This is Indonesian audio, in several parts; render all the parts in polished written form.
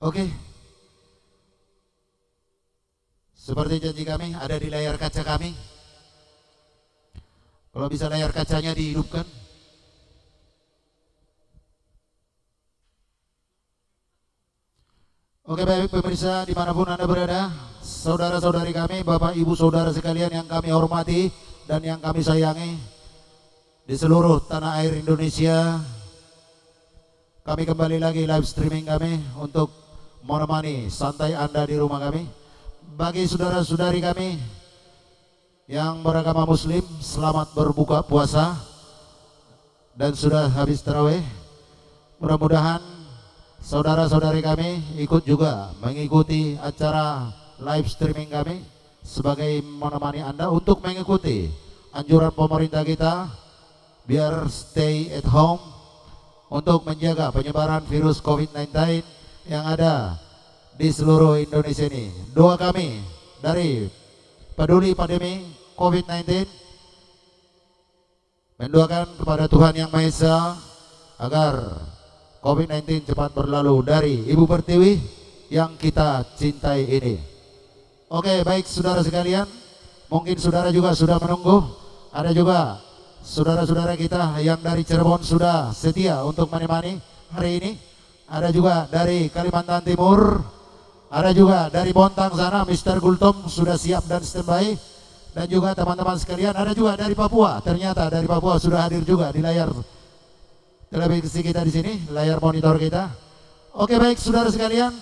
Oke, seperti janji kami ada di layar kaca kami. Kalau bisa layar kacanya dihidupkan. Oke, baik pemirsa dimanapun Anda berada, saudara-saudari kami, Bapak Ibu Saudara sekalian yang kami hormati dan yang kami sayangi di seluruh tanah air Indonesia, kami kembali lagi live streaming kami untuk menemani santai Anda di rumah kami. Bagi saudara-saudari kami yang beragama Muslim, selamat berbuka puasa dan sudah habis tarawih. Mudah-mudahan saudara-saudari kami ikut juga mengikuti acara live streaming kami sebagai menemani Anda untuk mengikuti anjuran pemerintah kita biar stay at home untuk menjaga penyebaran virus COVID-19 yang ada di seluruh Indonesia ini. Doa kami dari Peduli Pandemi COVID-19 mendoakan kepada Tuhan Yang Maha Esa agar COVID-19 cepat berlalu dari Ibu Pertiwi yang kita cintai ini. Oke, baik saudara sekalian, mungkin saudara juga sudah menunggu. Ada juga saudara-saudara kita yang dari Cirebon sudah setia untuk menemani hari ini. Ada juga dari Kalimantan Timur, ada juga dari Bontang sana, Mr. Gultom sudah siap dan standby. Dan juga teman-teman sekalian, ada juga dari Papua. Ternyata dari Papua sudah hadir juga di layar televisi kita di sini, layar monitor kita. Oke, baik saudara sekalian,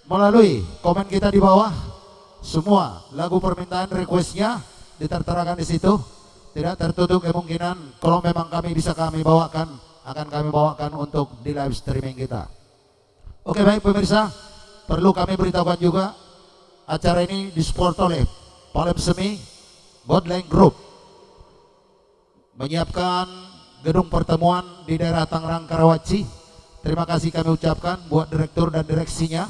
melalui komen kita di bawah, semua lagu permintaan requestnya diterterakan di situ. Tidak tertutup kemungkinan kalau memang kami bisa kami bawakan, akan kami bawakan untuk di live streaming kita. Oke, baik pemirsa, perlu kami beritahukan juga acara ini disupport oleh Palem Semi Boardline Group, menyiapkan gedung pertemuan di daerah Tangerang Karawaci. Terima kasih kami ucapkan buat direktur dan direksinya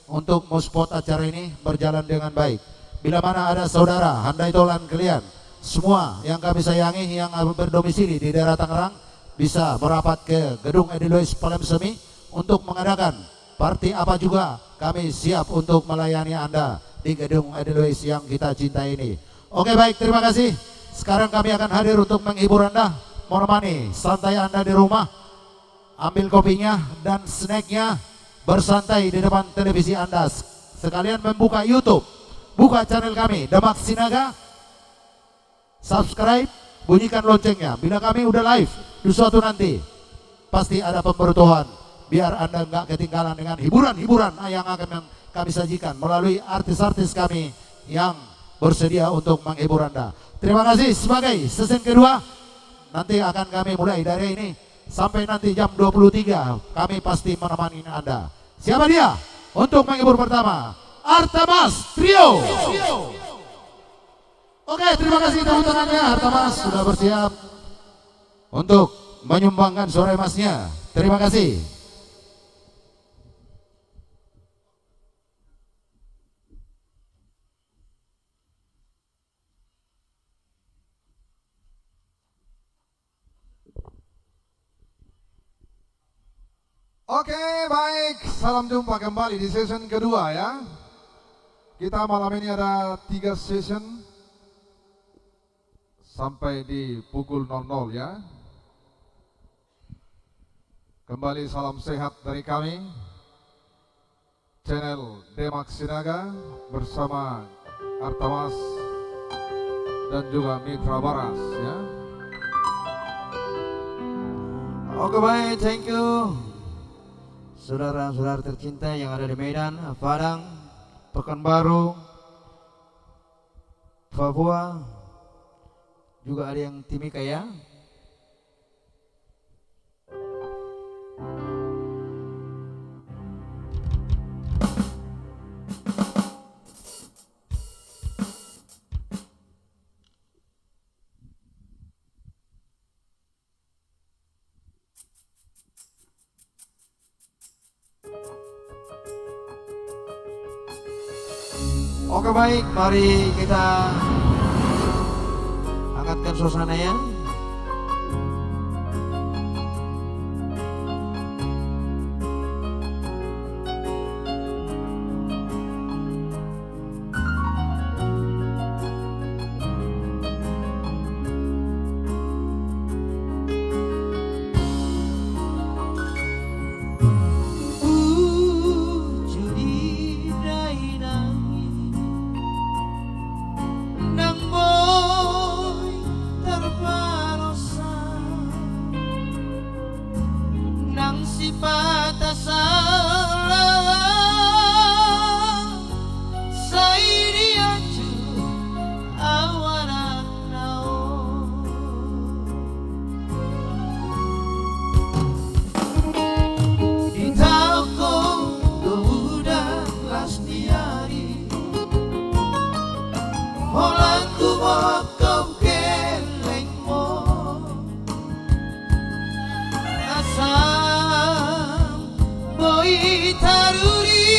untuk mensupport acara ini berjalan dengan baik. Bila mana ada saudara handai tolan kalian semua yang kami sayangi yang berdomisili di daerah Tangerang bisa merapat ke gedung Edelweiss Palem Semi untuk mengadakan party apa juga, kami siap untuk melayani Anda di gedung Edelweiss yang kita cintai ini. Oke, baik, terima kasih. Sekarang kami akan hadir untuk menghibur Anda, menemani santai Anda di rumah. Ambil kopinya dan snacknya, bersantai di depan televisi Anda. Sekalian membuka YouTube, buka channel kami Demak Sinaga, subscribe, bunyikan loncengnya. Bila kami udah live di suatu nanti, pasti ada pemberitahuan biar Anda nggak ketinggalan dengan hiburan-hiburan yang akan kami sajikan melalui artis-artis kami yang bersedia untuk menghibur Anda. Terima kasih. Sebagai season kedua, nanti akan kami mulai dari ini sampai nanti jam 23, kami pasti menemani Anda. Siapa dia? Untuk menghibur pertama, Artamas Trio. Oke, terima kasih tepuk tangannya. Artamas sudah bersiap untuk menyumbangkan suara emasnya. Terima kasih. Oke, baik, salam jumpa kembali di season kedua ya. Kita malam ini ada 3 season sampai di pukul 00 ya. Kembali salam sehat dari kami, channel Demak Sinaga bersama Artamas dan juga Mitra Baras ya. Oke, baik, thank you saudara-saudara tercinta yang ada di Medan, Padang, Pekanbaru, Papua, juga ada yang Timika ya. Oke, baik, mari kita angkatkan suasana ya. Holangku mokau kelengmo asam boy taruri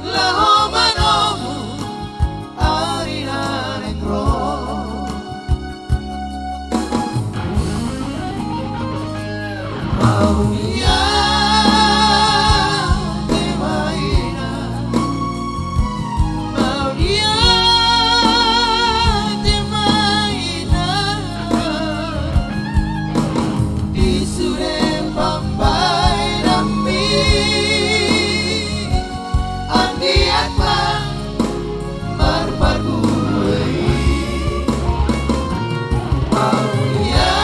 laho manomu arina negro Maulia de maina Maulia de maina di sure pambai rami andiat bang marpargui Maulia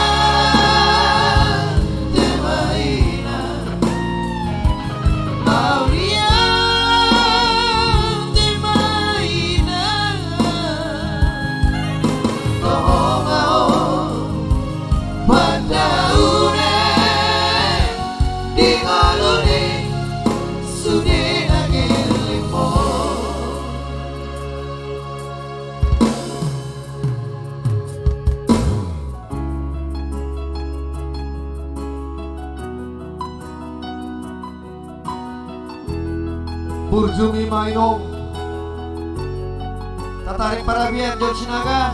de maina Maulia de maina oh Padaune di golone sude nagelimo Burjumi Mainom, Tatarik Parabian John Sinaga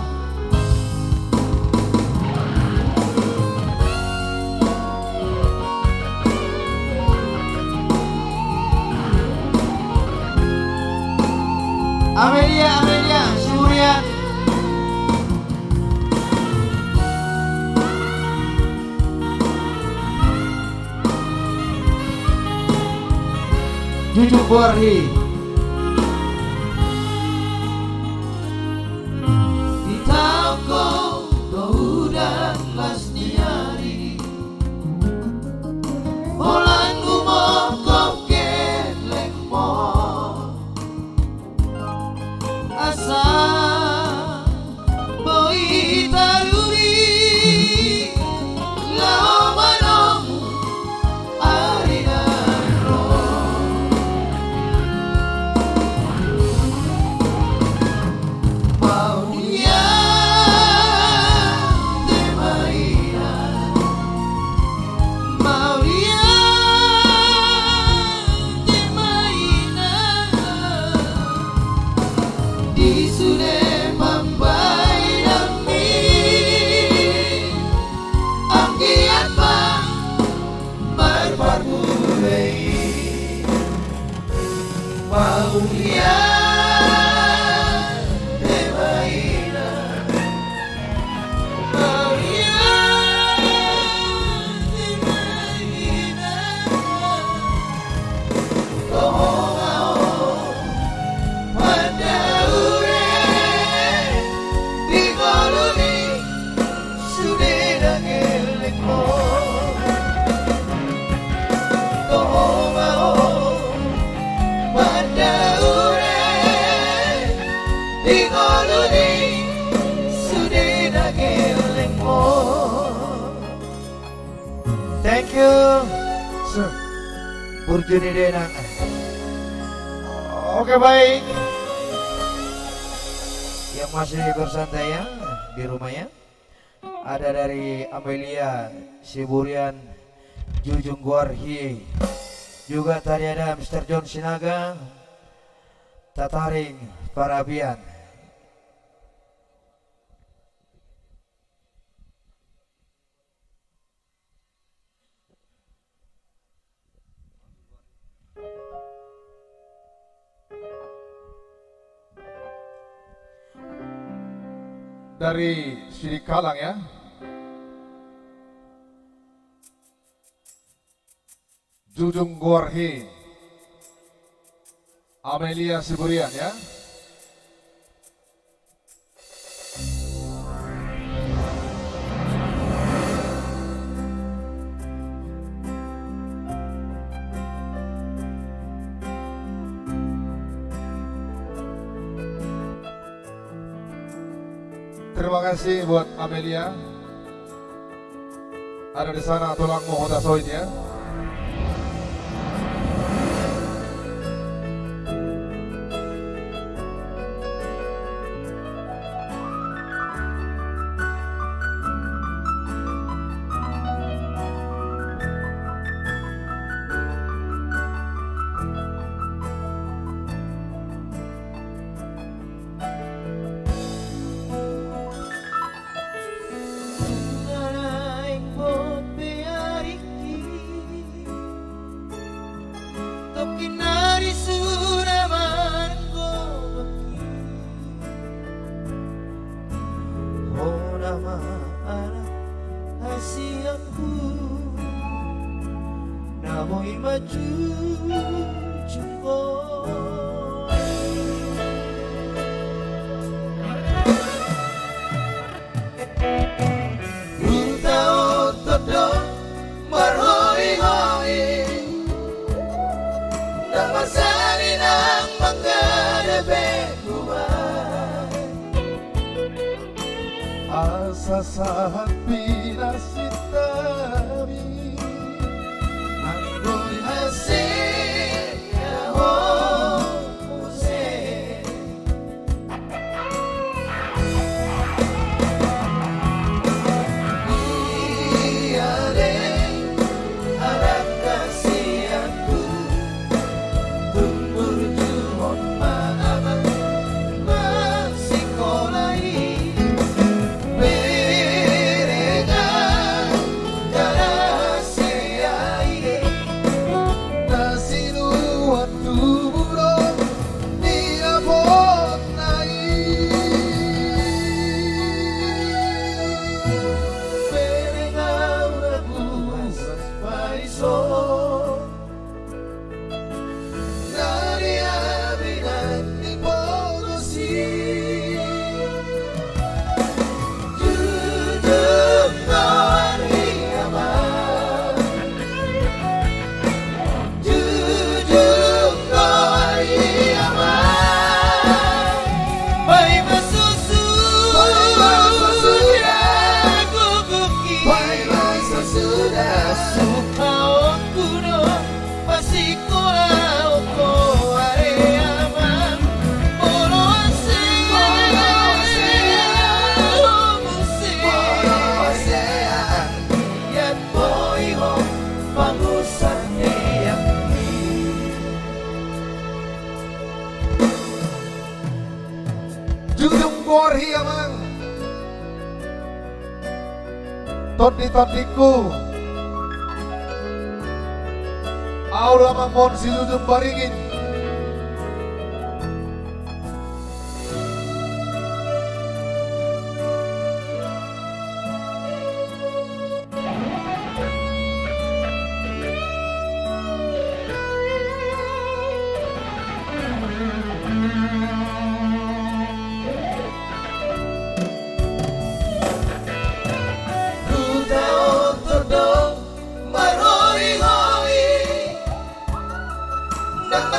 Amelia Surian Jujung Borhi di tauko kau dan lasniari Holangu mokau kelengmo asa boy taruri lao manomu arina Maulia de maina Maulia de maina di sude pambai rami angkiat bang marpargui Maulia de maina Maulia de maina oh Padaune di golone sude nagelimo Padaune di golone sude nagelimo Thank you Sir. Burjuni Denang. Oke baik. Yang masih bersantai ya di rumah ya. Ada dari Amelia Siburian, Jujung Guarhi. Juga tadi ada Mr. John Sinaga, Tataring Parabian. Dari Sidik Kalang ya. Jujung Guarhi, Amelia Siburian ya. Terima kasih buat Amelia. Ada di sana tulangmu Honda Soit ya. Sasahat pinasitami Anggoy hasil Yahoo Hussein Iyale Anak kasihanku Tumbur juhon maaman Mensikolai Jujung gorhi amang Todi-todiku Aula mamon si jujung baringin Nang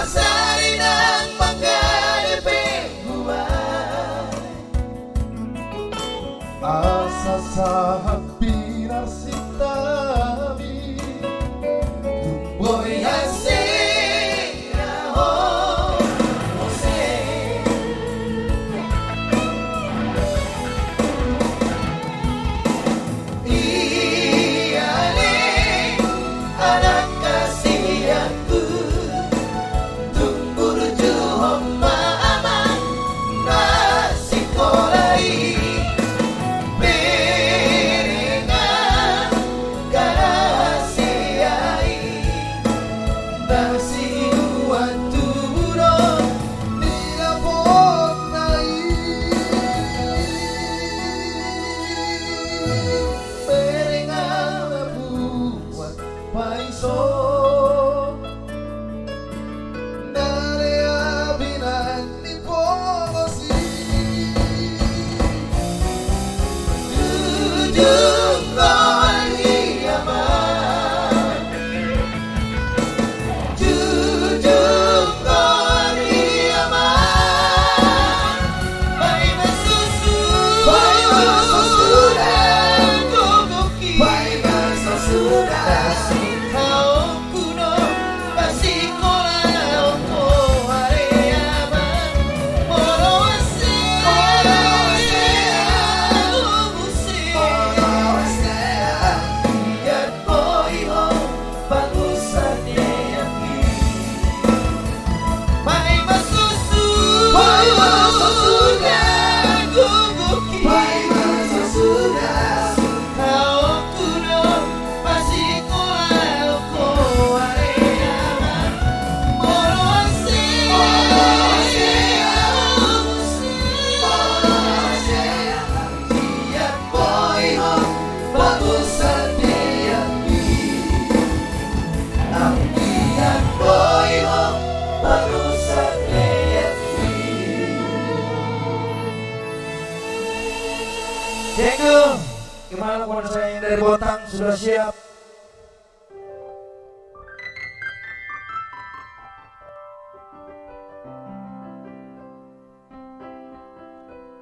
Thank you. Gimana kawan saya yang dari Bontang sudah siap?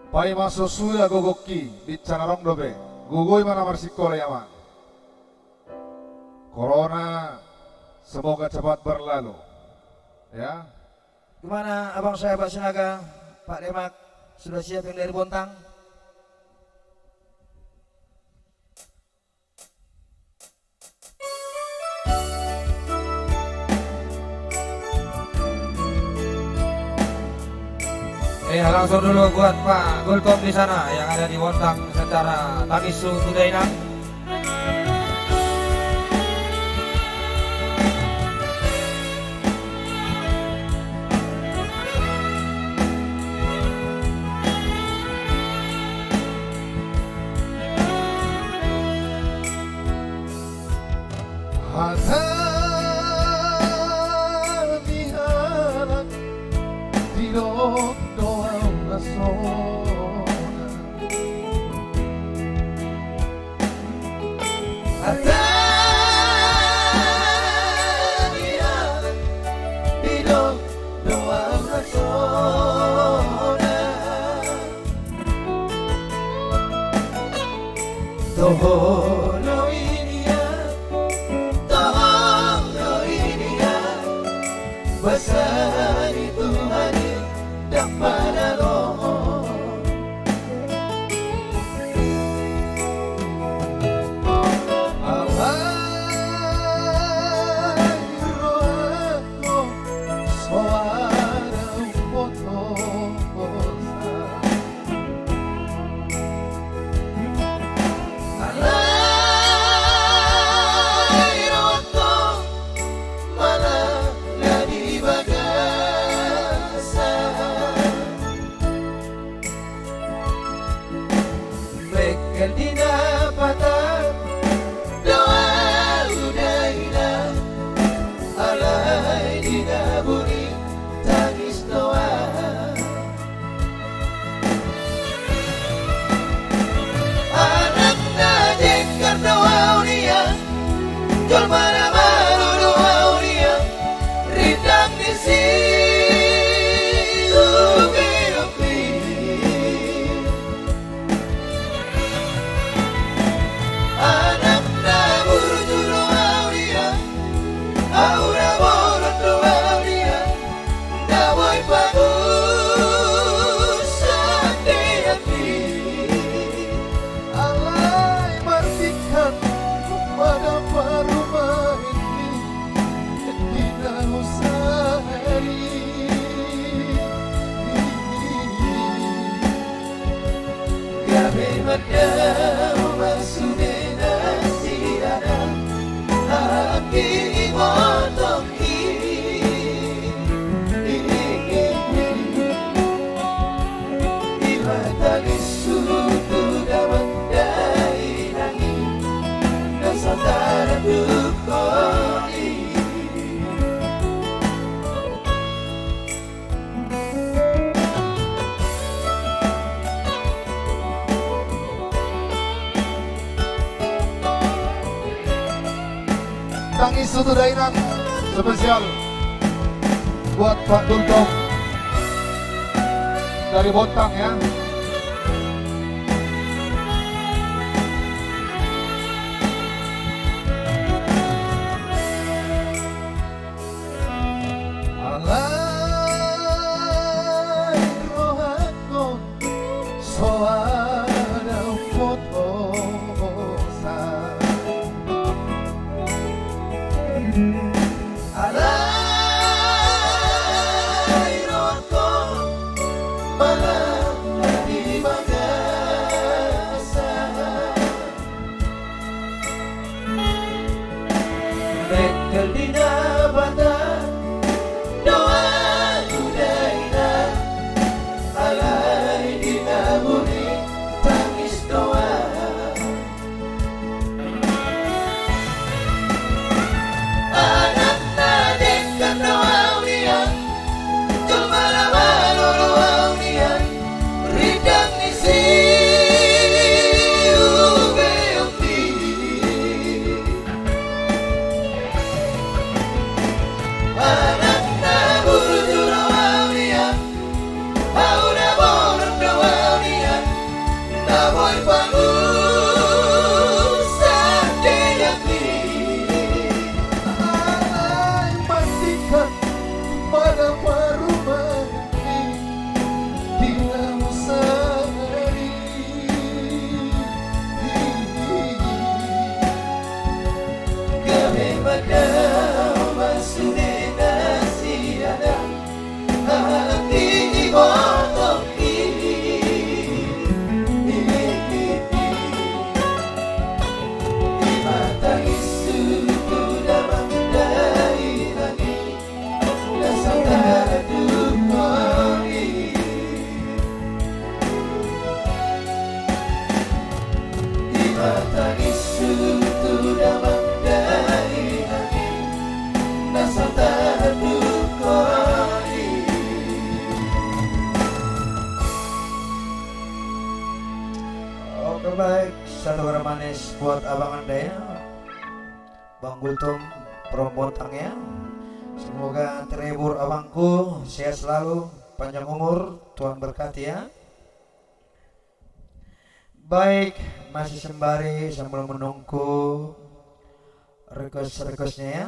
Pai masuk suya gogoki bicara rong dobe. Gugoi mana marsikole yaman. Corona semoga cepat berlalu. Ya. Gimana abang saya Pak Sinaga, Pak Demak sudah siap yang dari Bontang? Langsung dulu buat Pak Gultom di sana yang ada di Bontang secara Tangisu Tudainang. Besari Tuhan dan pada roh Tangis Soto Dainang spesial buat Pak Gultom dari Bontang ya. Alay roko, malam Oke baik, satu garam manis buat abang anda ya, Bang Gultom Prompotang ya. Semoga terhibur abangku, sehat selalu, panjang umur, Tuhan berkati ya. Baik, masih sembari sambil menunggu request-requestnya ya.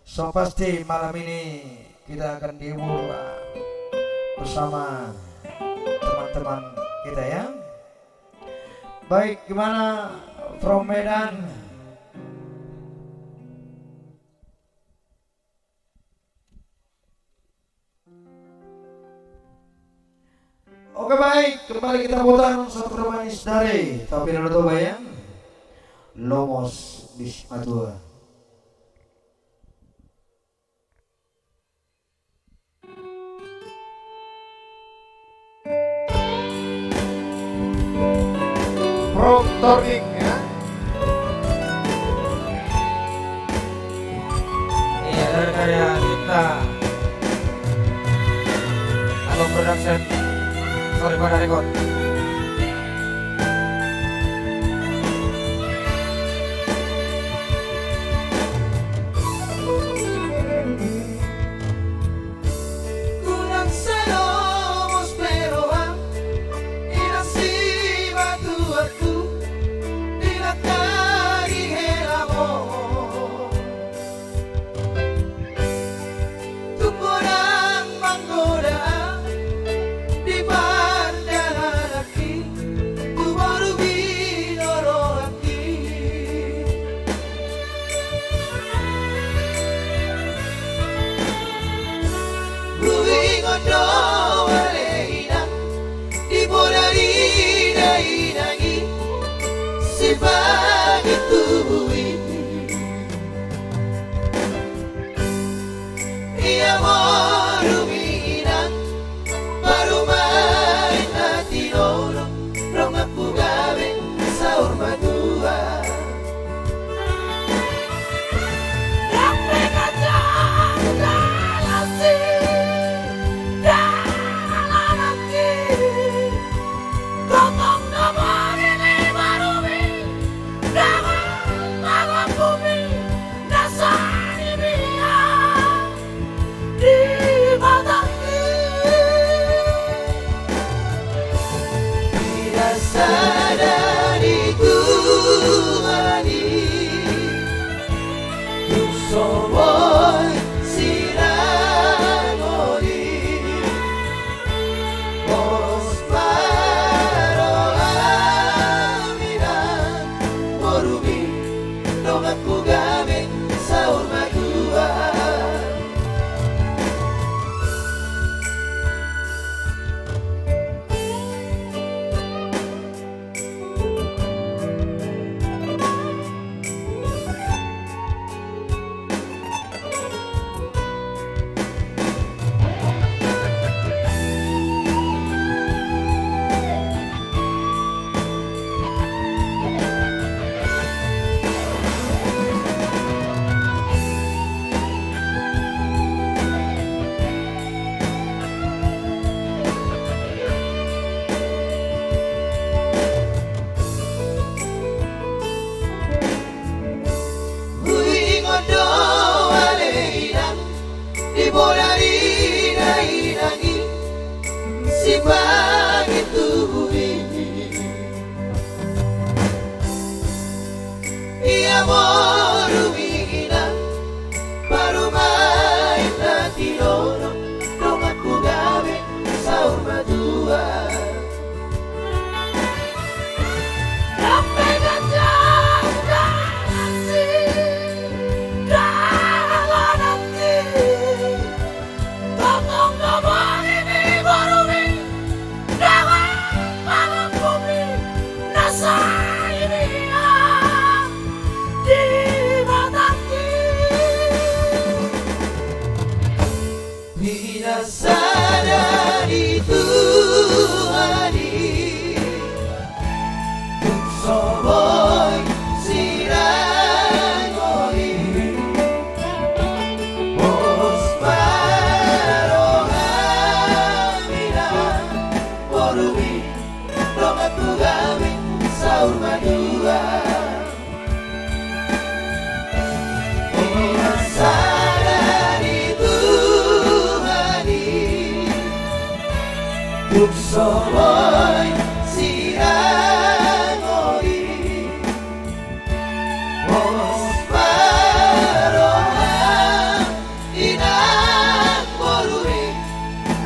So pasti malam ini kita akan dihibur bersama teman-teman kita ya. Baik, gimana from Medan? Oke baik, kembali kita putar satu manis dari Tapi Danau Toba ya, Lomos di Madura. From Turning ya. Iya, dari karya Cipta Album Production, sorry pada record. Kulang sa lomos pero ang inasiba tuaku dinatari helamo tumurang manggoda di pandangan aki tumaru binoro aki Buingondo waleina di bolari dainagi si pagi tubuhi ia moruminan baru main hati lolo rong aku gawe sahur madua Sampai kacang dalasi dalam hati Gotong nomor ini barumi dengan bangun bumi dasar dunia di mataku tidak sadari Tuhani tuk soboy sinangoni Bos paroaminan morumi dong aku gaming sahur madua Buingondo waleina di bolari dainagi si pagi tubuhi ia morumina baru main hati lolo dong aku gawe sahur madua Sampai kacang dalasi dalam hati Gotong nomor ini barumi dengan bangun bumi dasar dunia di mataku tidak sadari Tuhani tuk soboy sinangoni Bos paroaminan morumi dong aku gaming saur madua sadari Tuhani tuk soboy sirangoi os paroha inang morui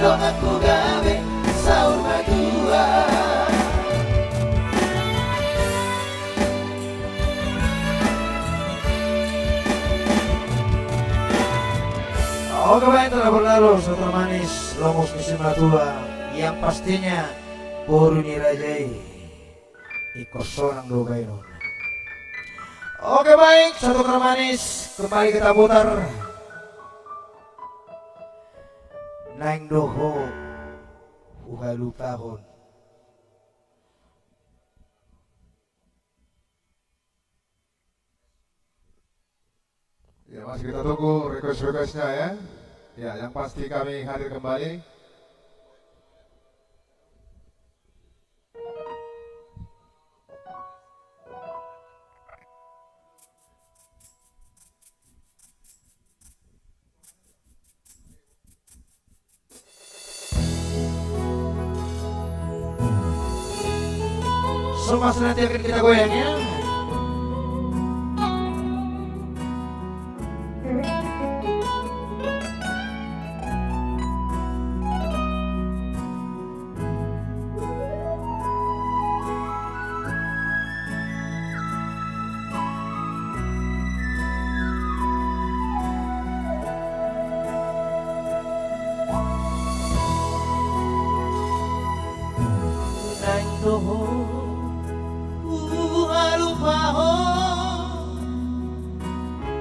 dong aku gawe saur madua. Oke baik, telah berlalu satu manis Lomos Kisima Tua yang pastinya Boru Nirajai Ikosonang Dobaino. Oke baik, satu manis kembali kita putar Naing Doho Uhalu Kahon. Ya, masih kita tunggu request-requestnya ya. Ya, yang pasti kami hadir kembali. Semua nanti akan kita goyang ya.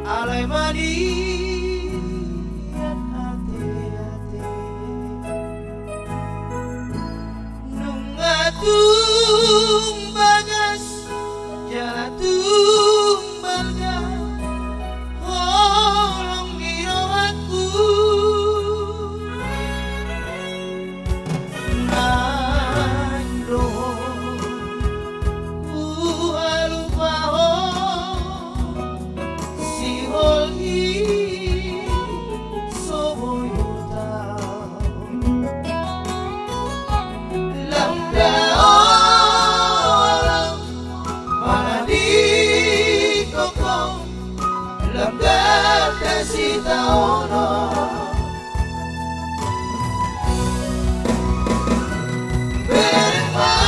Alay manian hati-hati nungatung bagas jalatung balga holong ngiro aku nando kasih taono berempat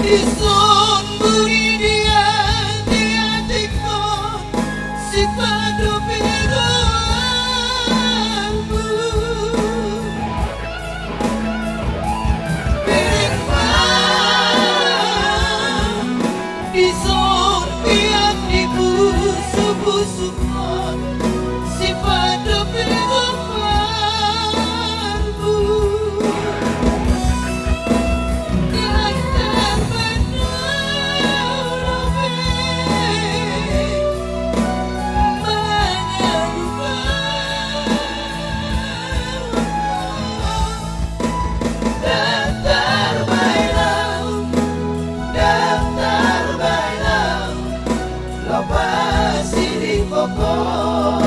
isun buri dia tikon si padu pingoanmu berempat isun piak busuk-busukon si pada pengofarmu kantar menolobe menyarupa daftar bailau lepas ini pokok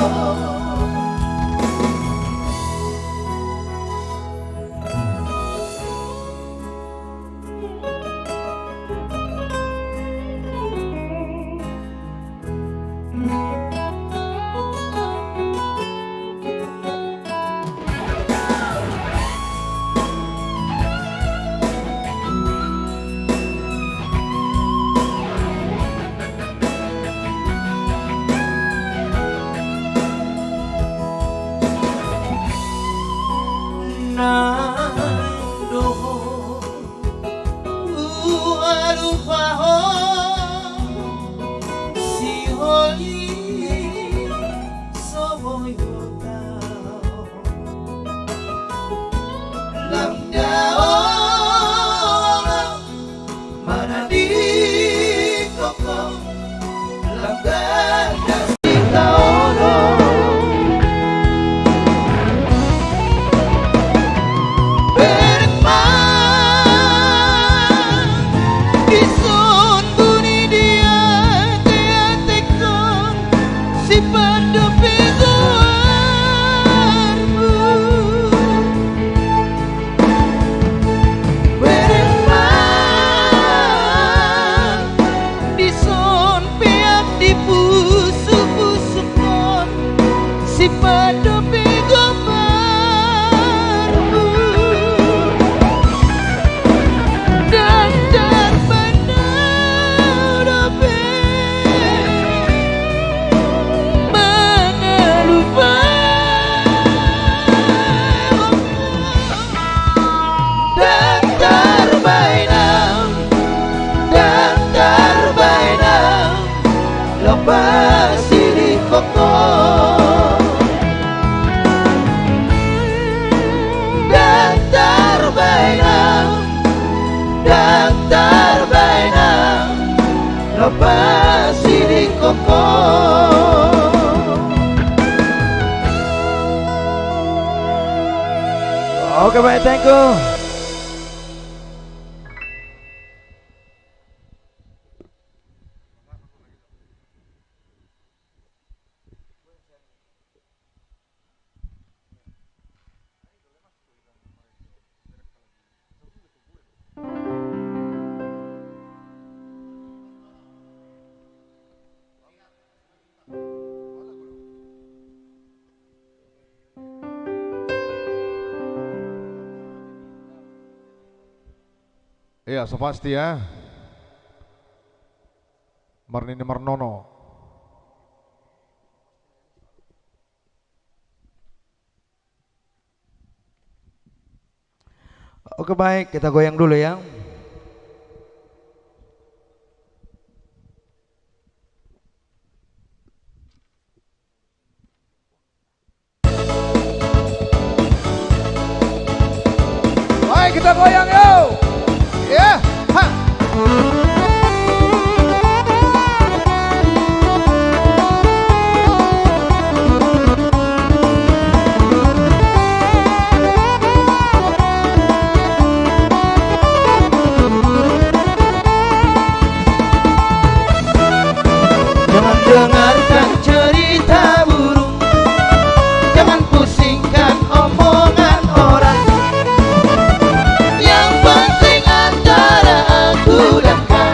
pasti di koko. Oke baik, thank you. Iya, so pasti ya. Marnini Marnono. Oke baik, kita goyang dulu ya. Baik, kita goyang yuk. Ya, ha. Jangan dengarkan cerita burung, jangan pusingkan omongan orang. Yang penting antara aku dan kamu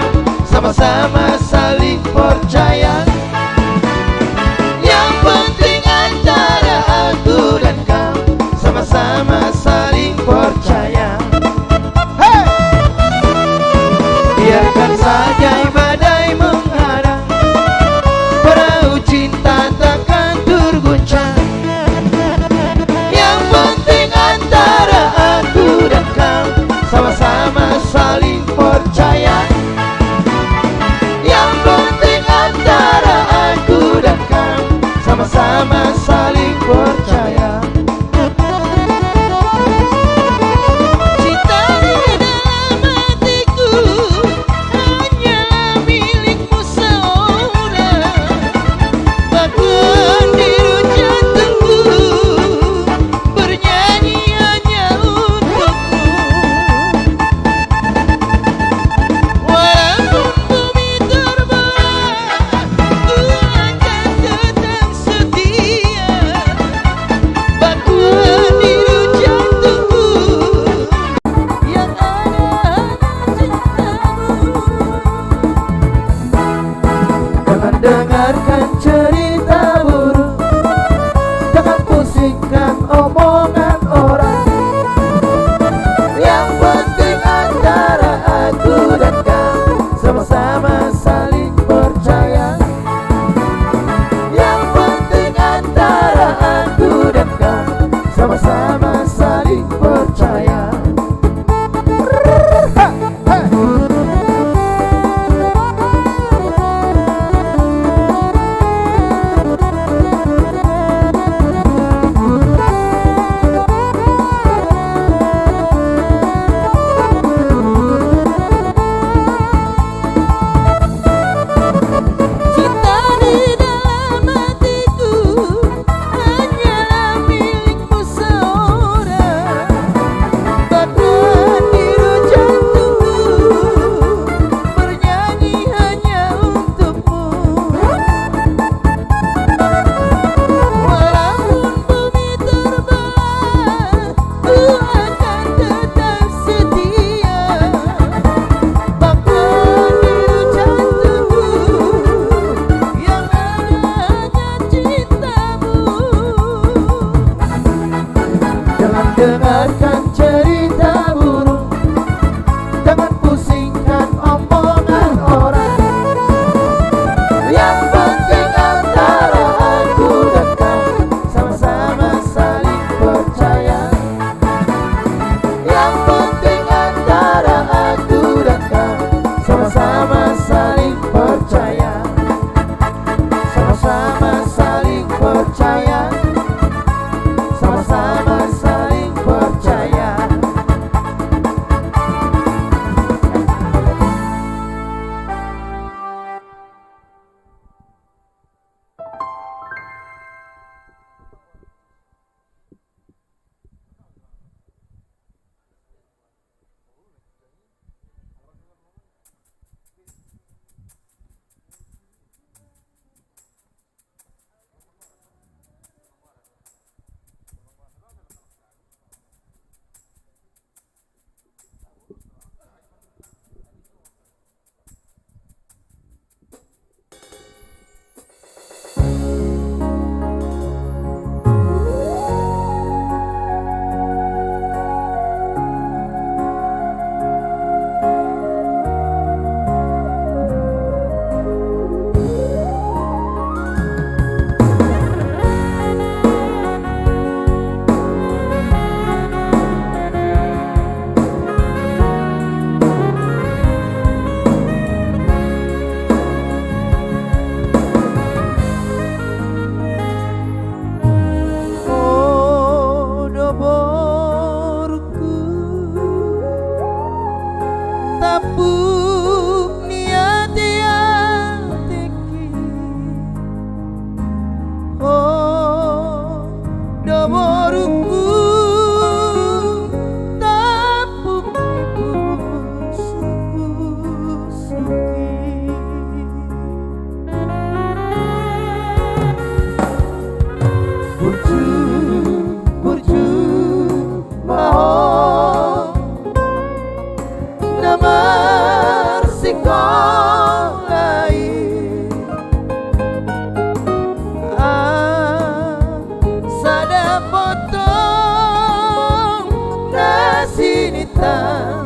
cerita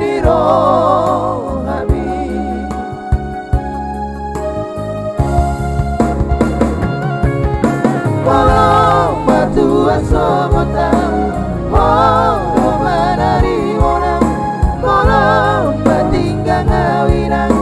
di rohani. Walau batu asobotang, walau menari monang, walau batinggang ngawinang,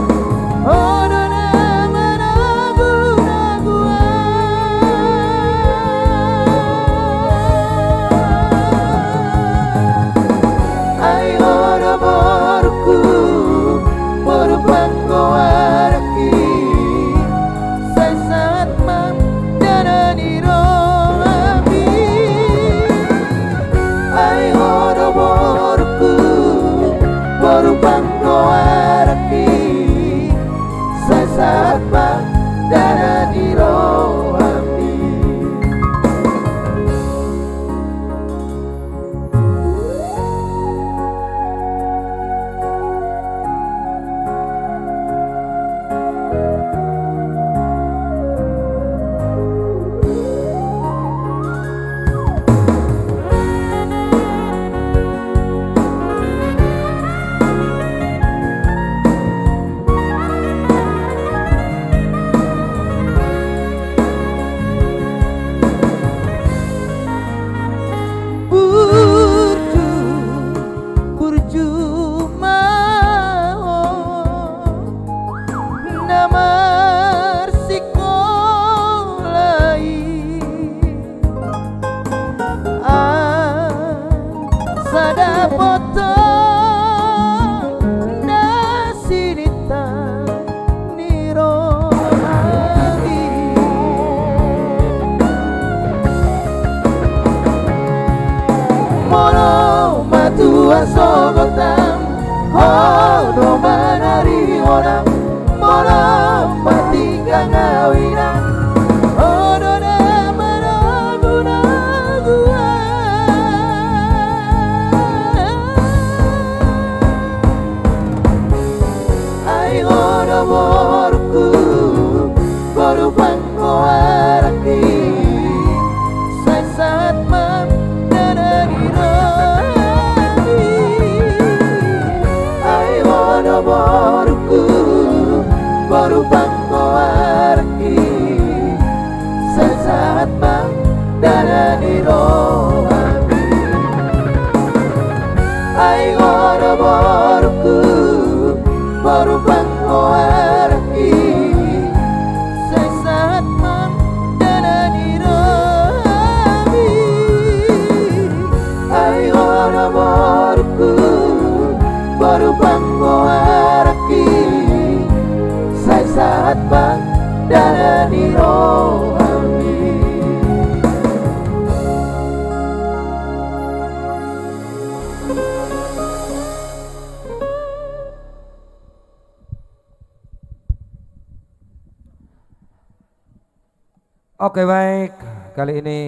sogotang, hono menari orang, molam batinggang ngawinang, hono na meragu-raguan. Ay hono borku, baru pangko araki, say saat mam danani borku baru pangko arki sesaat bang dalani rohani. Ay ngono borku baru pangko arki sesaat bang dalani rohani. Ay ngono borku baru pangko arki say saat bang dalani rohani. Oke baik, kali ini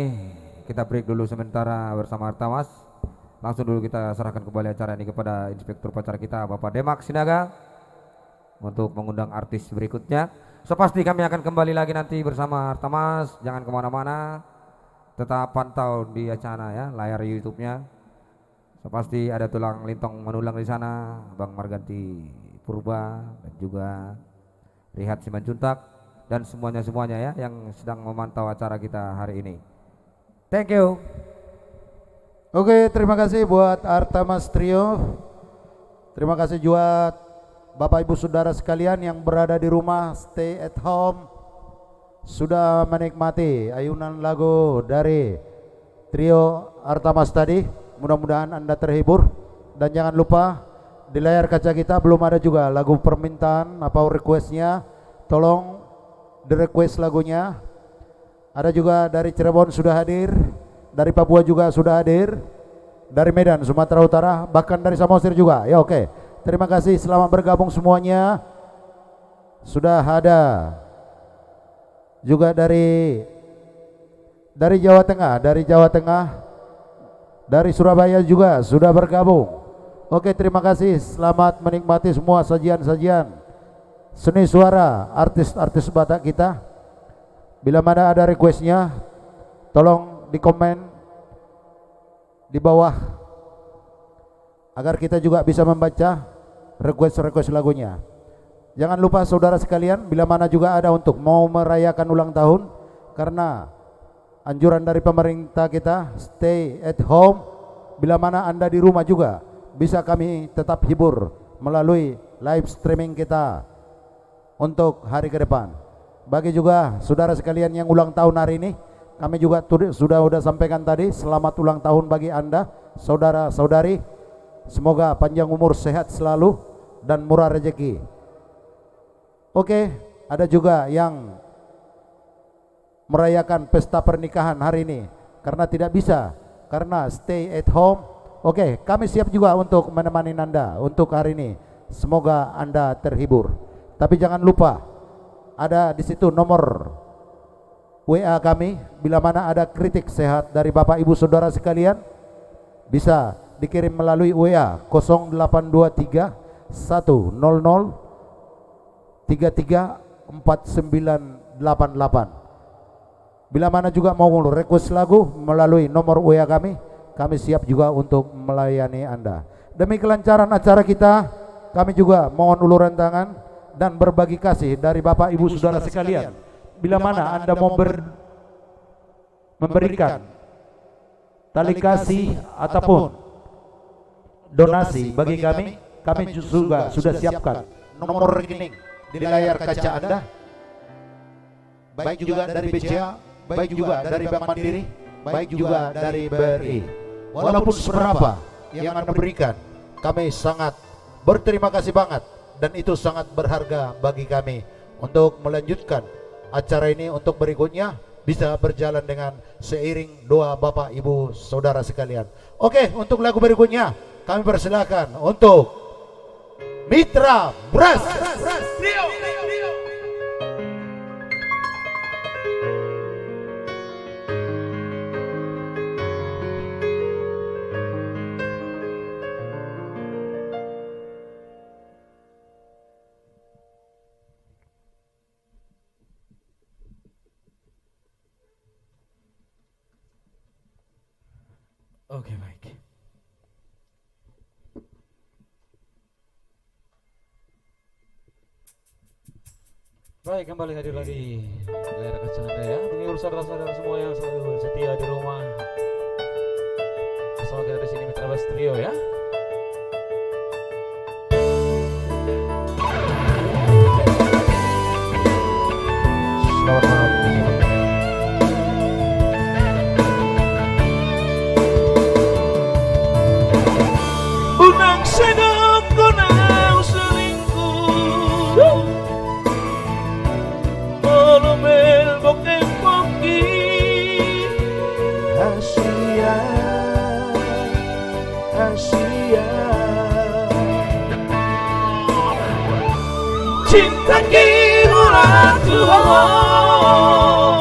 kita break dulu sementara bersama Artamas. Langsung dulu kita serahkan kembali acara ini kepada inspektur upacara kita Bapak Demak Sinaga untuk mengundang artis berikutnya. So pasti kami akan kembali lagi nanti bersama Artamas. Jangan kemana-mana, tetap pantau di acara ya, layar YouTube-nya. So pasti ada tulang lintong menulang di sana, Bang Marganti Purba dan juga Rihat Simanjuntak dan semuanya ya yang sedang memantau acara kita hari ini. Thank you. Oke, terima kasih buat Artamas Trio. Terima kasih juga Bapak Ibu Saudara sekalian yang berada di rumah, stay at home, sudah menikmati ayunan lagu dari Trio Artamas tadi. Mudah-mudahan Anda terhibur. Dan jangan lupa di layar kaca kita belum ada juga lagu permintaan atau requestnya. Tolong di request lagunya. Ada juga dari Cirebon sudah hadir, dari Papua juga sudah hadir, dari Medan, Sumatera Utara, bahkan dari Samosir juga. Ya oke. Terima kasih, selamat bergabung semuanya. Sudah ada juga dari Jawa Tengah, dari Surabaya juga sudah bergabung. Oke, terima kasih. Selamat menikmati semua sajian-sajian seni suara artis-artis Batak kita. Bila mana ada requestnya, tolong di komen di bawah agar kita juga bisa membaca request lagunya. Jangan lupa saudara sekalian, bila mana juga ada untuk mau merayakan ulang tahun, karena anjuran dari pemerintah kita stay at home, bila mana Anda di rumah juga bisa kami tetap hibur melalui live streaming kita untuk hari ke depan. Bagi juga saudara sekalian yang ulang tahun hari ini, kami juga sudah sampaikan tadi, selamat ulang tahun bagi Anda saudara-saudari. Semoga panjang umur, sehat selalu dan murah rezeki. Oke, ada juga yang merayakan pesta pernikahan hari ini karena tidak bisa, karena stay at home. Oke, kami siap juga untuk menemani Anda untuk hari ini. Semoga Anda terhibur. Tapi jangan lupa ada di situ nomor WA kami, bila mana ada kritik sehat dari Bapak Ibu Saudara sekalian, bisa dikirim melalui WA 0823 100 334988. Bila mana juga mau request lagu melalui nomor WA kami siap juga untuk melayani Anda. Demi kelancaran acara kita, kami juga mohon uluran tangan dan berbagi kasih dari Bapak Ibu Saudara sekalian. Bila mana Anda mau memberikan tali kasih ataupun donasi bagi kami juga sudah siapkan nomor rekening di layar kaca Anda, baik juga dari BCA, baik juga dari Bank Mandiri, baik juga dari BRI. Walaupun seberapa yang Anda berikan, kami sangat berterima kasih banget, dan itu sangat berharga bagi kami untuk melanjutkan acara ini untuk berikutnya bisa berjalan dengan seiring doa Bapak Ibu Saudara sekalian. Oke, untuk lagu berikutnya kami persilakan untuk Mitra Brass. Oke, baik. Baik, kembali hadir lagi layar kaca Anda ya, bagi saudara-saudara semua yang selalu setia di rumah. Bersama kita di sini Mitra Brass Trio ya. Selamat malam. Unang sedap konau selingkuh, Molomel bokeh poki, Asia, cinta kihulan Tuhan,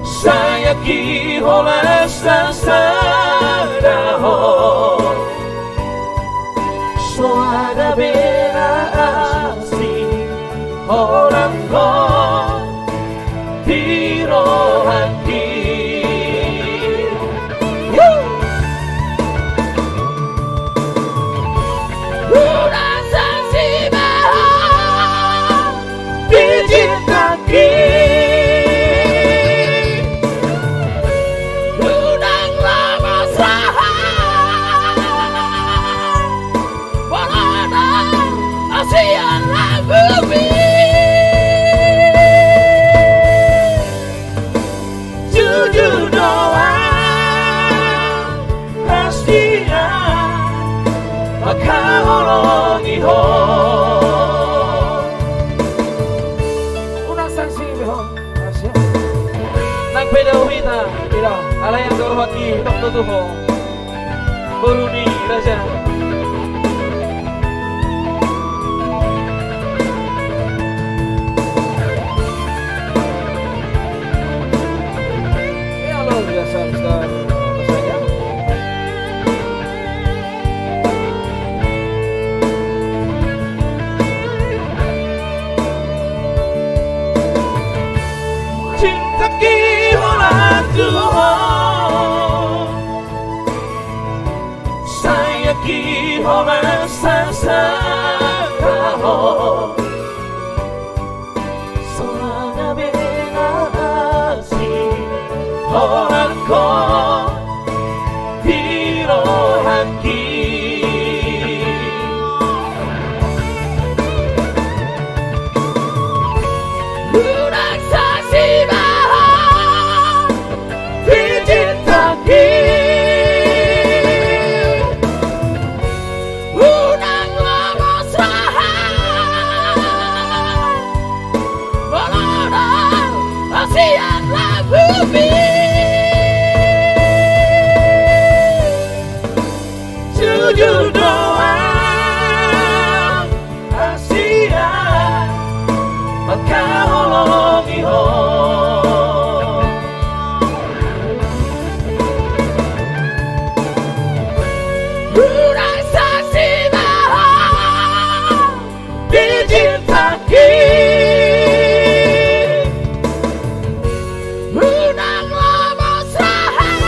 saya kihola sasadahon, suara bela asing orang kau tirohati. Udah saksi bahwa dicintaki, udah lama saham, walau Asia bumi. Jujur doa Asia maka holongi ho unang sanksi beho Asia nang pedawita ila ala yang dorwaki tok tutuho buruni raja. Cinta kihola Tuhan, lagi orang sasakaho soalnya bela asih orang kau tirohaki Unang saksi bahwa dicintaki Unang lamos rahat Melodong asian lagu jujur doang asian maka holongi ho Unang saksi bahwa dicintaki Unang lamos rahat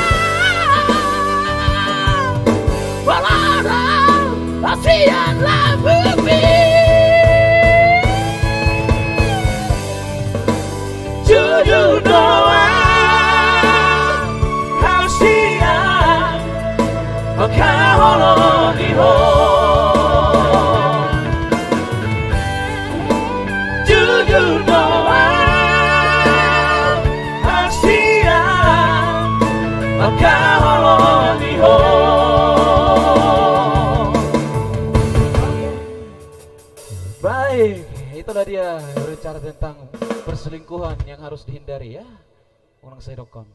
Walau asian lagu jujur doang asian maka holongi ho jujur doang asian maka holongi ho baik itulah dia berbicara tentang perselingkuhan yang harus dihindari ya orang Saidokon.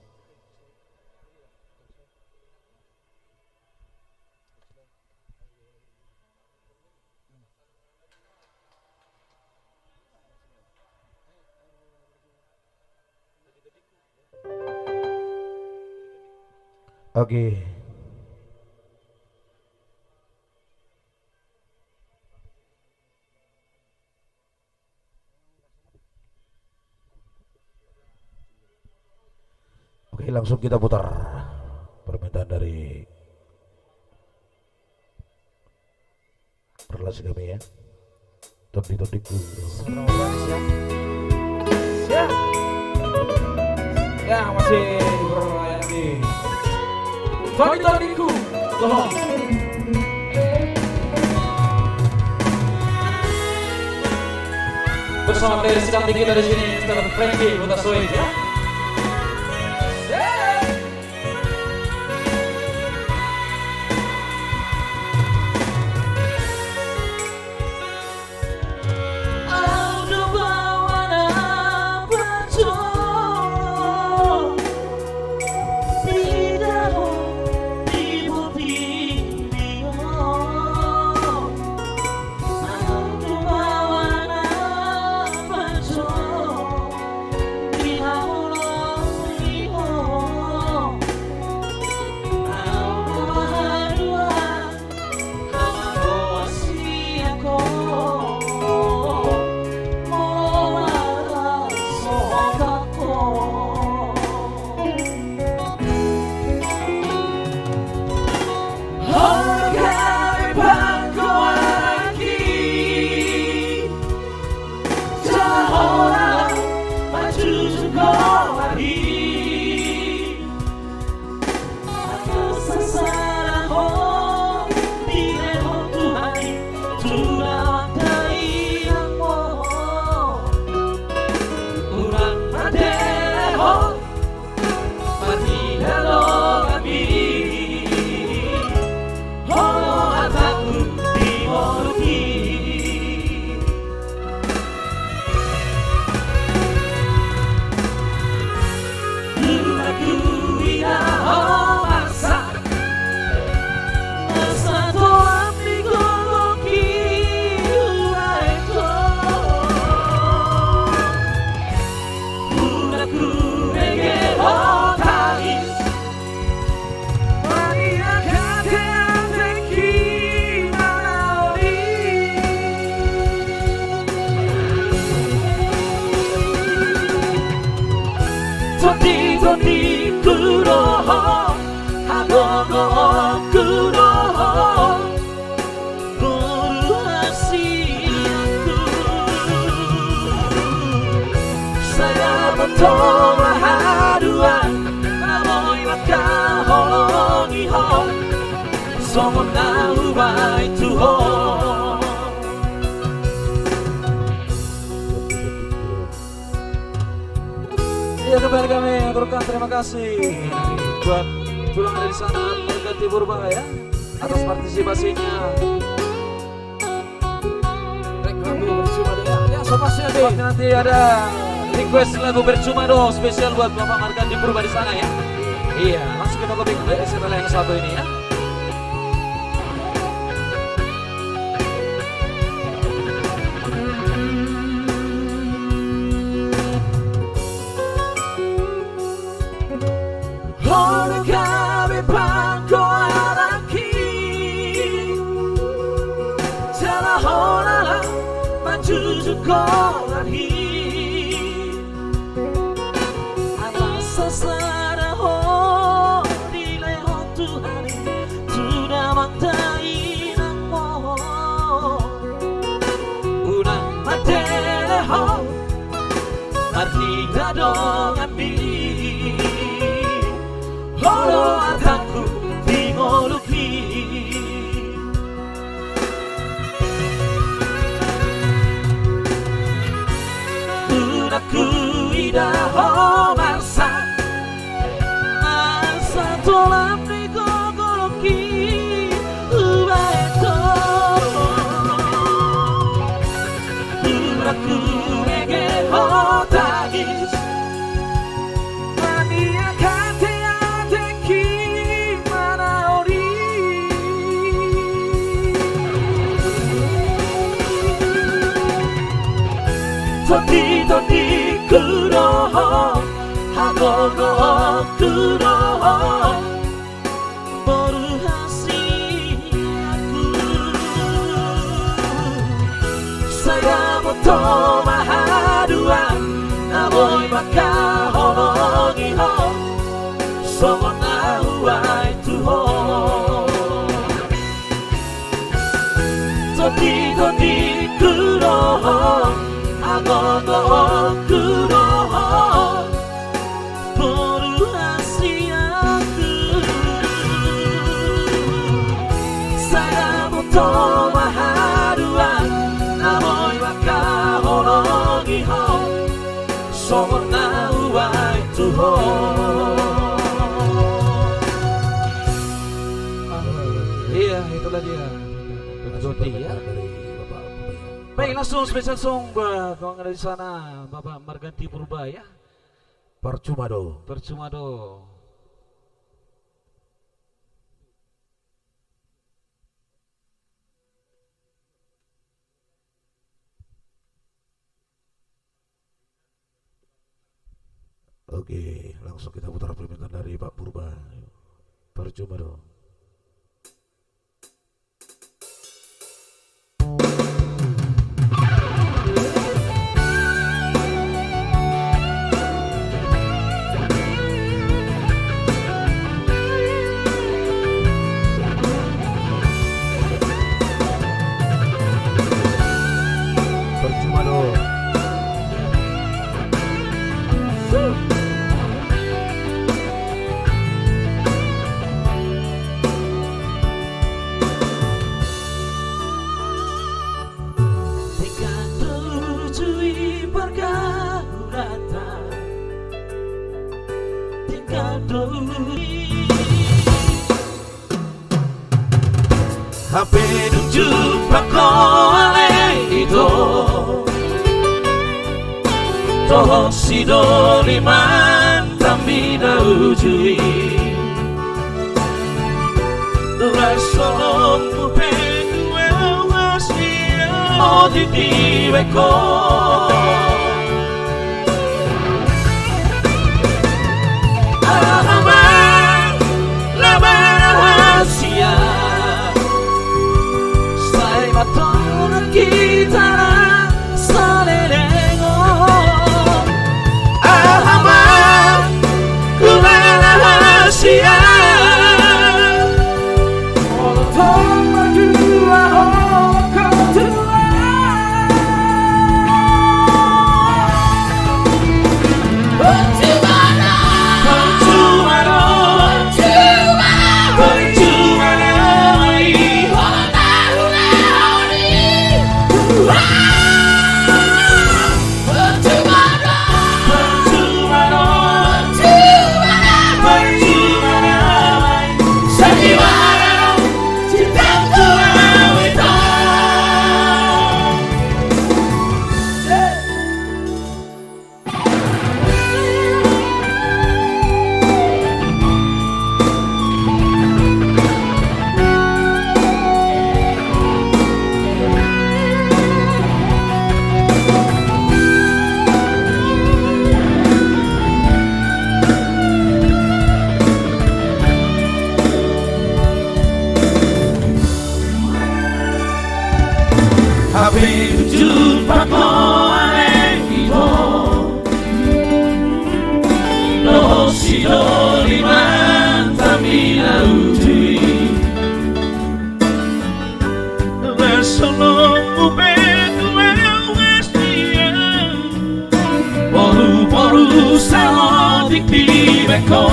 Oke. Oke, langsung kita putar permintaan dari relasi kami ya. Todik-todikku. Seberapa manis ya? Siap. Ya masih berlayani. Todik-todikku. Tolong. Bersama playlist cantik kita di sini, Mr. Frankie Hutasoid ya. How home, someone now right to home. Ya, kembali kami aturkan terima kasih buat pulang dari sana Marganti Purba ya atas partisipasinya. Lagu bercuma dong ya, sopasnya deh. Nanti ada request lagu bercuma dong spesial buat Bapak Marganti Purba di sana ya. Iya, langsung kita copy dari setelah yang satu ini ya. Hono kami pangko araki Jala honala maju jukolan hi Ala sasara ho Dile ho Tuhani Tuna mantai nang mo Unang matele ho Arti gadong ambil Holo ataku tingoluki Unaku idaho marsa Marsa tolam ni gogoloki Ubaeto Unaku ege hotagis Mania kate Toti toti kuroho Hagogo kuroho Boru hasi aku Saya moto mahadua Namoy maka honongi ho Somo na huai tuho Toti toti kuroho Agogo kuroho Boru hasi aku Saya moto mahadua Namoy maka honongi ho Somo na huai tuho Iya, itulah dia Jody ya. Baik, langsung spesial song buat kawan ada di sana, Bapak Marganti Purba ya. Percuma do. Percuma do. Oke, langsung kita putar permintaan dari Pak Purba. Percuma do. HP jumpa kole itu Toho sidoli mantami na ujui Rasolong mupengue wasia Odi diweko Alaman labana wasia Matona kita salelego Ahama kumana hasia Molotov berdua kau tua berjumpa koane ito no sido limanta mina utui Solo ubedu westia Boru sao dikti beko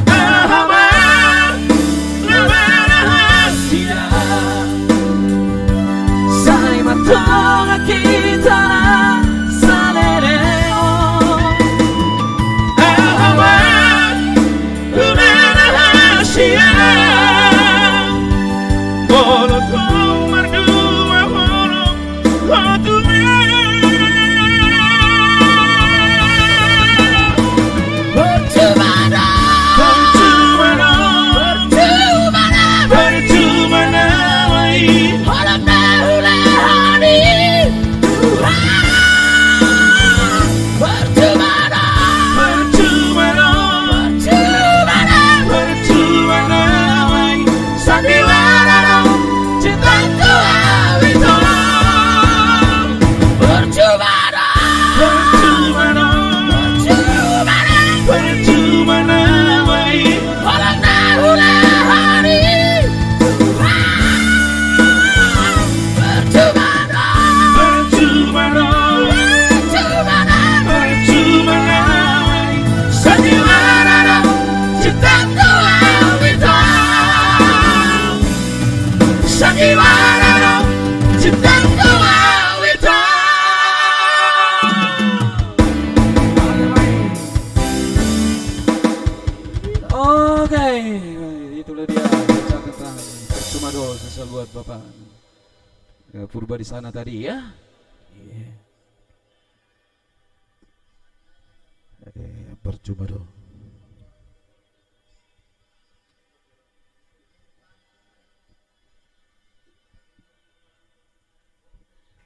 Ahaman Nabana hasia Sai matonga kita salereo Ahaman siang Bolo tomar dua bolo Kotume Bercumana Bercumana Bercumana Bercumana Holanda hulahani Bercumana Bercumana Bercumana Bercumana sandiwara cintaku awito Bercumana Bercumana Bercumana Bercumana Holanda hulahani Bercumana Bercumana Bercumana Bercumana sandiwara cintaku awito sandiwara cintaku awito Oke, itulah dia cerita tentang Percuma Do spesial buat Bapak Purba di sana tadi ya. Percuma Do.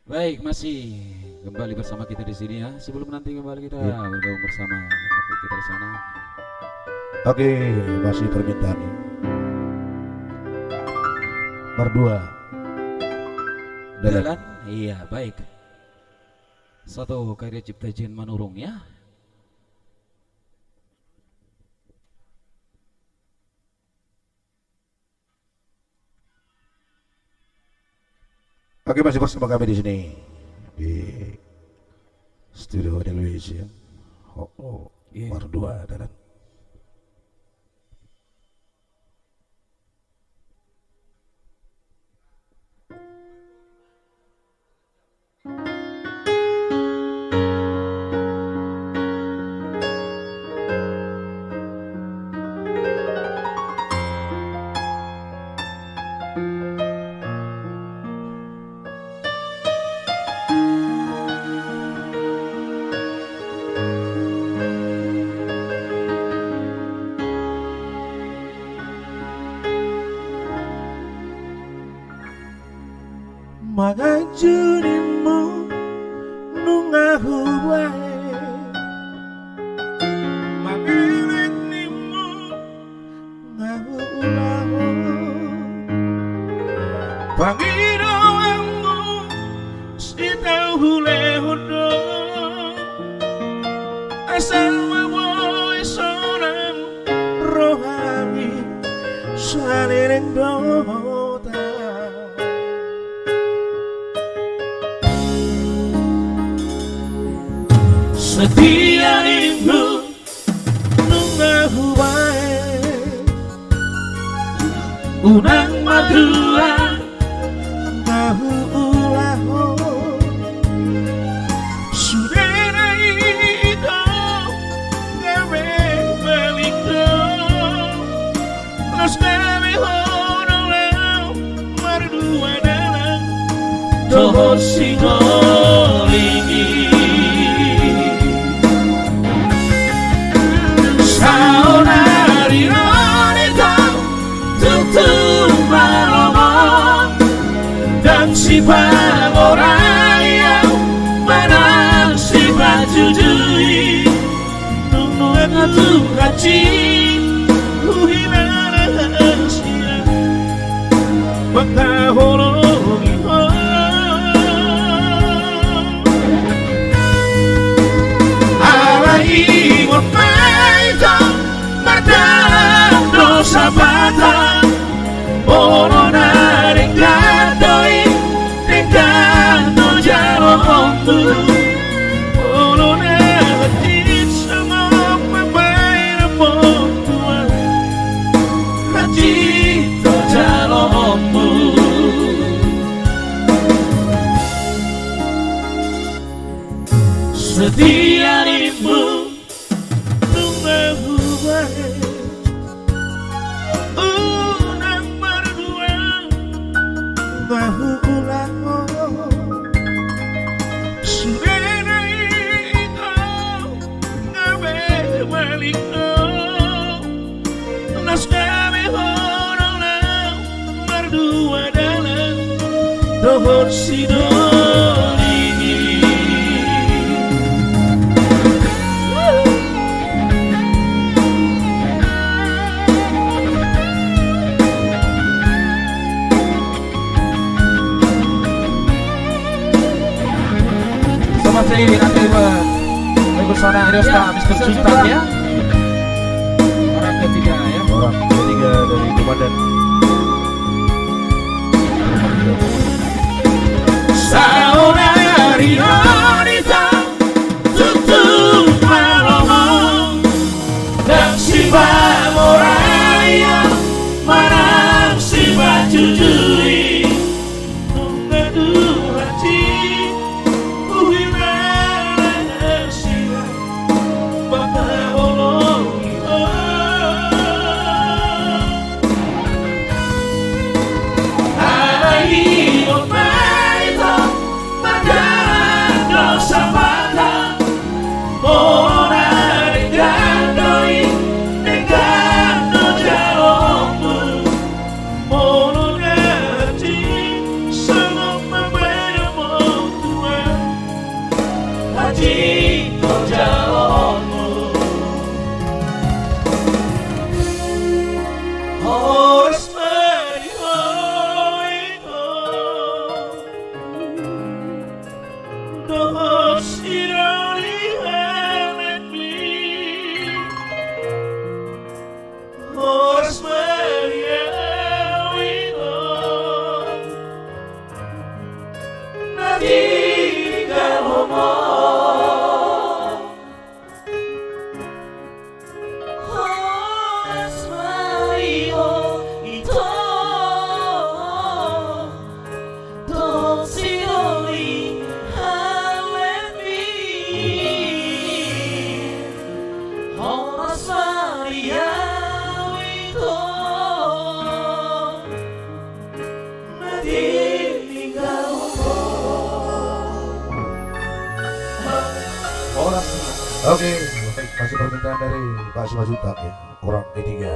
Baik, masih kembali bersama kita di sini ya. Sebelum nanti kembali kita bergabung bersama kita di sana. Oke, masih permintaan berdua Dalan, iya baik. Satu karya cipta Jin Manurung ya. Oke, masih bersama kami di sini di studio Indonesia. Berdua dan Magajunimu nungahu wae Magilinimu ngahu ulaho Panginoanmu sitau hule hudo Asal maboy sonang rohani Salireng dota Setia ibu nungahu wae unang madura ngahu ulaho sudena ito gawe balikto los gawe honolau mardua dalam tohor sinoligi saonari nonito tutu malomo dan si pangorayau manang si bajujui nungnu eka tukaci uhinana sia wae unang berdua tahu ulah sudah naik ngabe balik nas kami horong berdua dalam dohor sidoli. Selamat sekali nanti bersama Ariosta Mr. Juntak ya. Orang ketiga ya. Orang ketiga dari komandan. Saudari wanita tutup malam dan si Moraya marah si bajujui mengadu hati uhimana sila bapa olongi alaihi Oke, masih permintaan dari Pak Simanjuntak ya, orang ketiga.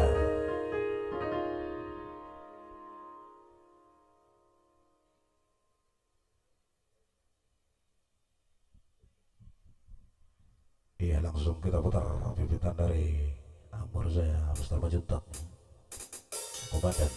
Iya, langsung kita putar permintaan dari Amor saya, Mr. Simanjuntak, komandan.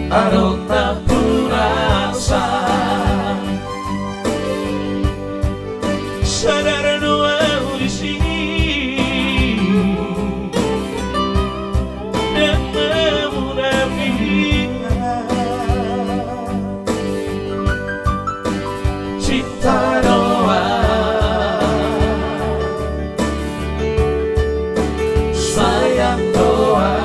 Arong tak purasa sadar doa di sini dan memudahikan cinta doa sayang doa.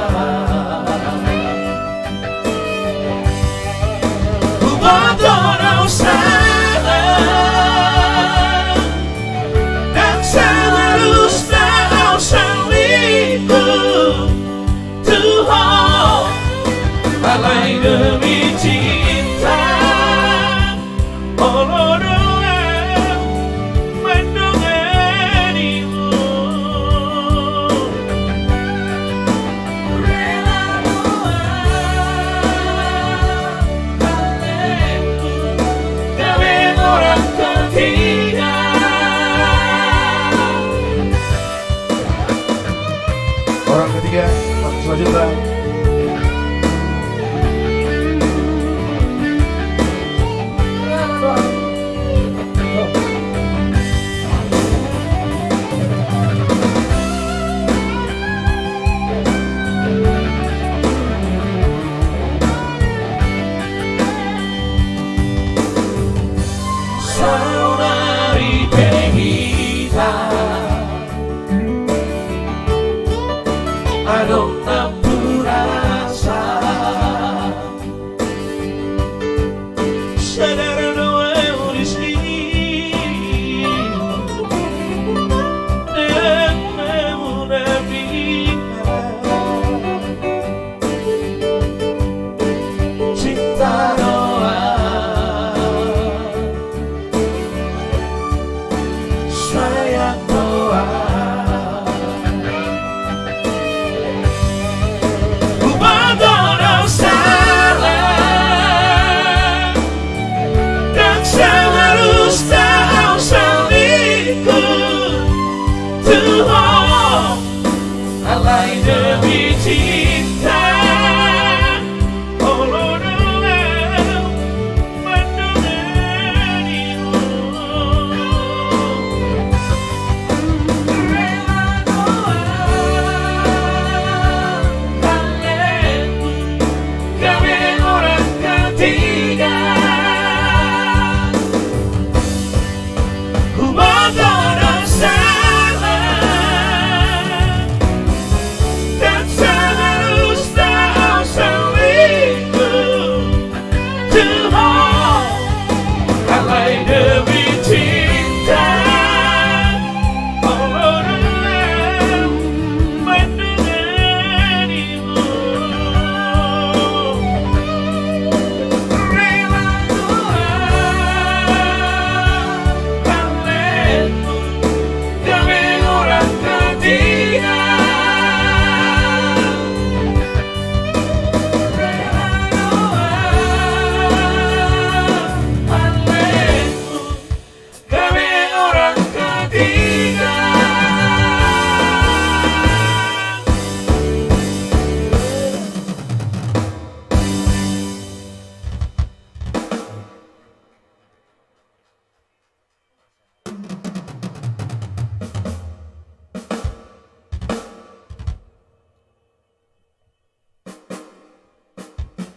Dan seharusnya kau selingkuh Tuhan alai demi juga. Saudari Pegita, aduh ampurasa, sadar doa di sini dan memunafika cinta doa. Sayang doa, ku berdoa salah dan seharus tahu saliku Tuhan alai demi cinta.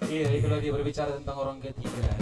Iya, itu lagi berbicara tentang orang ketiga.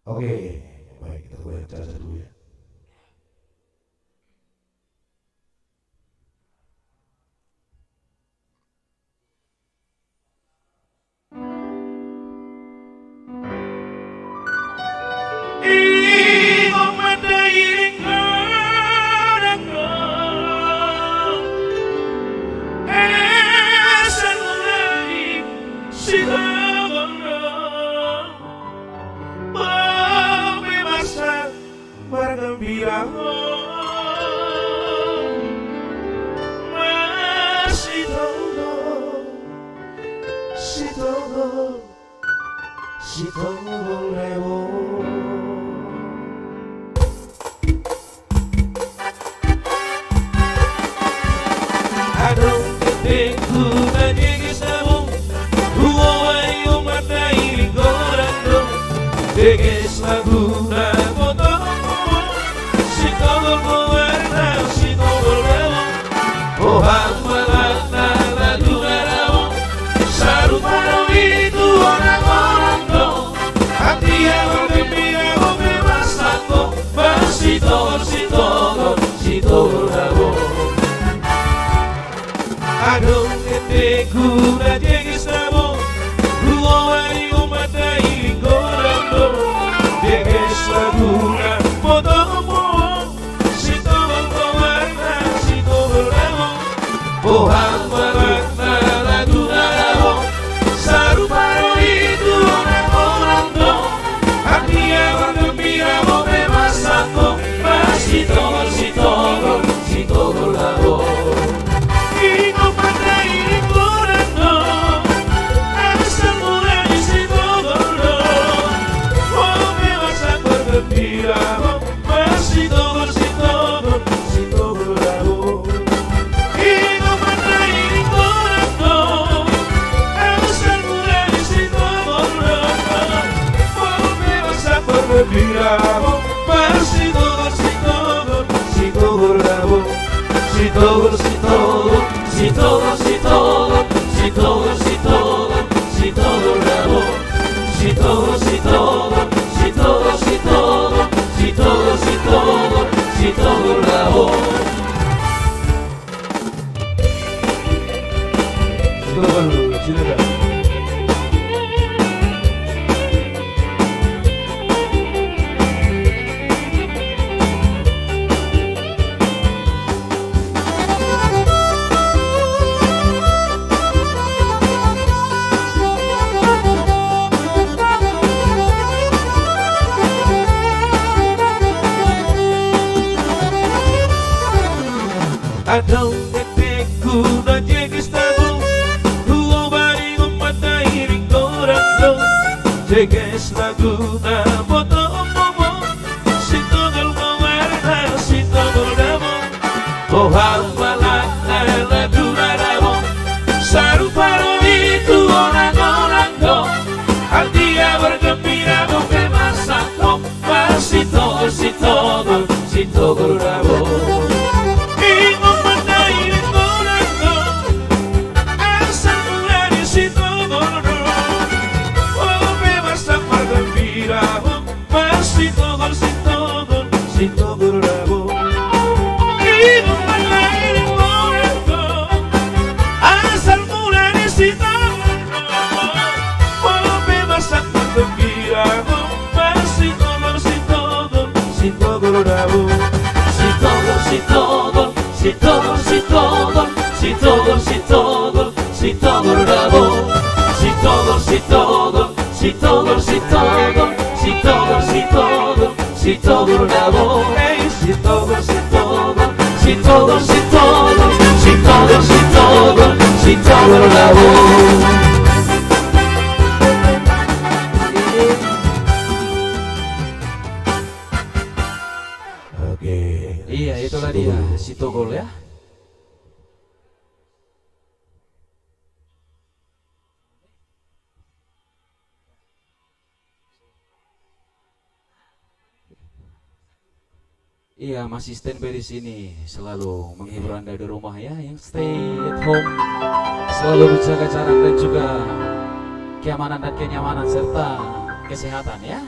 Oke, baik kita goyang caca dulu ya. Hati yang berbeda bebas aku Adong eteku na jegis namo Ruawari umatai lingkorando Jegis laguna motomo Sito bangkawarna sito beramo Pohang barakna laguna ramo Saruparo itu orang-orando Artinya bergembira mau bebas aku Masito sito beramo Adong eteku na jegis namo Ruawari umatai lingkorando Jegis laguna motomo Sito galmawarna sito berdamo Pohang balakna laguna ramo Saruparo itu orang-orando Artinya bergembira bebas aku Sito berdamo Sito berlabuh hidup melayani moreko asal mula di situ walau bebas aku gembira Sito berlabuh Sito berlabuh Sito berlabuh Sito berlabuh Sito berlabuh Sito berlabuh Sito berlabuh Sito berlabuh Sito berlabuh Oke. Iya, itulah dia Sito Gol ya. Iya, masih standby di sini, selalu menghibur Anda di rumah ya, yang stay at home, selalu menjaga jarak dan juga keamanan dan kenyamanan serta kesehatan ya.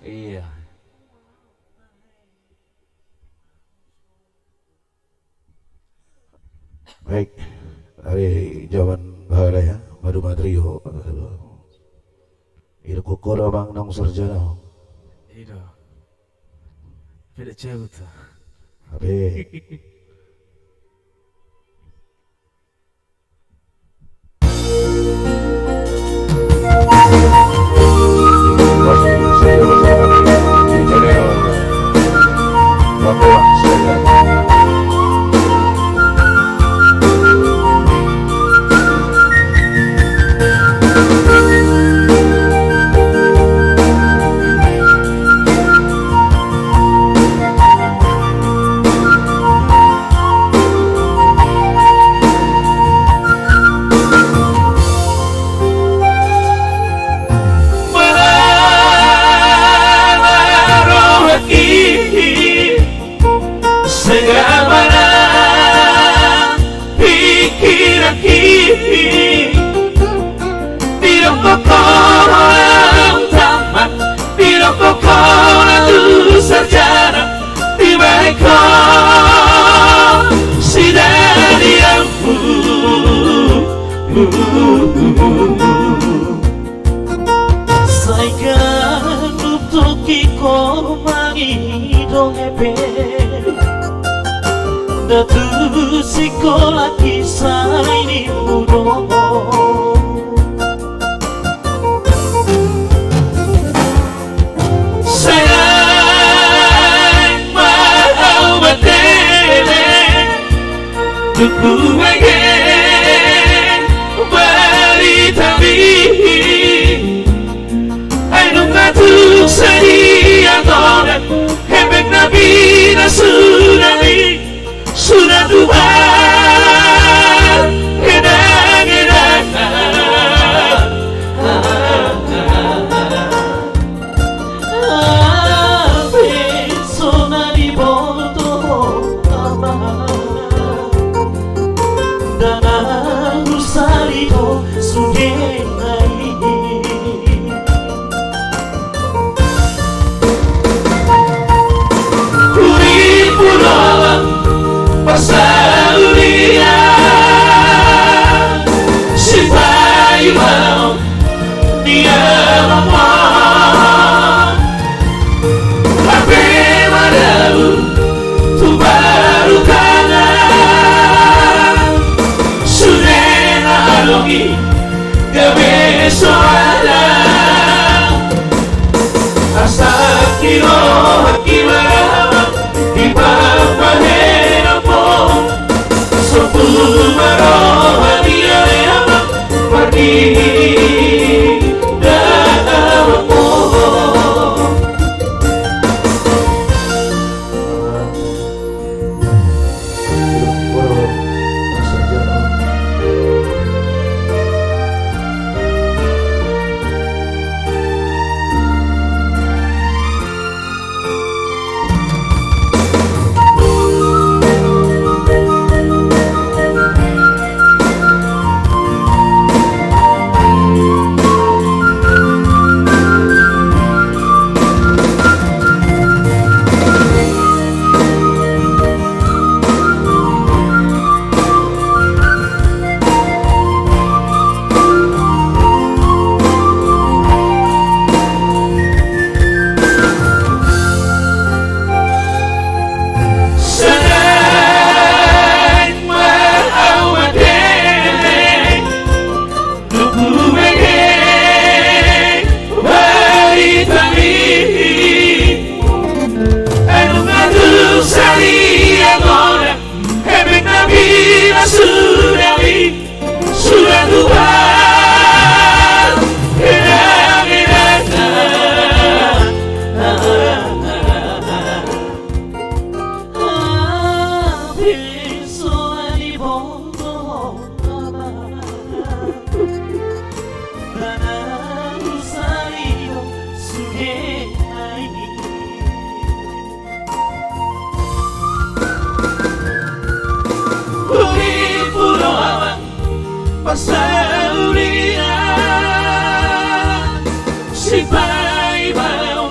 Iya. Baik, dari jawaban bahala ya, Madu Matrio. Itu kokoro bang nong sarjana. Iya Beda jauh tuh Abe. Saikan nutuki kormani dong epe Datu sekolah kisah ini mudoh Sayang mau batele Duku again Bari tabi Ainung ngatu sedia todan Hebek nabi na sunami Sudah Tuhan Gedang-gedang Persona di bordo Dan harus salito Sugenai Kuri pulau Pasaulia Sipai mau Dia ngomong Tapi madalu Tu baru kanan Sunena alongi Gabe soalan Asal kilo Hakimara Di bawah Maroha dia yang pergi dalammu Sudah Tuhan Persona di bordo Dan harus salito Sugenai Uri pulau awan Pasaulia Sipai mau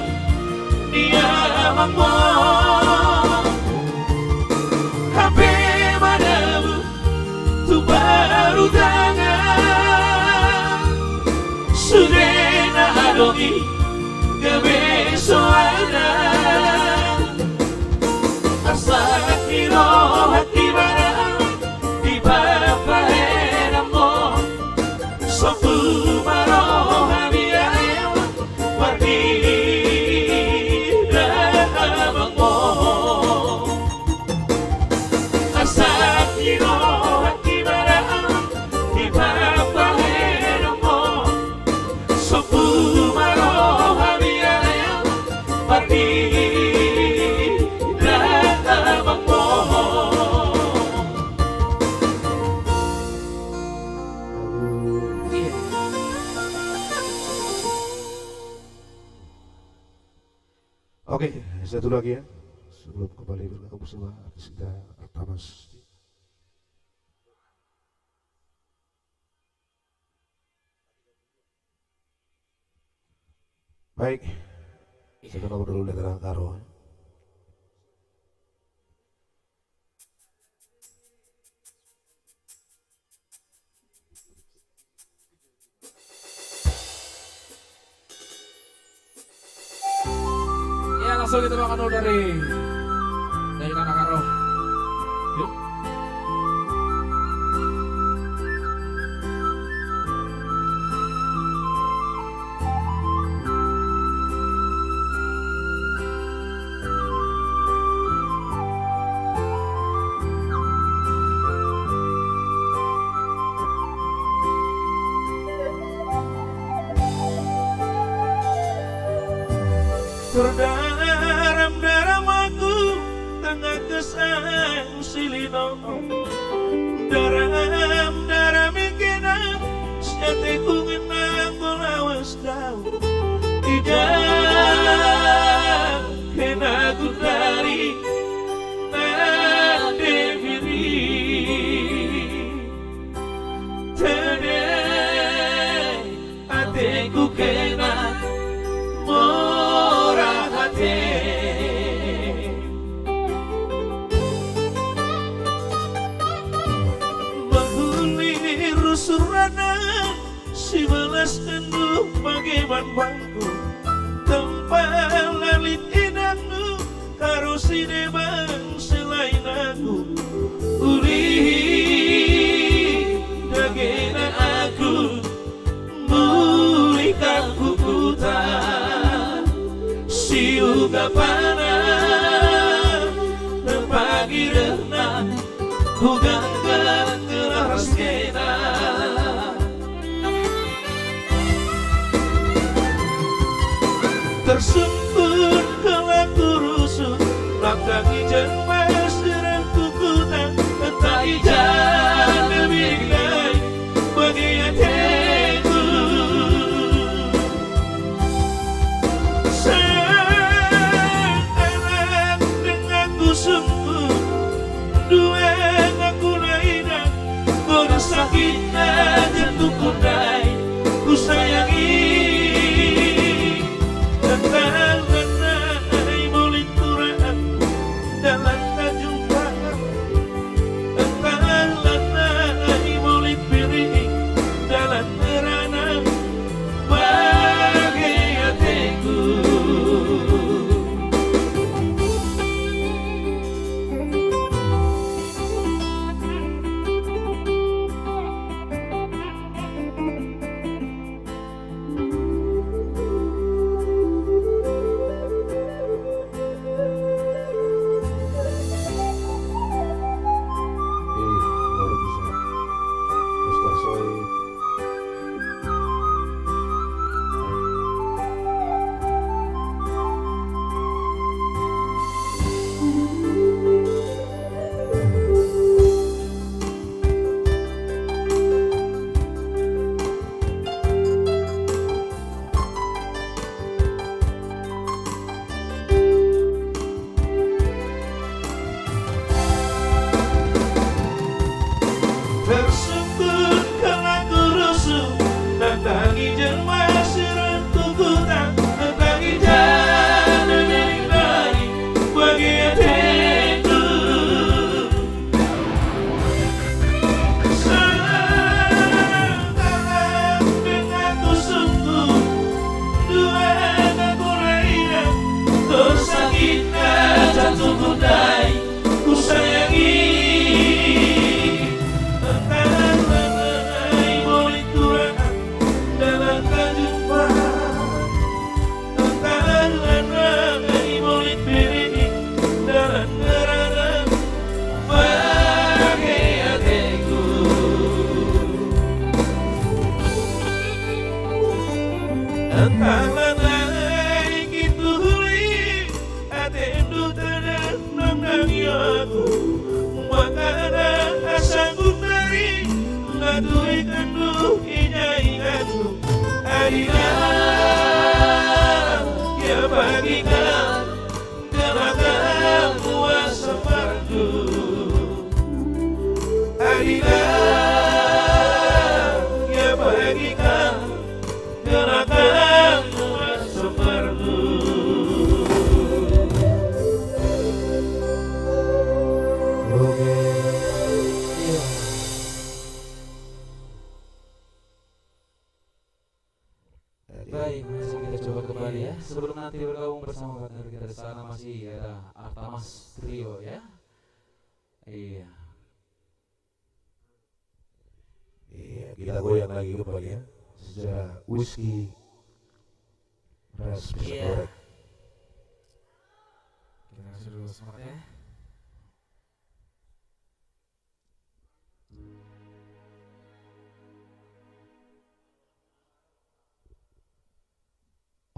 Dia ngomong Hape madamu Tu baru tangan Sudena adongi Gabe soalan Asa kiro hati barang Di bawah Sopu maroha biaya Wardi dalammu Asal kiro hati barang Di bawah hidupmu Sopu maroha biaya Wardi dalammu Oke, satu lagi ya. Sebelum kembali bergabung bersama artis kita Artamas. Baik, saya nomor dulu Letra Karo. langsung kita makan dulu dari Tanah Karo. Yuk. Terdaram aku tengah kesang silino daram ikena siate ku ngenang bolawas dau tidak kena ku dari nade biri tede ateku kena surana si belas tendu bagaimana bangku tempat lalit inangku karo si demang selain aku uli dagena aku mulikan kukutan si uga panah pagi renang uga keras kena tersembun kelaku rusuh langkah ijan serang kukutan entah ijan lebih lain bagi hatiku sekarang dengan kusungku dua aku lainah kau sakitnya jantung kundai ku sayangi Baik, masih kita coba kembali ya. sebelum nanti bergabung bersama partner kita di sana masih ada Artamas Trio ya. Iya. Iya, kita goyang lagi kembali ya. Sejarah whisky ras pisang Iya. goreng. Kita kasih dulu semangat ya.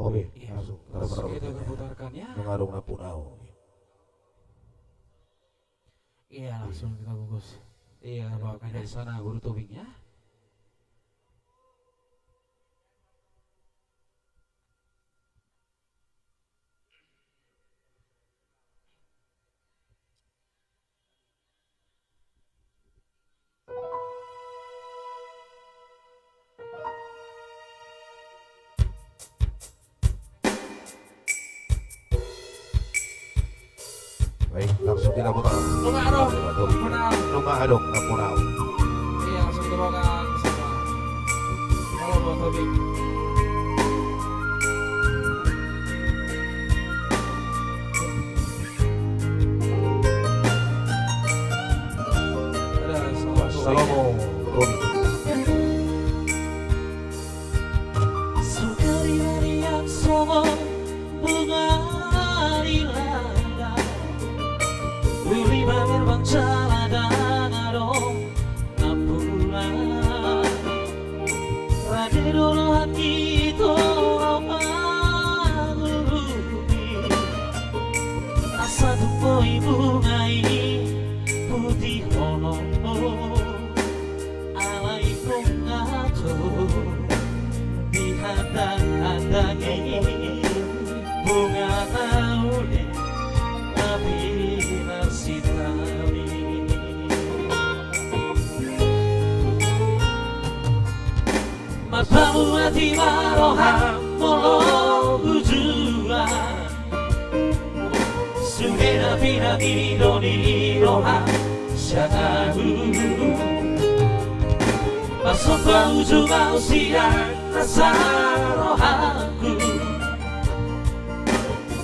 Oke, Iya. langsung Langsung kita kita berputarkan ya. mengarung napunau. Iya langsung kita bungkus. Iya bawakan dari sana guru tobing ya. Baik, langsung kita putar. Lunga dong, menang. Lunga adong napunau. Iya langsung kita bawakan sama. Kalau buat tobing. Ada sama Salomo Romi. Sekali yang songo bunga ilada Uli bangir bang jalan adong napula Rade dulu hati itu apa gurupi Asa tupo ibu ngai putih hono alai bunga tuh dihadang-hadangi bunga laule tapi masih tami Mapamu hati maroham molo hujua Sugena pina doni roha syatahu Masuk ke ujung usia rasa rohaku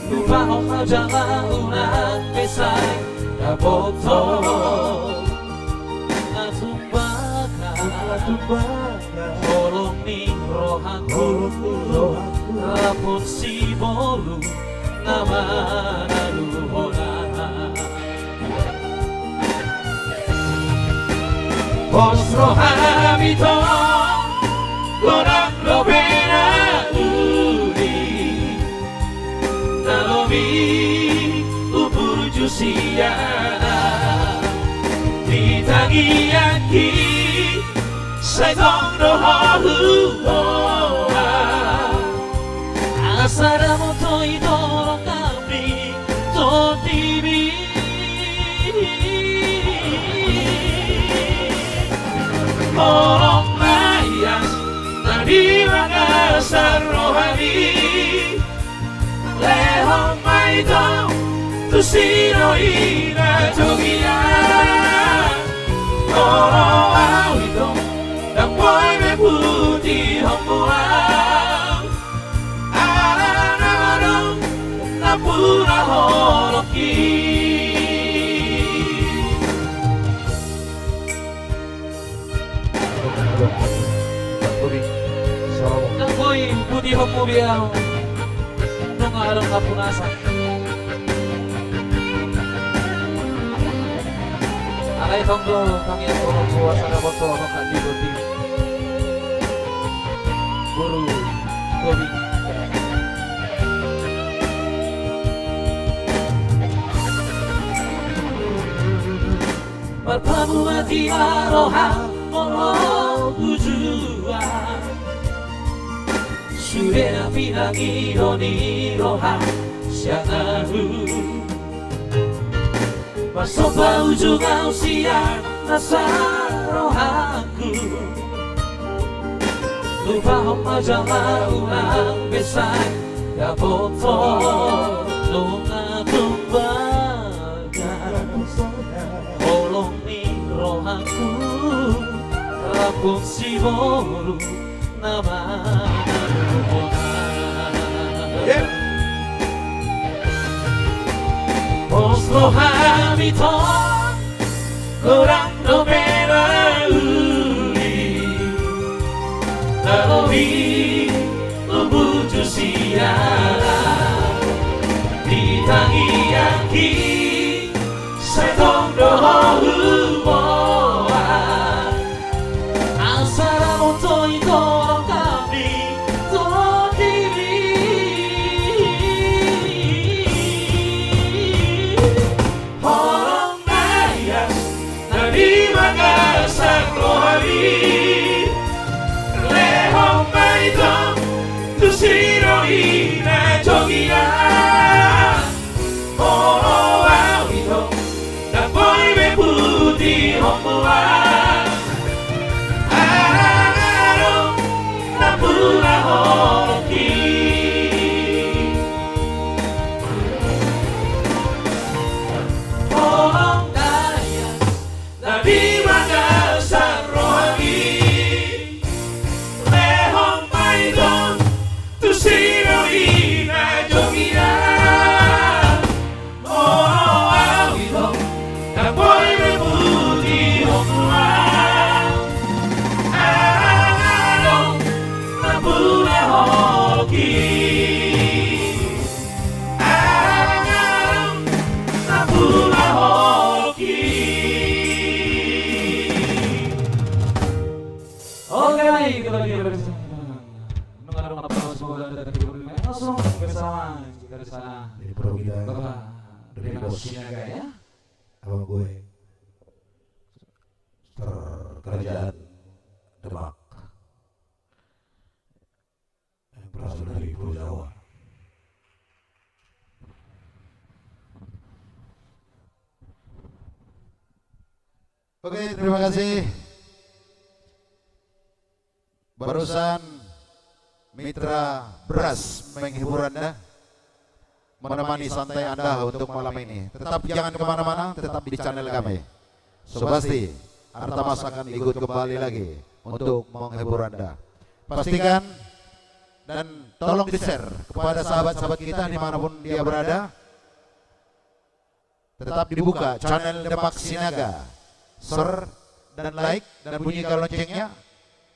Lupa hongkau jangan unang besai Kaboto Natumbaka Tolong nih rohaku Rapun si bolu Nama naluhona Bos rohamito Korang robena uli Nalomi upur jusiana Ditangi yaki Saitong no hahuoa Asara moto idorong kami Totibi Tolong layas Tadi makasar rohani Lehong maitong Tusino ina jogia Tolong awitong Dampoy me putih hongmuang Ala namadong Napura holoki Dampoy putih hongmuang Nung arong kapunasan Alay tonggo kami ang turong suasana boto maka dibuti Guru Gobi Marpamu mati maroha molo ujua Surena pinangi doni roha syanahu Masuk ke ujung usia rasa rohaku Lupa homa jangan ulang besar Kaboto Nunga tumbaga Tolong nih rohaku Rapun si bolu Nama naluhona Oslo Hamilton Kurang nomera uli Lawi Ubuju siara Ditangi yaki Setong doho huboa Asara moto itorong kami Tolong diri Horong naya Nadi Makassar lohari Lehong maitong Tusiro ina jogia Oh awito Napoy me puti homoa Arang-arang Napula horoki Horong daya Nadi Makassar rohani Lehong maitong Tusiro ina jogia Oh awito Napoy me puti homoa Arang-arang Napula horoki Arang-arang Napula horoki Oke baik, kita lagi bersama mendengar mana semoga dari berbagai langsung bersama dari sana Jadi perwakilan Bapak dari Demak bos Sinaga ya. abang gue kerajaan Demak yang berasal dari Pulau Jawa. Oke, terima kasih. Barusan Mitra Beras menghibur Anda, menemani santai Anda untuk malam ini. Tetap jangan kemana-mana, tetap di channel kami. So pasti Artamas akan ikut kembali lagi untuk menghibur Anda. Pastikan dan tolong di-share kepada sahabat-sahabat kita dimanapun dia berada. Tetap dibuka channel Demak Sinaga, share dan like dan bunyikan loncengnya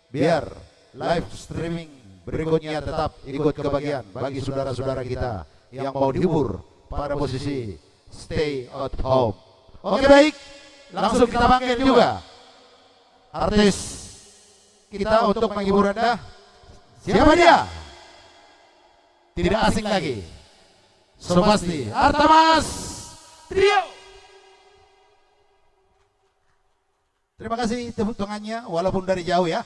biar live streaming berikutnya tetap ikut kebagian bagi saudara-saudara kita yang mau dihibur pada posisi stay at home. Oke baik, langsung kita panggil juga artis kita untuk menghibur Anda. Siapa dia? Tidak asing lagi, so pasti Artamas Trio. Terima kasih tepuk tangannya walaupun dari jauh ya.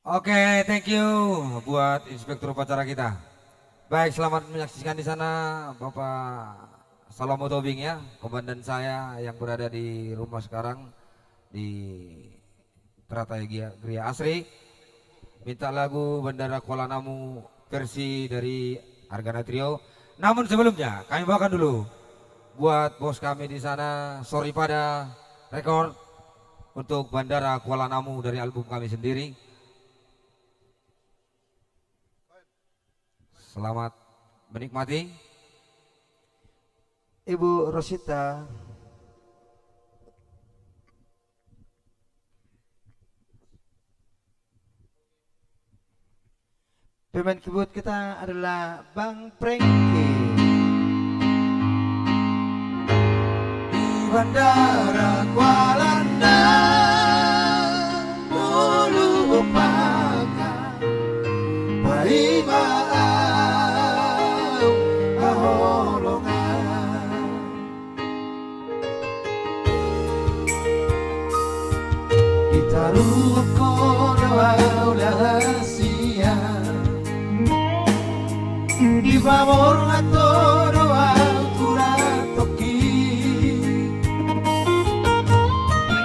Oke, thank you buat inspektur upacara kita. Baik, selamat menyaksikan di sana Bapak Salomo Tobing ya, komandan saya yang berada di rumah sekarang di Teratai Gria Asri. Minta lagu Bandara Kuala Namu versi dari Argana Trio. Namun sebelumnya kami bawakan dulu buat bos kami di sana, Sorry Pada Record untuk Bandara Kuala Namu dari album kami sendiri. Selamat menikmati. Ibu Rosita pemain keyboard kita adalah Bang Prengki di Bandara Kuala Namu lupakan Paimaan Aholongan Itaru kono aulasia Di favor a todo altura toki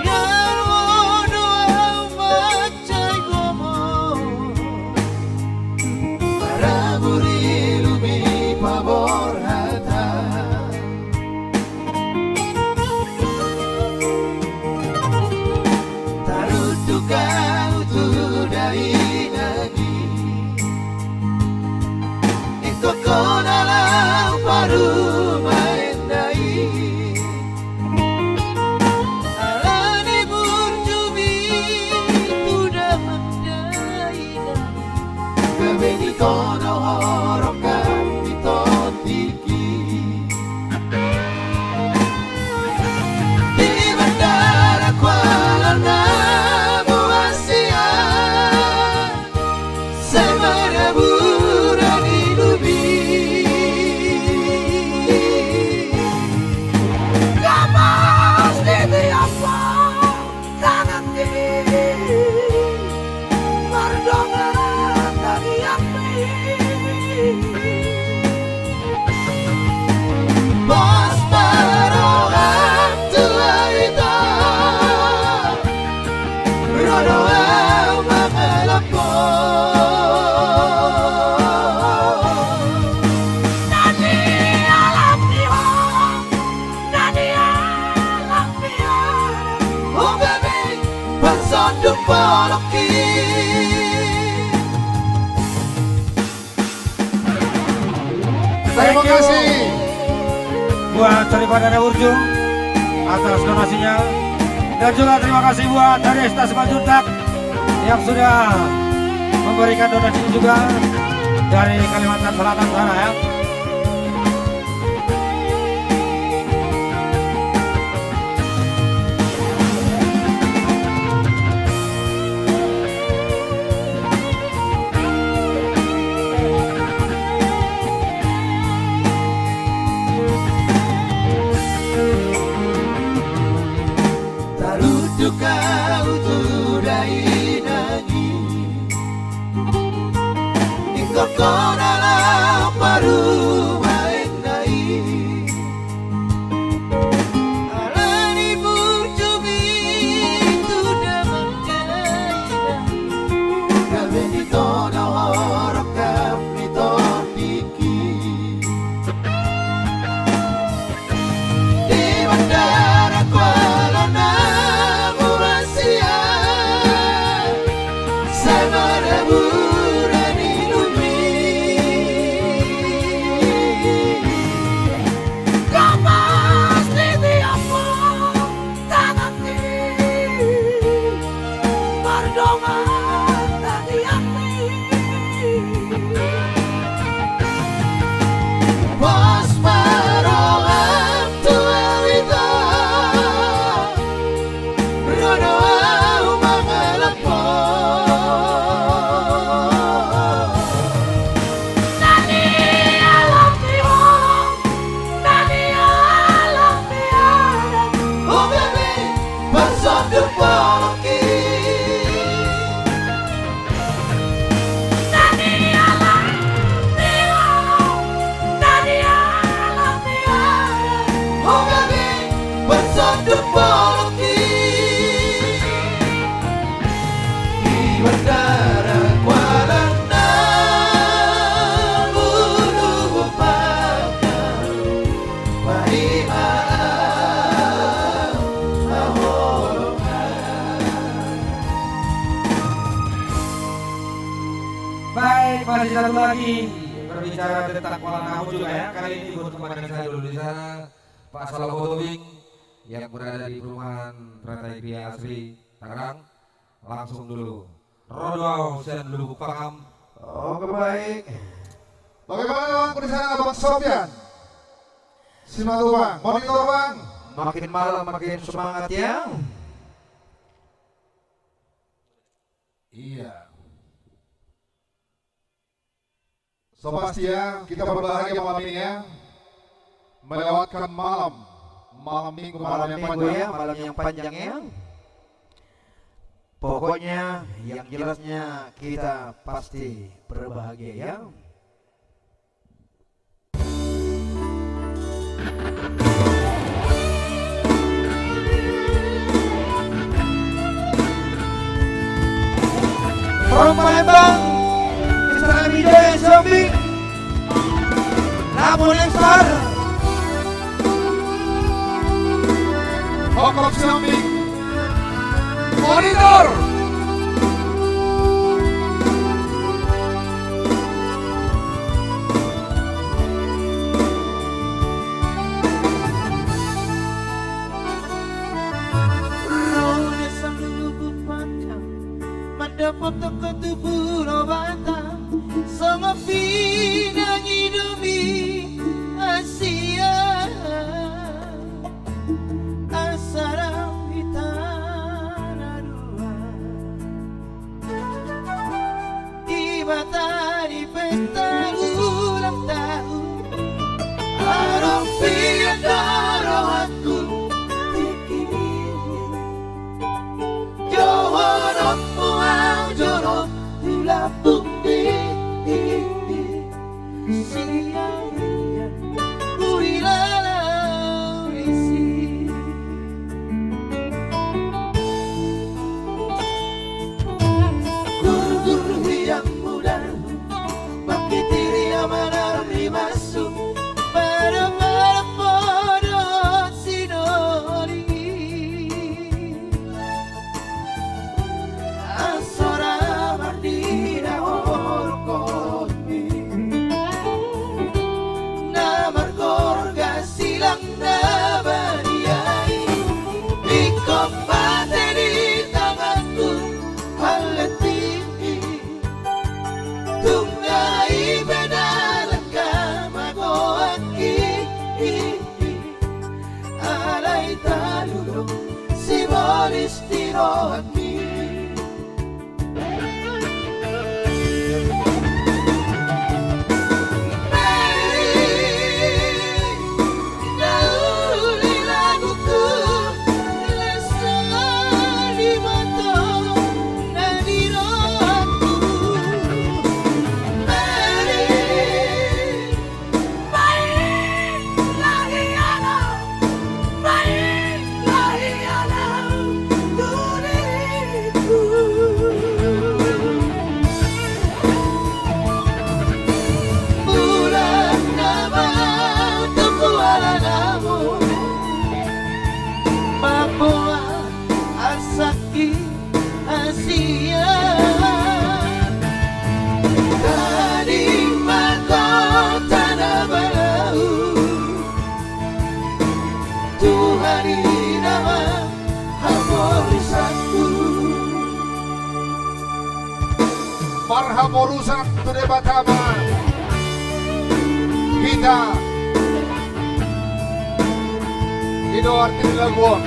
Yarwono au macai gomo kau dalam parumain dai alani burjumi sudah mendai kebeni kono horokan ditotiki di bandara Kuala Namu Asia saya buran hidupi kamas di tiapa tangan diri mardongan dari api bos barohan tua itu rodoa mengelapo nani alam dia nani alam dia oh baby bersandung poloki Terima kasih. buat daripada Urjung atas donasinya, dan juga terima kasih buat dari Stasiun Majuntak yang sudah memberikan donasi juga dari Kalimantan Selatan sana ya. tarutuka utudai nagi ikoko dalam parumain dai alani burjumi sudah mendai kebeni kono horokan ditotiki di bandara Kuala Namu Asia saya buran hidupi kamas di tiapa tangan diri mardongan dari api bos barohan tua itu rodoa mengelapo nani alam dia nani alam dia oh baby bersandung poloki nani alam dia nani alam dia oh baby bersandung poloki di bandara Kuala Namu lupakan Mahimaan Baik, masih satu lagi berbicara tentang Kuala Namu juga ya. Kali ini buat teman saya dulu di sana, Pak Salah Tobing yang berada di perumahan Rantai Pia Asri Tangerang. Langsung dulu. Rodo saya dulu paham. Oke baik. Bagaimana Bang di sana Bang Sofyan? Simak dulu Bang, monitor Bang. Makin malam makin semangat ya. Iya. So pasti ya, kita berbahagia malam ini ya. Melewatkan malam minggu, malam yang Minggu ya, panjang. malam yang panjang ya. Pokoknya yang jelasnya kita pasti berbahagia ya. From Palembang, Istana Wijaya Zombie, Namun yang Star, Hokok Xiaomi, monitor. 男と風呂バタそのピーナギドミアシアAsarang hitanarua Tiba tadi pesta ulang tahun Arong piyadaro aku Johoron muang jorong Dilapung di Siang-siang Uilalau isi Guru-guru yang muda Bagi diri amanar masuk Pada podot sinoli Asora mardina orkoni Namar korga silang nabaniai Ikon mate di tanganku halati Tungai bedalan kamagoaki Alay talulong simbolis tirohaki Nauli laguku Lesang di mata Nadiroku Mari Baik lagi alam Baik lagi alam Diriku Bulan nama Tunggu ala namu Papua Asaki Asia Tadi mahkota nabalau Tuhan ini nama Hamorisatu Marhamorusak Tude Batama Kita Ido arti laguan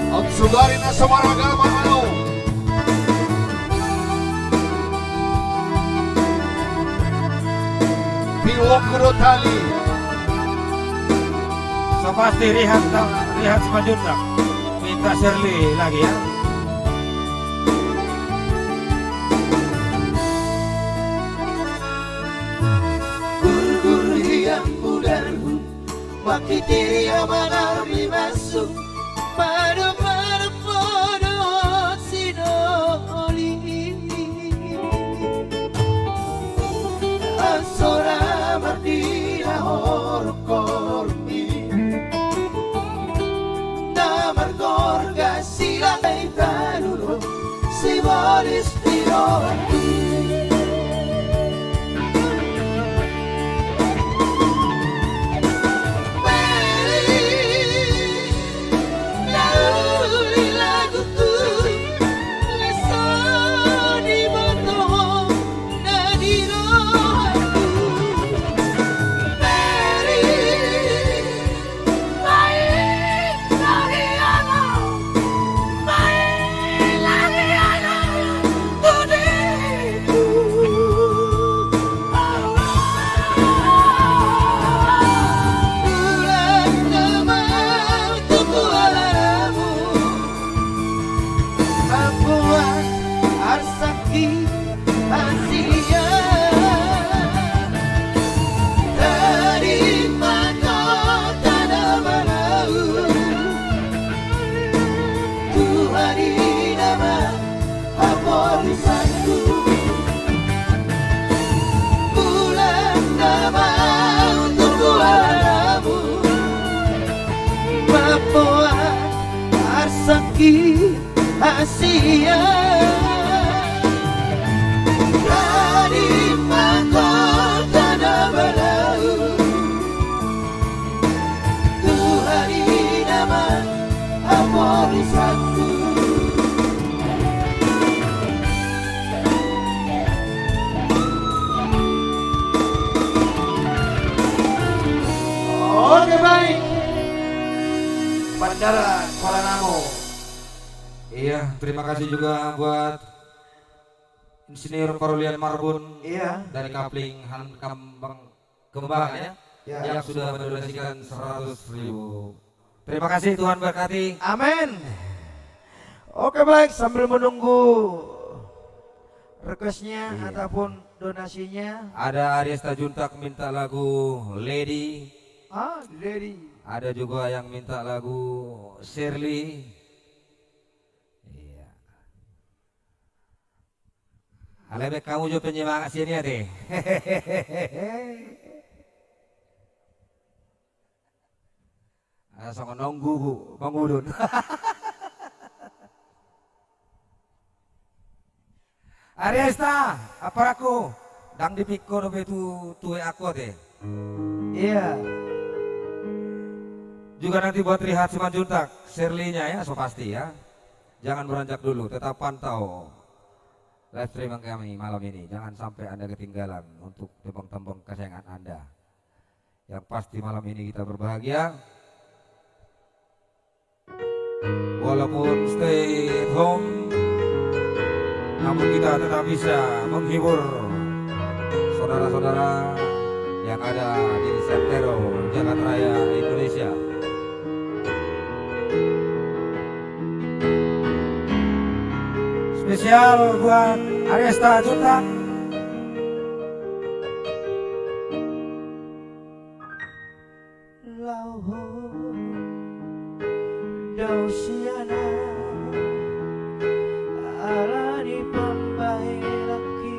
Ang sugari na sa maragama ano Piwok Rotali So pasti Rihat Simanjuntak. Minta Shirley lagi ya. Guru-guru yang mudarmu Maki diri amanar masuk Pada podot sinoli Asora mardina horkormi Namar gorga silay talulo Simbolis tirohaki Asia dari mahkota nabalau Tuhan ini nama Amorisatu Iya, terima kasih juga buat Insinyur Parolian Marbun Iya. dari Kapling Kambang Kembang ya, yang sudah mendonasikan 100.000. Terima kasih, Tuhan berkati. Amin. Oke baik, sambil menunggu requestnya ataupun donasinya. Ada Ariesta Juntak minta lagu Lady. Lady. Ada juga yang minta lagu Shirley. Iya. Alebek kamu juga penyemangat sini ya deh. Asal nunggu Bang Udun. Ariesta, apa aku? Dang dipikir itu tuwe aku deh. Iya. Juga nanti buat Rihat Simanjuntak, Shirley-nya ya, so pasti ya. Jangan beranjak dulu, tetap pantau live streaming kami malam ini. Jangan sampai Anda ketinggalan untuk tembang-tembang kesayangan Anda. Yang pasti malam ini kita berbahagia. Walaupun stay at home, namun kita tetap bisa menghibur saudara-saudara yang ada di Santero, Jakarta Raya, Indonesia. Spesial buat Ariesta Juntak. Lauho dausiana alani pambahe laki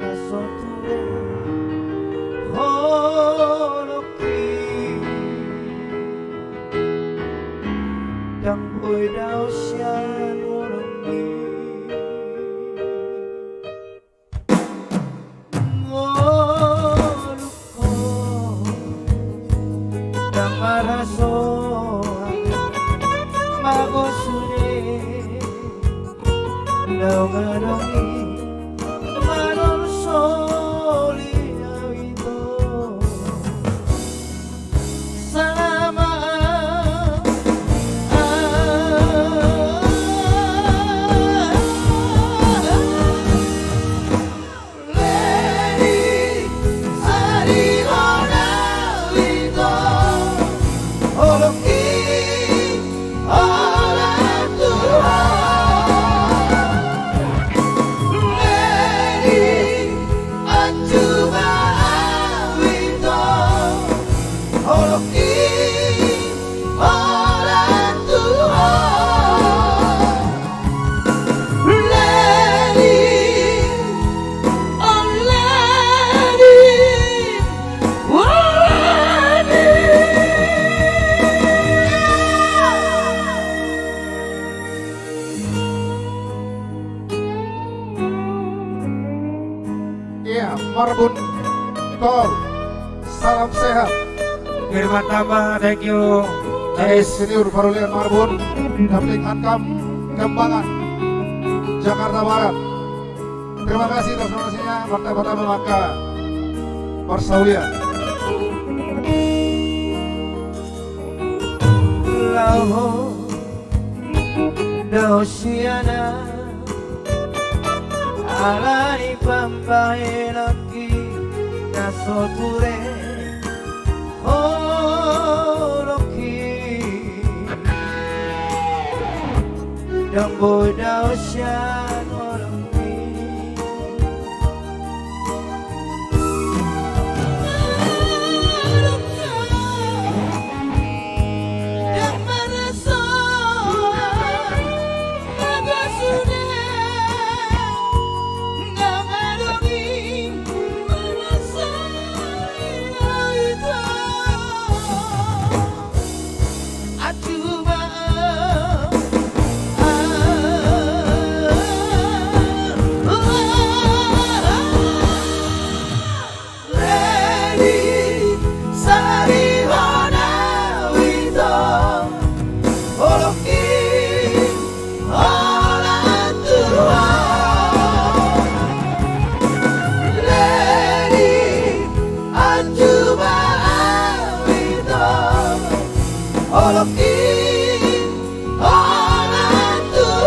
nasoture holoki dang boy dausian olongi ngoluko dang maraso magosune naungadongi manon soli awito sama Lady Sarihona Wito Oloki orang Tuhan Lady Anjuma Wito Oloki orang Tuhan Lady Oh Lady Iya, Marbun Tol. Salam sehat. Firman tambah, thank you. Dari Senior Parolian Marbun, Kapling Hankam Kembangan, Jakarta Barat. Terima kasih atas donasinya Partai-Partai Memaka Persaulian. Lauho dausiana alani pambahe laki nasoture holoki dang boy dausian olongi dang maraso magosune naungadongi marasa ito Acuma Lady Sarihona Wito Oloki orang Tuhan Lady Anjuma Wito Oloki orang Tuhan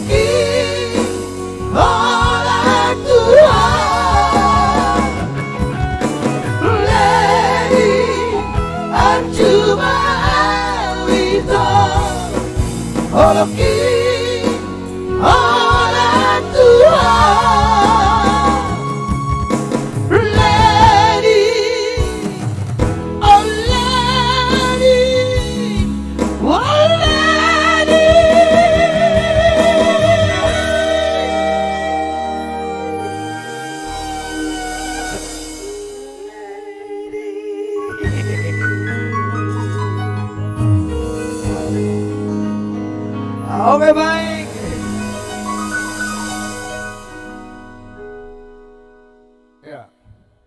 King, oleh Tuhan, Lady Arjuna Wito, oleh King, oleh Tuhan, Lady, oh Lady, oh Lady. Oke baik. Ya,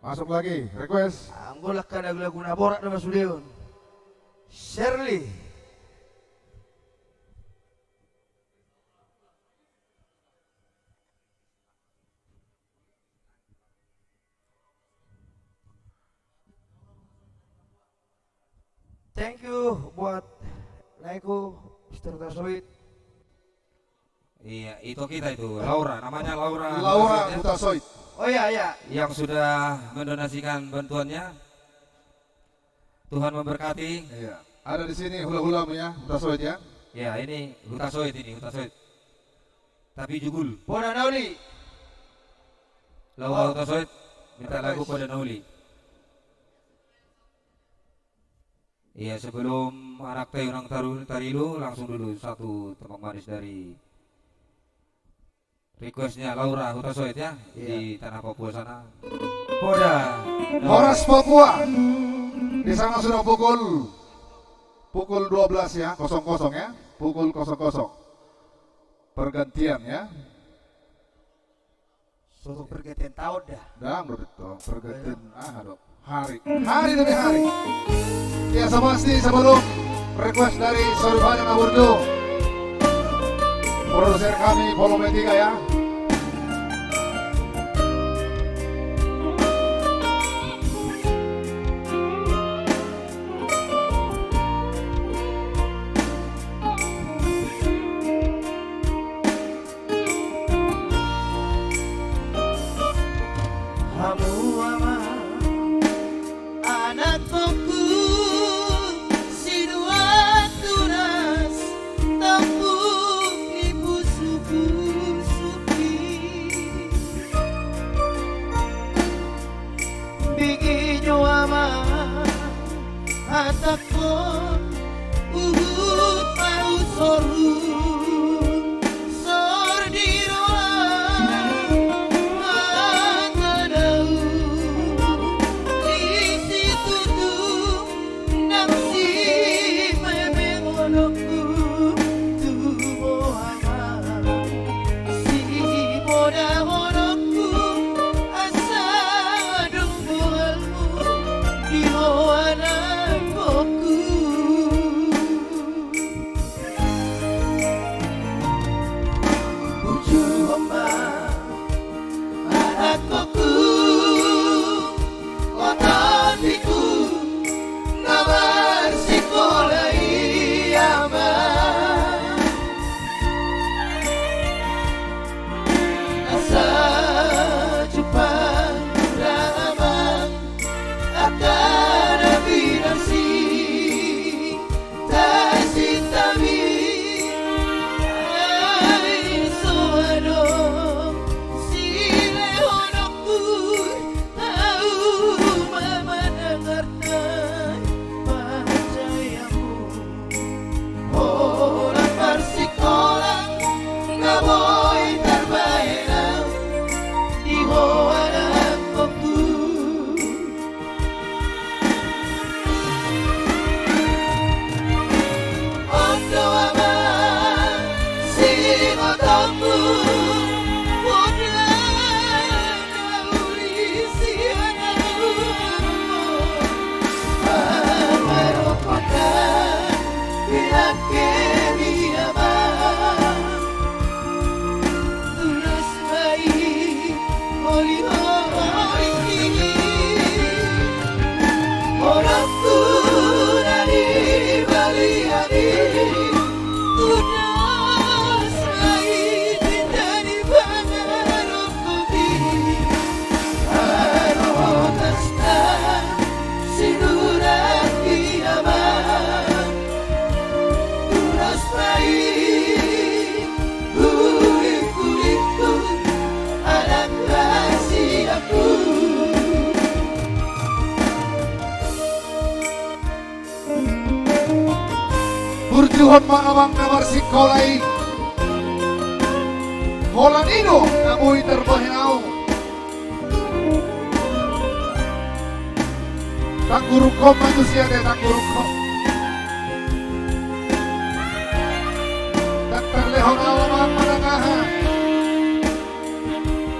masuk lagi. Request. Anggolah ka lagu-lagu naborak na masulion. Shirley. Thank you buat lagu Mr. Tasoid. Iya, itu kita itu Laura, namanya Laura. Laura Hutasoid, ya. Hutasoid. Oh iya iya. Yang sudah mendonasikan bantuannya. Tuhan memberkati. Iya. Ada di sini hula-hula ya, Hutasoid ya. Ya, ini Hutasoid ini, Hutasoid. Tapi jugul. Bona Nauli. Laura Hutasoid minta lagu pada Nauli. Iya, sebelum anak teh orang Tarilu langsung dulu satu tembang manis dari requestnya Laura Hutasoid ya, di tanah Papua sana. Poda Horas Papua. Di sana sudah pukul 12 ya, 00 ya. Pukul 00. Pergantian ya. Suatu pergantian tahun dah. Dan betul pergantian aduh, hari demi hari. Ya pasti sebelum request dari Soribana Ngaburdu, produser kami volume 3 ya. Hamu ama anak toku sinuan tunas tampuk ibu suki bikinyo ama atakon uhut mau soru Siluhon maawang na marsikolay. Holanino na mo'y terbahinao. Tanggurukom manusia de tanggurukom. Dan terlehon awang manangahan.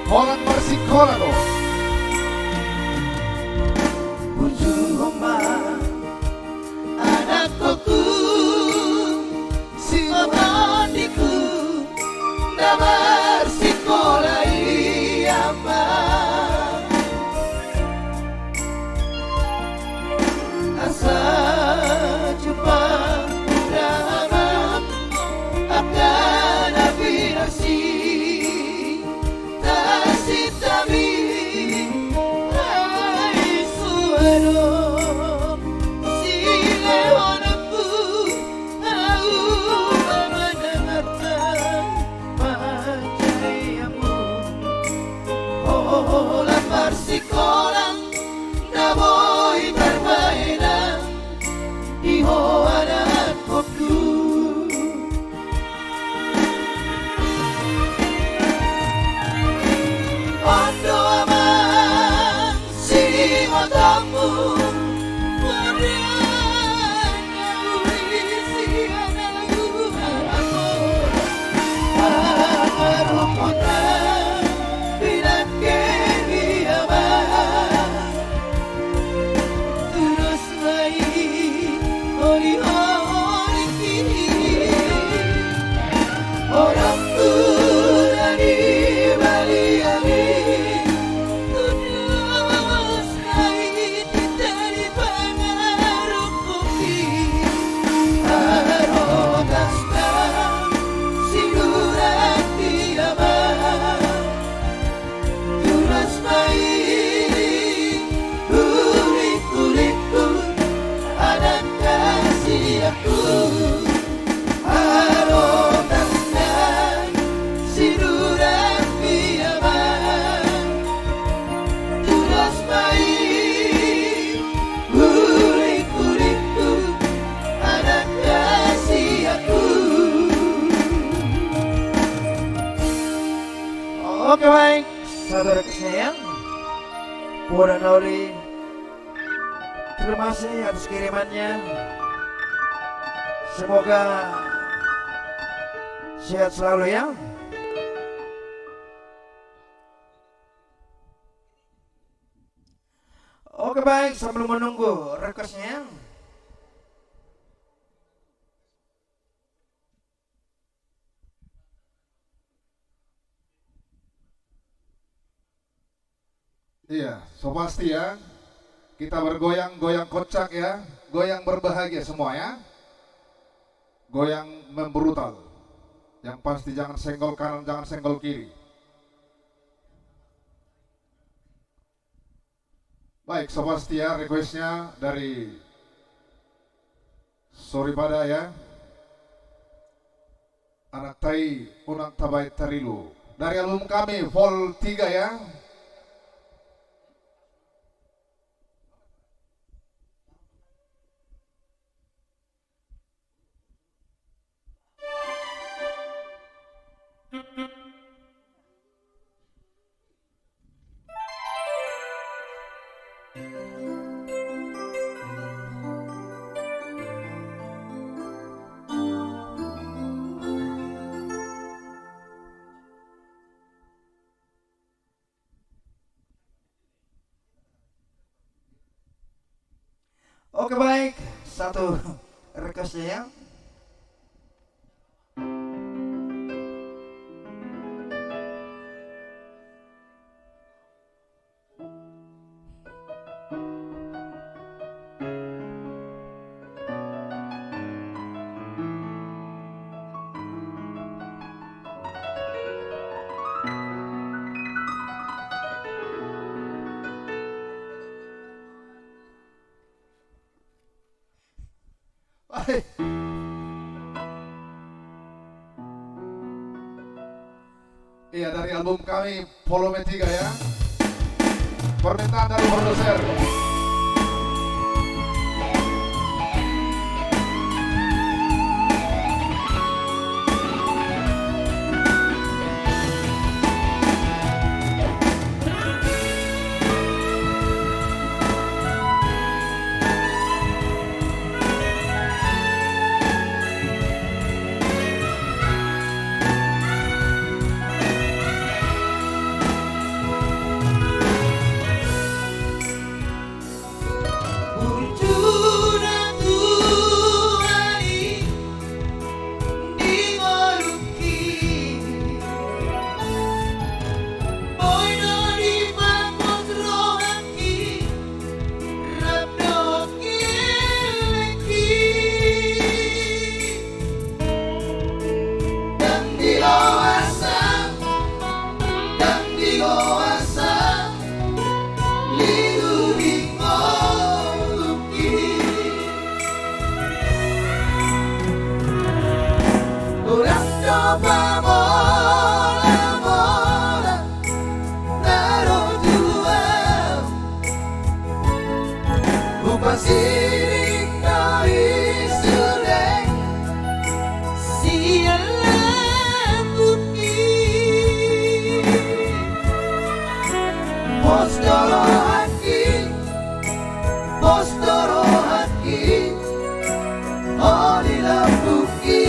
Holang marsikola lo. Anakku si mandiku damar sekolah ama asa jumpa dalam akan abinasi tasitabi hai suara sekolah na mo'y permainan iho anakku. Ondo aman si matamu Mariana urisi anakku Ruputan bilang Oke baik, saudara kesayang, Puan Nauri, terima kasih atas kirimannya. Semoga sehat selalu ya. Oke baik, sambil menunggu requestnya. Iya, so pasti ya. Kita bergoyang-goyang kocak ya. Goyang berbahagia semua ya. Goyang membrutal. Yang pasti jangan senggol kanan, jangan senggol kiri. Baik, so pasti ya requestnya dari Sorry pada ya. Anak Tai Unang Tabai Tarilu. Dari album kami Vol 3 ya. Oke baik, satu requestnya ya. Iya, dari album kami Volume 3 ya. Permintaan dari produser. Bupasiring dari Sudeng Sialan bukit Bos doro haki Oh di lambuki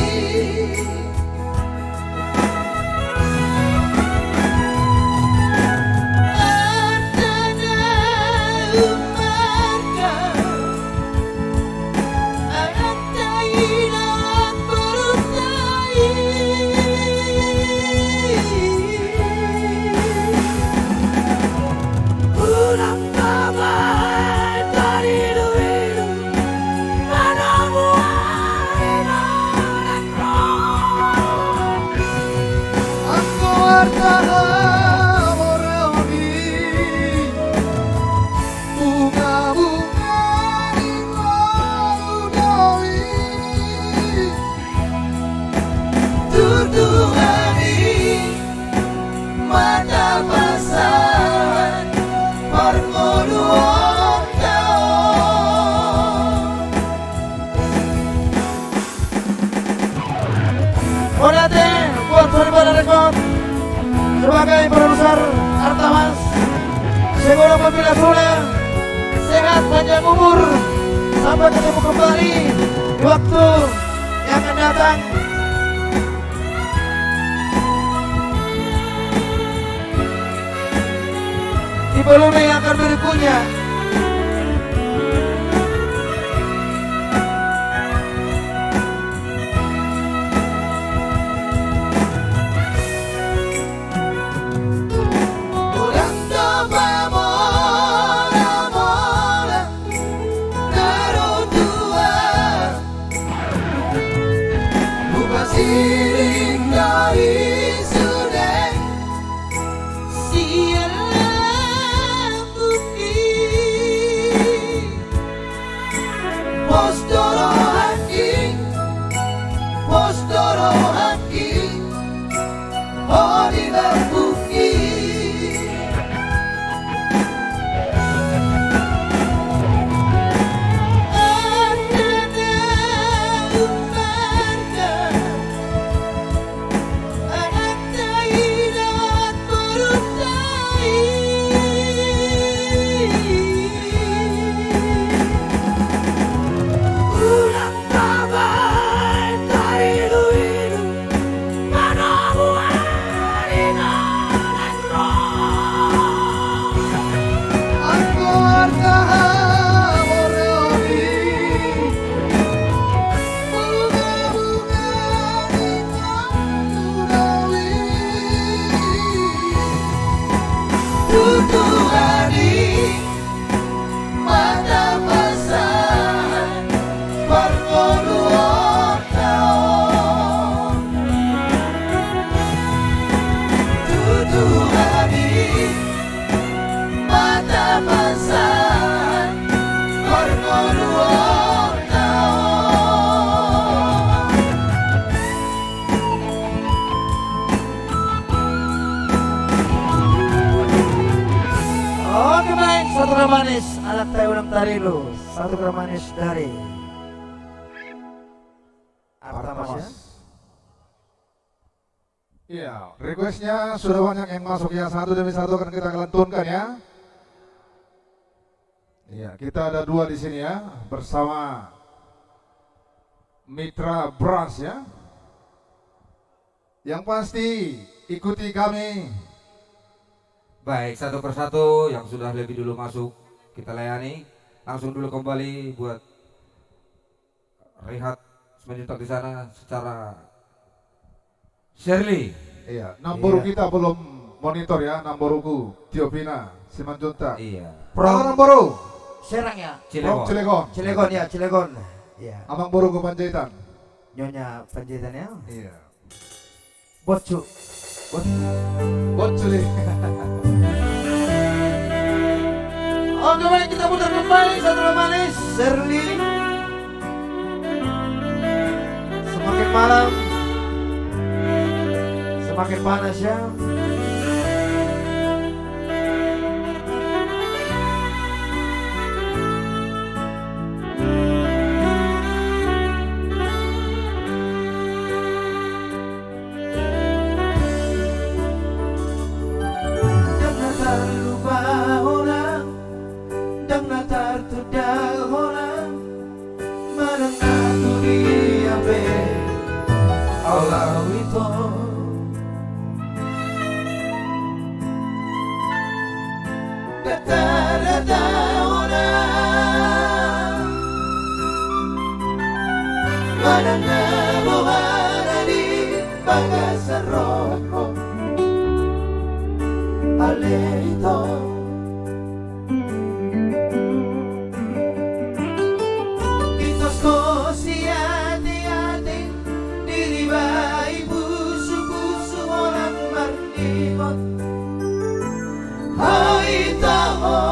sebagai produser Artamas Segala Pembina Sule sehat panjang umur sampai ketemu kembali di waktu yang akan datang. Di volume yang akan berikutnya. Bupasiring dari Sudeng Sialan bukit Bos doro haki Oh di lambuki Satu manis anak tayo ulang tarilo. Satu manis dari Artamas. Iya, requestnya sudah banyak yang masuk ya, satu demi satu akan kita kelentunkan ya. Iya, kita ada dua di sini ya, bersama Mitra Brass ya. Yang pasti ikuti kami. Baik, satu persatu yang sudah lebih dulu masuk kita layani. Langsung dulu kembali buat rehat sebentar di sana secara Shirley. Iya, nomor Iya. kita belum monitor ya, nomorku Tiopina Simanjunta. Iya. Pro nomboru Serang ya. From Cilegon. Cilegon. Cilegon. Ya. Abang Boru ke Panjaitan. Nyonya Panjaitannya. Iya. Bocu. Boculi. Oke, baik, kita putar kembali satu manis Shirley. Semakin malam semakin panas ya. sang natar tudal holang manang turi abe Allah itu data orang manang buhana di bagasan rohku alito itos ko si ate-ate diri ba ibusu-busu orang martimot hai taho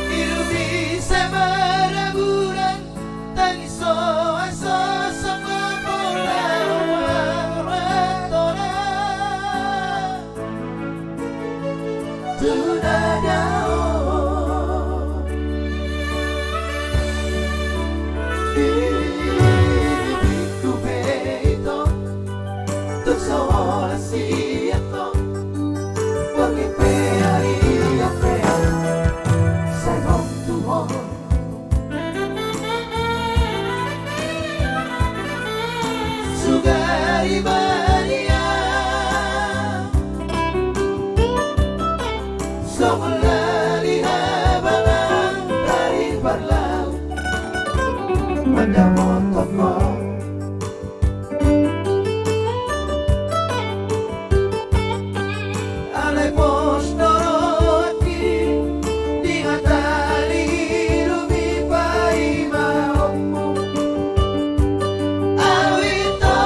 ilubi sa maraburan tangiso aso sa Sugari Maria Somalali habangan dari parlau Mandamon toko Alay pos noroti Di hatali lumipai maomu Awito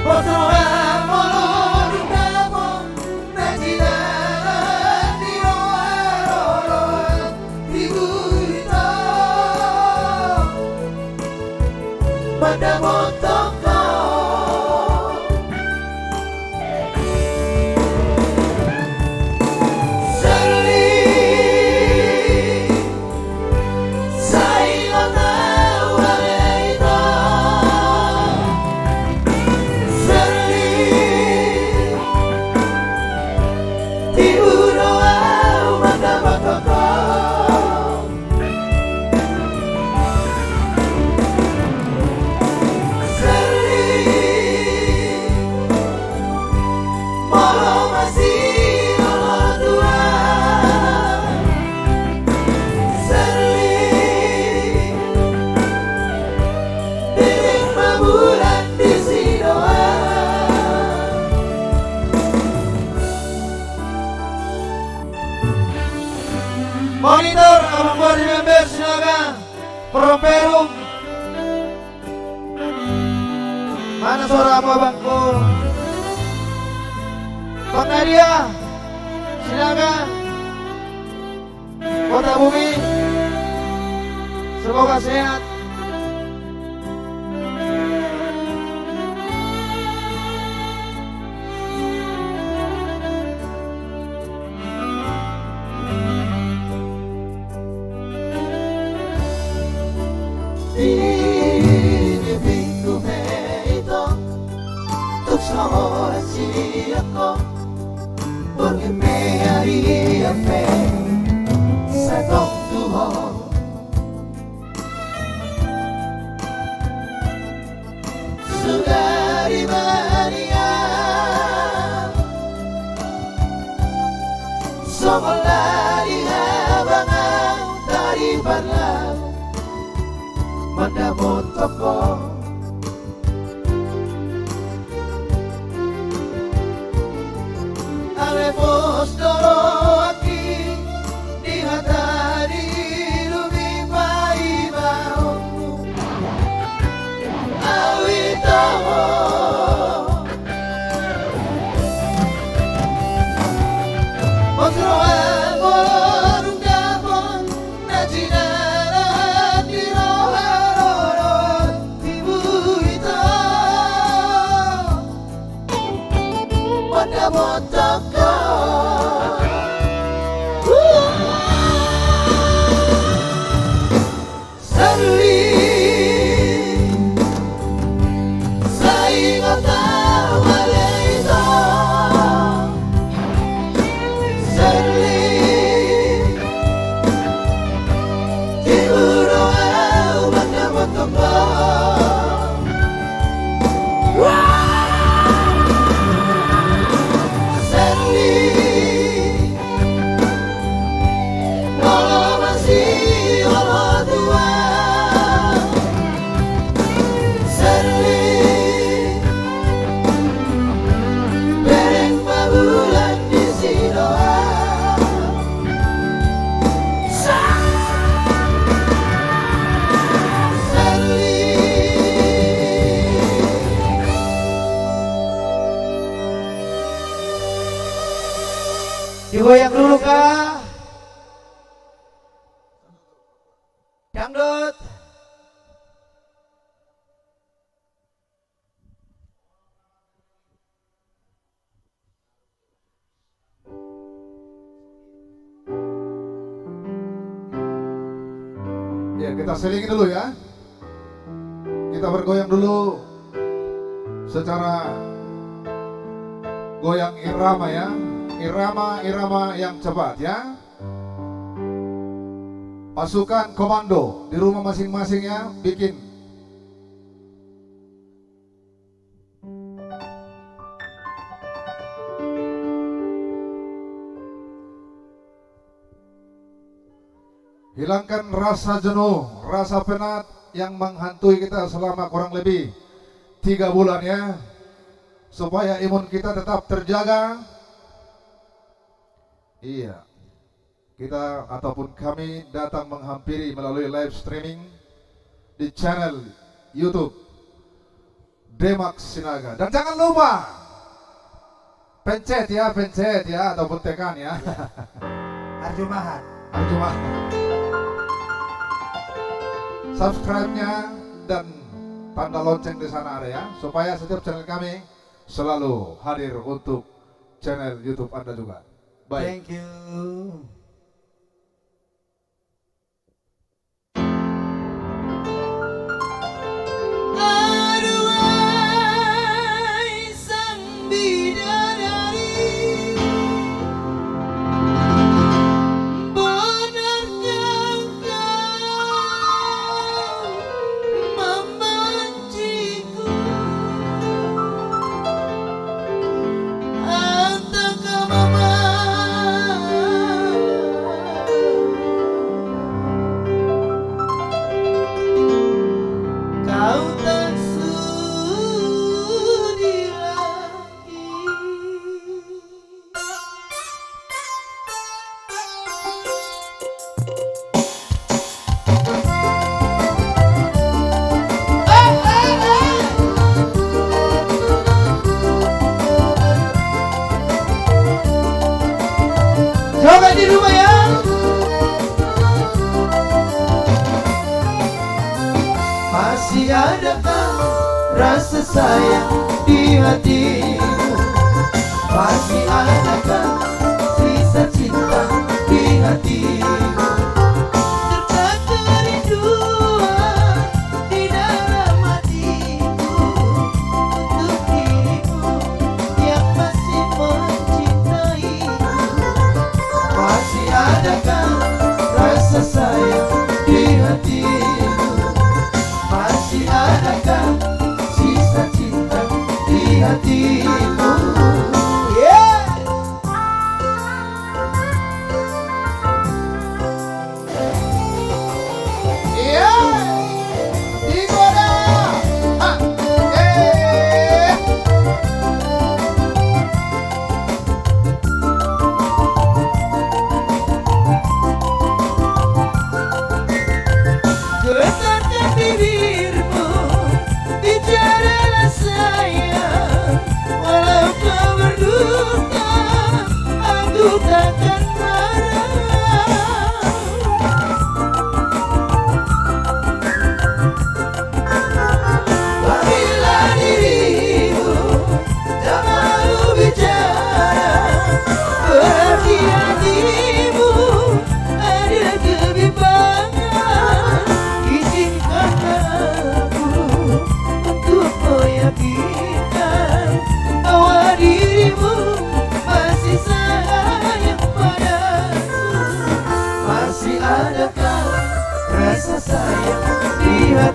Otro amor namo Najidara Dio aroro Dibuito Mandamon toko Sali Sailo na waleito Sali Tiburo au mandamon toko Moro masih Allah tua Serli Diring mabulan di sidoa Monitor abang body member silakan Properum Mana suara apa bangku Bang Nadia, silakan. Kota Bumi, semoga sehat. Ini minggu itu, untuk seorang siapa? Porque me haría fe Satong Tuhan Sugari Maria Somalari habangan dari parlau Mandamon toko Alemos doro aquí di hatari lumipai maomu awitaho Otro amor ungapon najinara di roharoro tibuito Mandamon toko Sali kota Malaysia Serli Tiburo au banda motomba Serli Walau masih walau tua Serli Bereng babulan di Sidoa Serli digoyang dulu kah? Dangdut. Ya, kita selingi dulu ya. Kita bergoyang dulu secara goyang irama ya. Irama yang cepat ya. Pasukan komando di rumah masing-masing ya, bikin. Hilangkan rasa jenuh, rasa penat yang menghantui kita selama kurang lebih 3 bulan ya. Supaya imun kita tetap terjaga. Iya. Kita ataupun kami datang menghampiri melalui live streaming di channel YouTube Demax Sinaga. Dan jangan lupa pencet ya ataupun tekan ya. Arjumahan. Subscribe-nya dan tanda lonceng di sana ada ya, supaya setiap channel kami selalu hadir untuk channel YouTube Anda juga. Baik. Thank you. Aduhai sang bidadari, benarkah kau membenciku? Ataukah kau tak sudi lagi? Jangan di rumah ya. Masih adakah rasa sayang di hatimu? Masih adakah sisa cinta di hatimu? Serta kerinduan di dalam hatiku untuk dirimu yang masih mencintaimu. Masih adakah rasa sayang di hatimu? Masih adakah sisa cinta di hatimu? Yeah! Yeah! Digoda! Ah! Eh! Getarkan bibirmu, bicaralah sayang,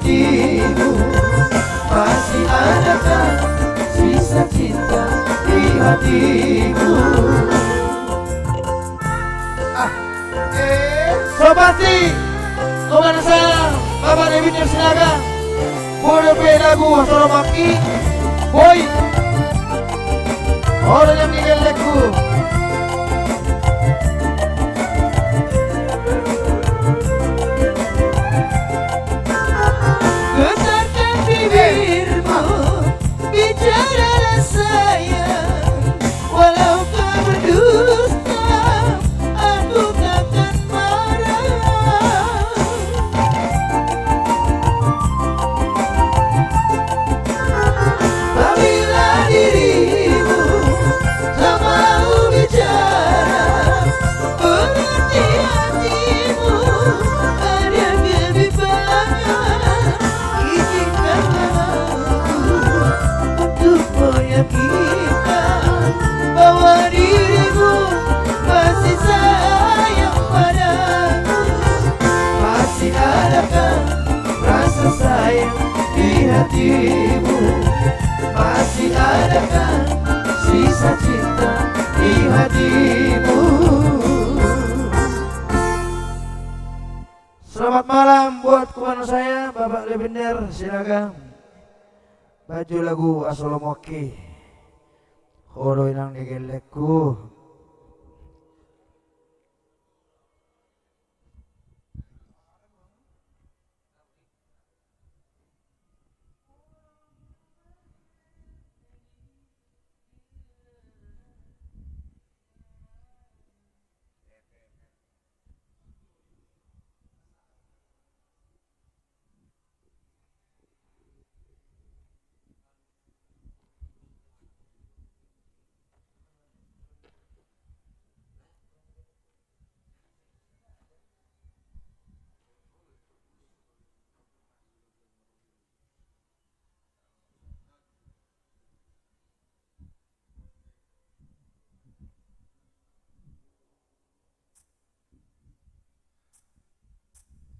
hatimu? Masih adakah sisa cinta di hatimu? Sobati, kepada saya Bapak Dewi Sinaga, boleh lagu Wasara Maki, boy, orang yang digelekku. Getarkan bibirmu, bicaralah sayang, walau kau berdusta, aku takkan marah. Apabila dirimu tak mau bicara, berarti hatimu ada kebimbangan. Izinkanlah aku untuk meyakinkan bahwa dirimu masih sayang padaku. Masih adakah rasa sayang di hatimu? Masih adakah sisa cinta di hatimu? Selamat malam buat kawan saya Bapak Lebender Sinaga. Baju lagu Assalamualaikum. Horo inang digelekku.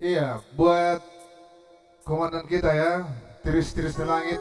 Iya, buat komandan kita ya, tiris-tiris di langit.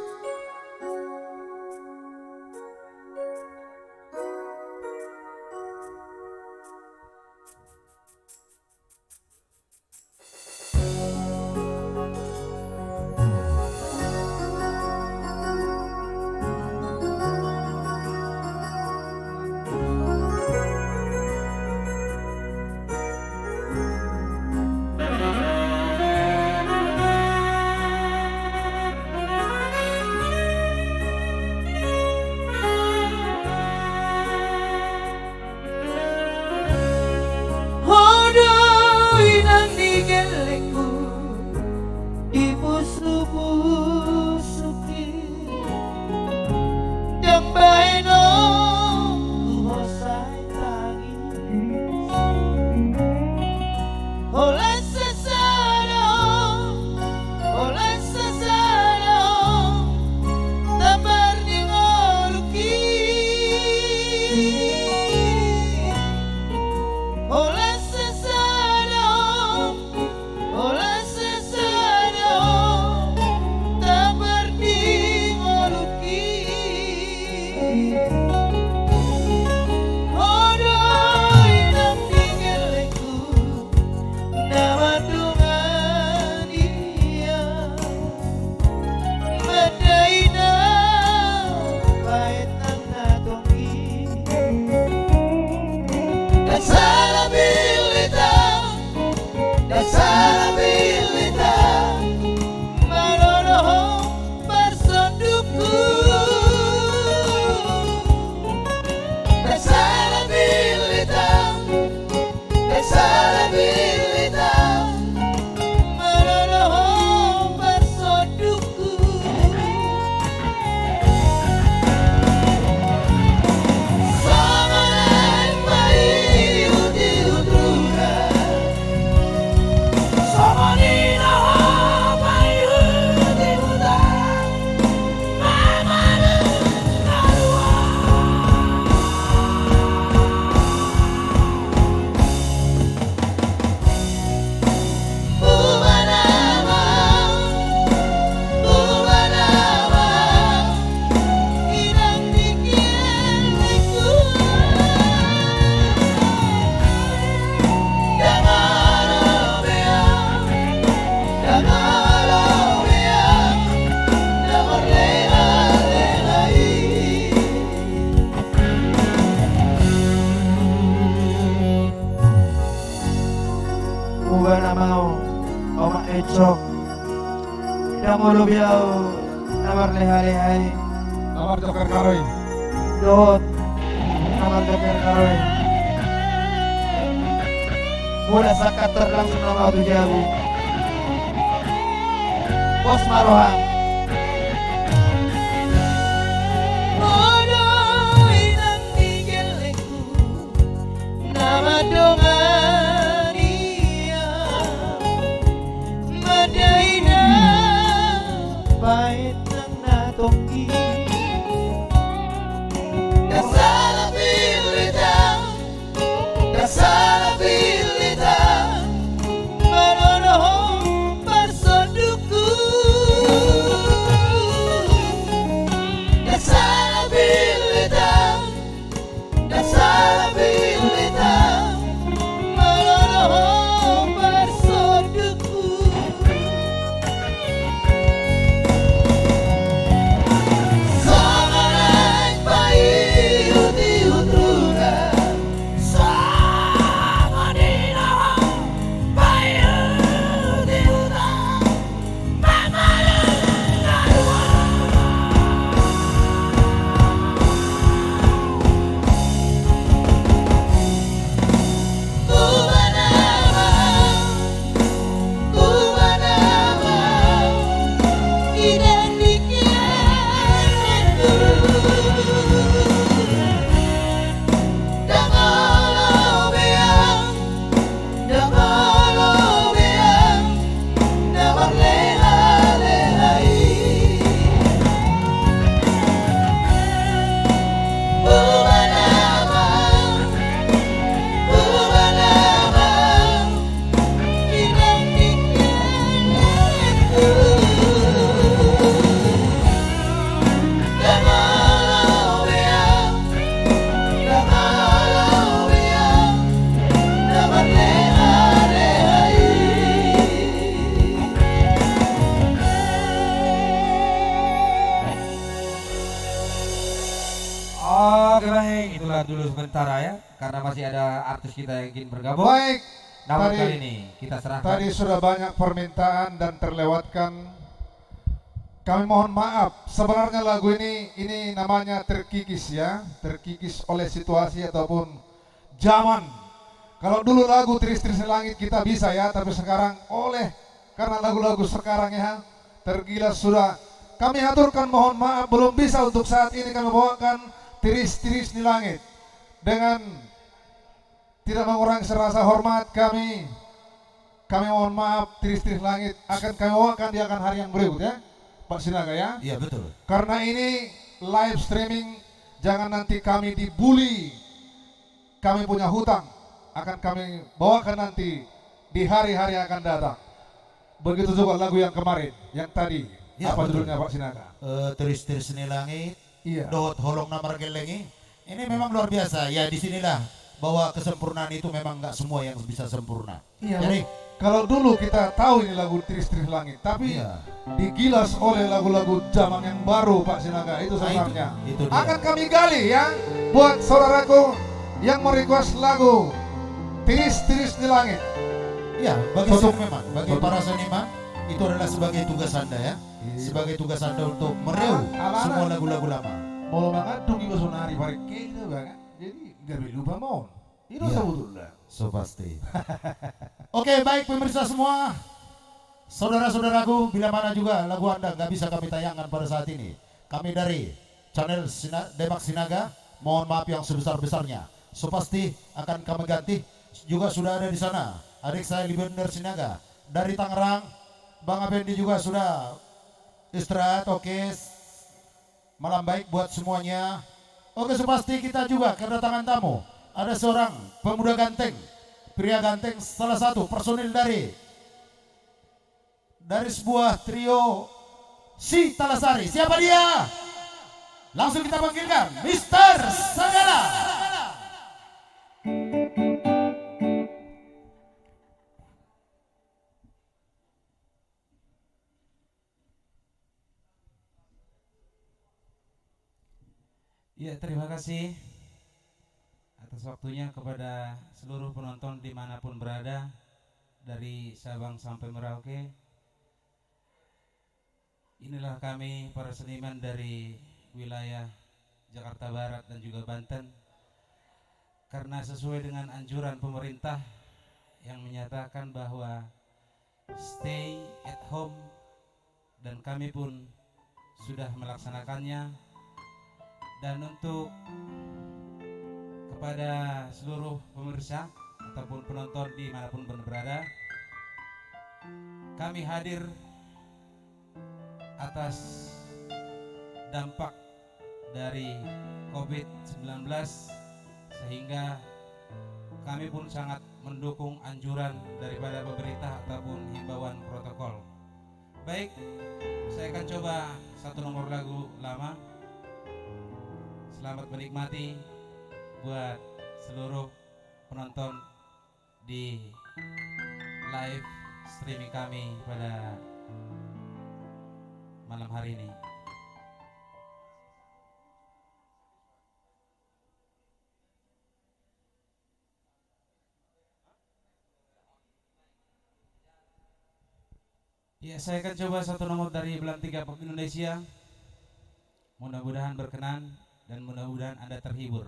Mulu biau Namar leha-lehai Nomor Joker Karoy. Dot Namar Joker Karoy Mula sakat terlangsung nama tu jabu Bos Marohang Nama dongania Madaina Bait ng natonggi Dasar pilita Manonohong pasoduku Dasar pilita Manonohong pasoduku Sangat baik uti-utruna Oke baik, itulah dulu sementara ya, karena masih ada artis kita yang ingin bergabung. Baik, Namun tadi- kali ini kita serahkan. tadi sudah banyak permintaan dan terlewatkan. Kami mohon maaf. Sebenarnya lagu ini namanya terkikis ya, terkikis oleh situasi ataupun zaman. Kalau dulu lagu Tiris-Tiris Langit kita bisa ya, tapi sekarang karena lagu-lagu sekarang ya tergilas sudah. Kami aturkan mohon maaf belum bisa untuk saat ini kami bawakan Tiris-Tiris di Langit dengan tidak mengurangi rasa hormat kami. Kami mohon maaf, Tiris-Tiris Langit akan kami bawakan di akan hari yang berikut ya, Pak Sinaga ya. Iya betul. Karena ini live streaming, jangan nanti kami dibully. Kami punya hutang, akan kami bawakan nanti di hari-hari yang akan datang. Begitu juga lagu yang kemarin, yang tadi. Ya, Apa betul. judulnya Pak Sinaga? Tiris-tiris ni langit, Iya. dot holong namar gelengi. Ini memang luar biasa. Ya disinilah bahwa kesempurnaan itu memang nggak semua yang bisa sempurna. Iya. Jadi Kalau dulu kita tahu ini lagu Tiris-Tiris Langit, tapi Iya. digilas oleh lagu-lagu zaman yang baru Pak Sinaga, itu Nah, sebabnya. itu dia. Akan kami gali ya buat saudaraku yang merequest lagu Tiris-Tiris di Langit. ya bagi Suatu- memang bagi para seniman itu adalah sebagai tugas Anda ya. Sebagai tugas Anda untuk mereu Ala-ala. semua lagu-lagu lama. Mau banget dong ibu sonari pare gitu banget. Jadi nggak lupa mau. Itu Iya. sebetulnya. So pasti. Oke, baik pemirsa semua. Saudara-saudaraku, bila mana juga lagu Anda nggak bisa kami tayangkan pada saat ini, kami dari channel Demak Sinaga mohon maaf yang sebesar-besarnya. So pasti akan kami ganti. Juga sudah ada di sana adik saya Libender Sinaga dari Tangerang. Bang Abendi juga sudah istirahat. Oke, malam baik buat semuanya. Oke, so pasti kita juga kedatangan tamu. Ada seorang pemuda ganteng, pria ganteng, salah satu personil dari sebuah trio Si Talasari. Siapa dia? Langsung kita panggilkan Mr. Sagala. Ya, terima kasih atas waktunya kepada seluruh penonton dimanapun berada, dari Sabang sampai Merauke. inilah kami para seniman dari wilayah Jakarta Barat dan juga Banten. Karena sesuai dengan anjuran pemerintah yang menyatakan bahwa stay at home, dan kami pun sudah melaksanakannya. Dan untuk kepada seluruh pemirsa ataupun penonton dimanapun berada, kami hadir atas dampak dari COVID-19, sehingga kami pun sangat mendukung anjuran daripada pemerintah ataupun himbauan protokol. Baik, saya akan coba satu nomor lagu lama. Selamat menikmati buat seluruh penonton di live streaming kami pada malam hari ini. Ya, saya akan coba satu nomor dari Belantika Pop Indonesia. Mudah-mudahan berkenan dan mudah-mudahan Anda terhibur.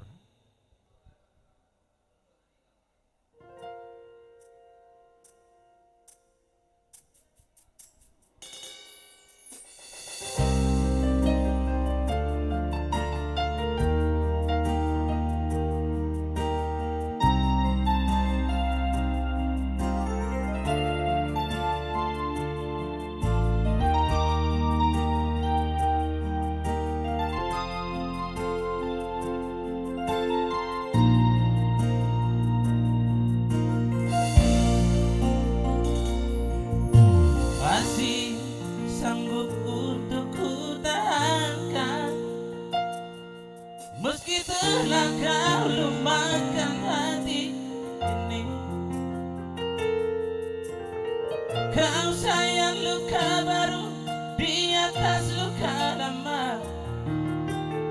Meski telah kau lumakan hati ini, kau sayang luka baru di atas luka lama.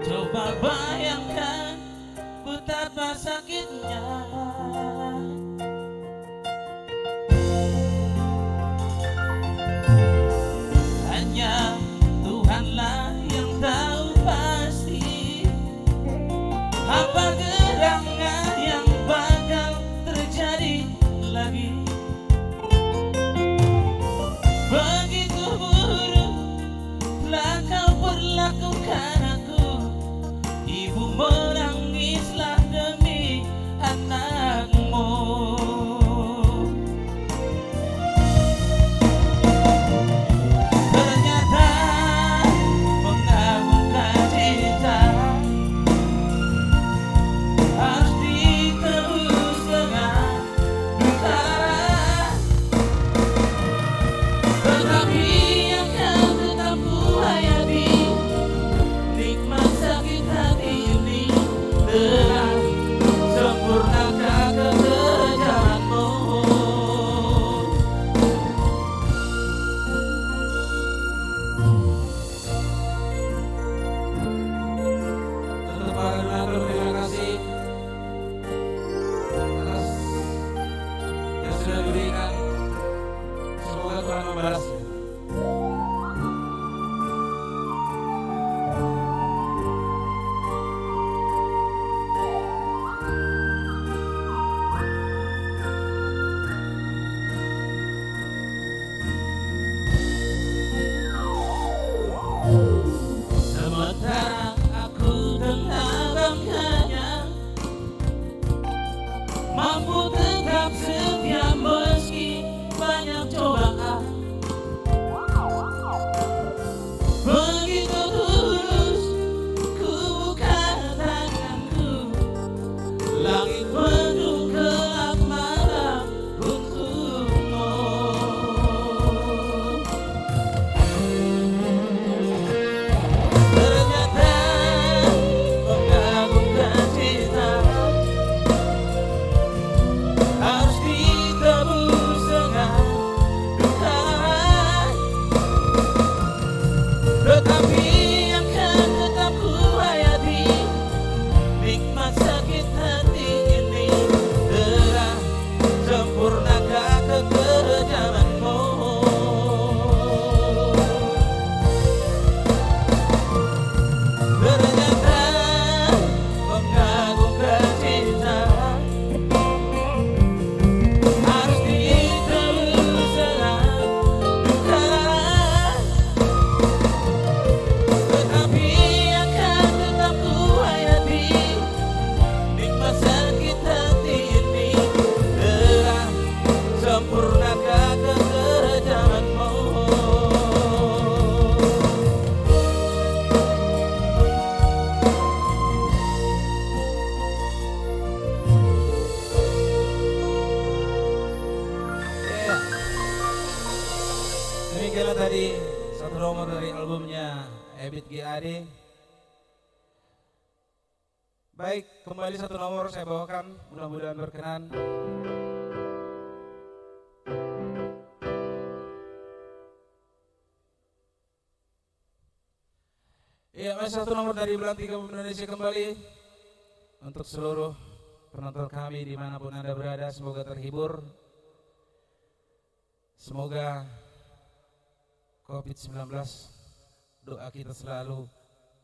Coba bayangkan betapa sakitnya. Hanya Tuhanlah yang tahu pasti apa gerangan yang bakal terjadi lagi. Begitu buruk telah kau perlakukan aku. Ibu menangislah demi anakmu. Ternyata mengabulkan cinta harus diterus dengan utara. Tetapi yang kau tetap hayati, nikmat sakit hati ini telah sempurnakan kekejamanmu. Untuk para donatur, terima kasih atas yang sudah diberikan. Semoga Tuhan membalasnya. Adi, satu nomor dari albumnya Ebit G. Adi. Baik, kembali satu nomor saya bawakan, mudah-mudahan berkenan. Iya, masih satu nomor dari Belantika Indonesia kembali untuk seluruh penonton kami dimanapun Anda berada, semoga terhibur. Semoga COVID-19 doa kita selalu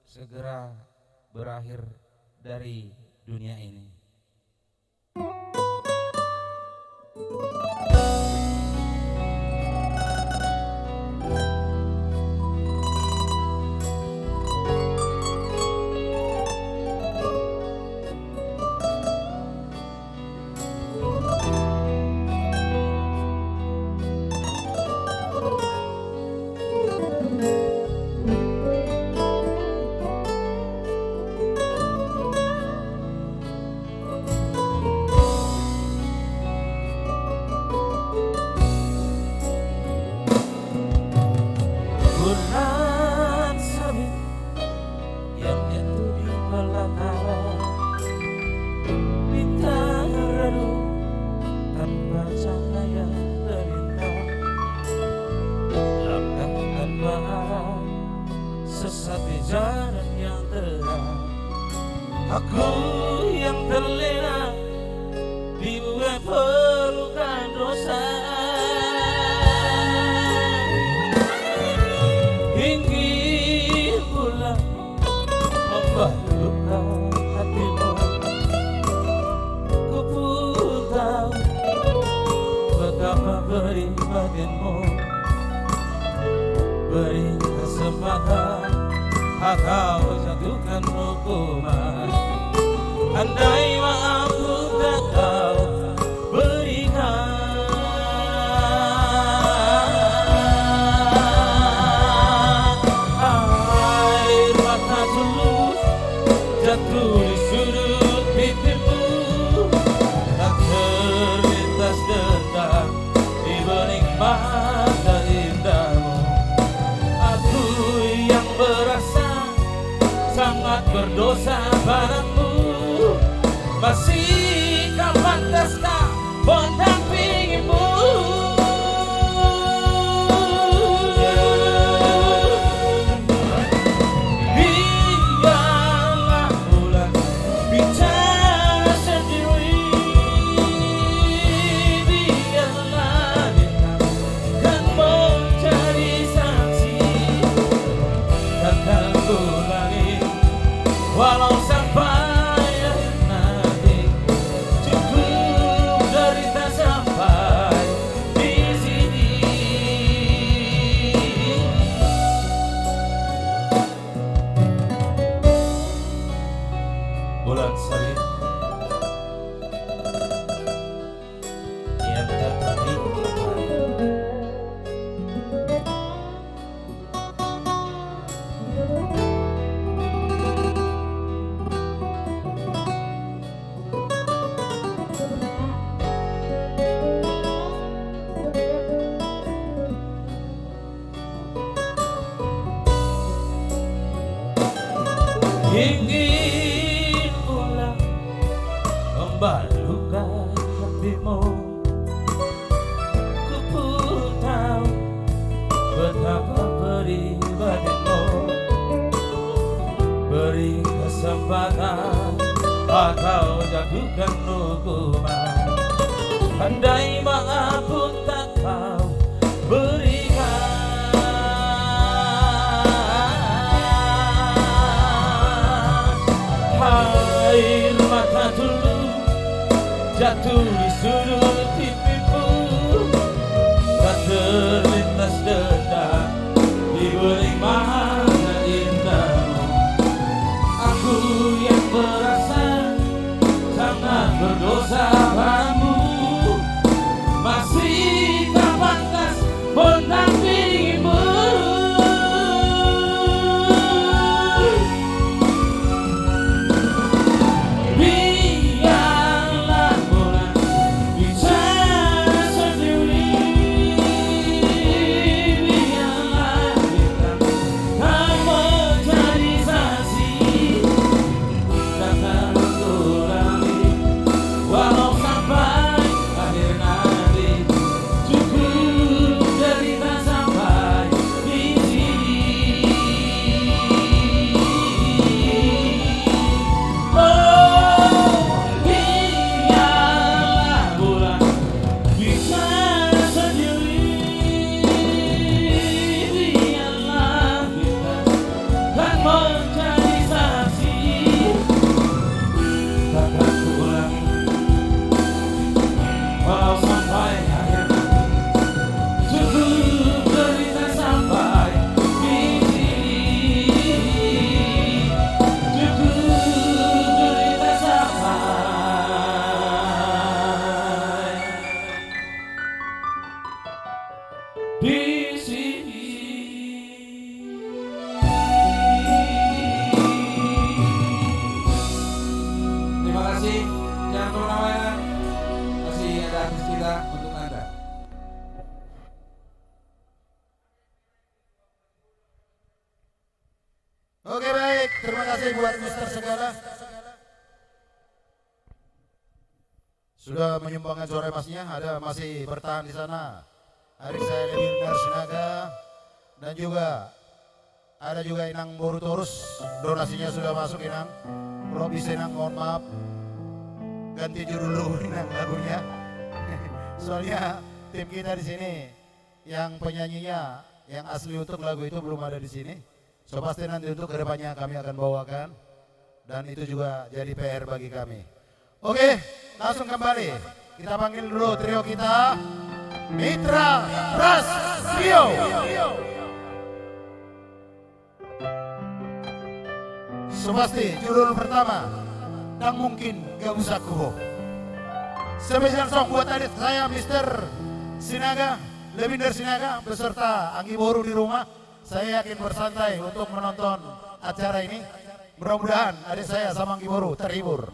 segera berakhir dari dunia ini. Bulan sabit yang jatuh di belakang, bintang redup tanpa cahaya bintang, langkah tanpa arah, sesat di jalan yang terang. Aku yang terlena dibuat pelukan dosa. Luka hatimu, ku pun tahu betapa perih batinmu. Beri kesempatan, kau jatuhkan hukuman. Andai maaf ku tak kau berikan, air mata tulus jatuh di sudut bibirmu, tak terlintas dendam di bening mata indahmu. Aku yang merasa sangat berdosa padamu, masihkah pantaskah mendampingimu? Walau sampai nanti cukup derita sampai di sini. Bulan sabit yang jatuh di belakang, ingin pula membalukan hatimu. Ku pun tahu betapa perih batinmu. Beri kesempatan, atau jatuhkan hukuman. Andai maaf pun tak kau berikan, air mata tulus jatuh di sudut pipimu, tak terlintas dendam di beling mata indahmu. Aku yang merasa sangat berdosa padamu, masih tak pantas mendampingimu. Biarlah bulan bisa kasih buat Mister Segala sudah menyumbangkan suara emasnya. Ada masih bertahan di sana. Adik saya Lewin Sinaga dan juga ada juga Inang Borutorus, donasinya sudah masuk Inang. Robi Senang, mohon maaf ganti judul dulu Inang lagunya. Soalnya tim kita di sini yang penyanyinya yang asli untuk lagu itu belum ada di sini. So pasti nanti untuk kedepannya kami akan bawakan dan itu juga jadi PR bagi kami. Oke, langsung kembali. Kita panggil dulu trio kita, Mitra Ras Trio. So pasti judul pertama, dan mungkin gak usah kuho. Spesial song buat adik saya Mister Sinaga, Lewinder Sinaga beserta Anggi Boru di rumah. Saya yakin bersantai untuk menonton acara ini. Mudah-mudahan adik saya sama Anggi Boru terhibur.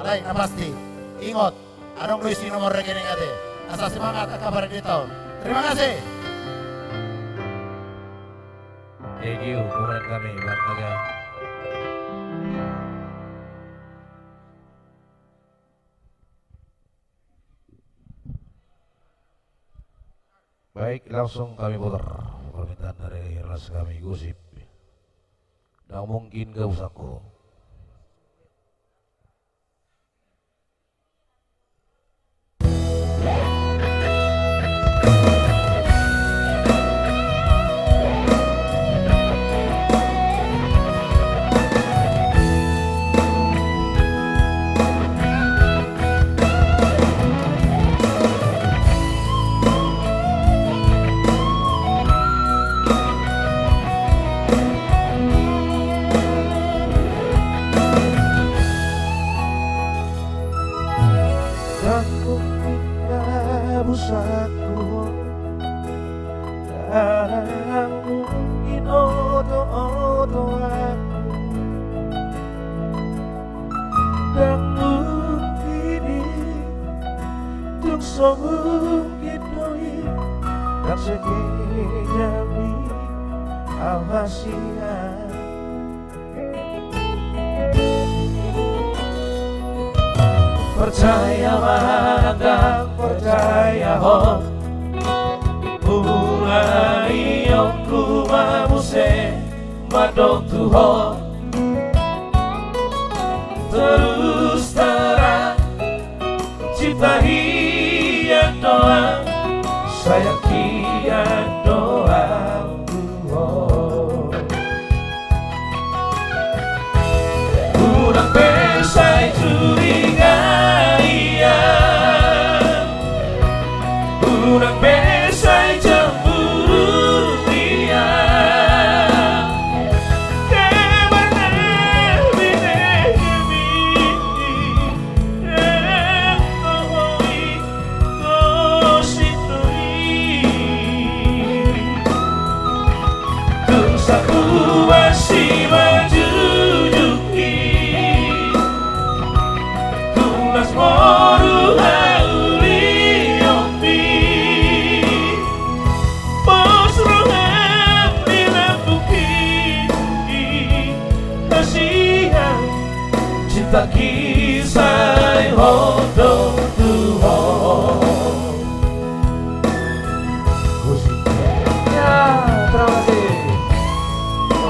Alai na pasti. Ingot, anong Luis nomor rekening ade. Asa semangat kabar di tahun. Terima kasih. Thank you, komandan kami Bang Aga. Baik, langsung kami putar permintaan dari ras kami Gosip. Dan mungkin gak usah kok. Percaya mandang, percaya ho, mulai yongku mamuse madok tuho, terus terang cita hian doa, saya kian doa tuho. Kurang pesai curiga. Kurang besar cemburu dia, kemana bine dosaku masih menjunjungi, tunas moru tak kisah hodo tuho. Ya, terima kasih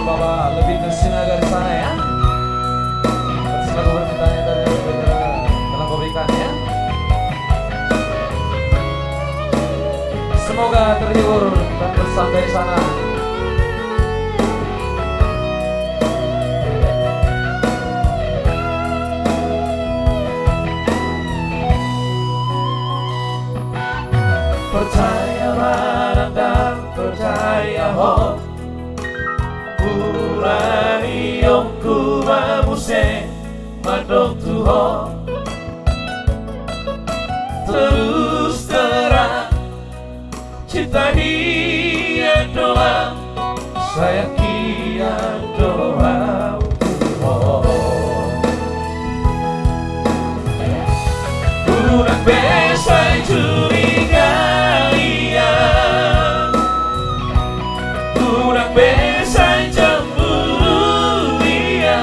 Bapak Lewinder Sinaga di sana ya. Selalu permintaannya dari telah memberikan ya. Semoga terhibur dan bersantai di sana. Percaya barang dan percaya ho, mulai yongku mamuse madok tuho, terus terang cita hian doa, saya kian doa tuho. Kurang besar curiga, kurang besar cemburu dia,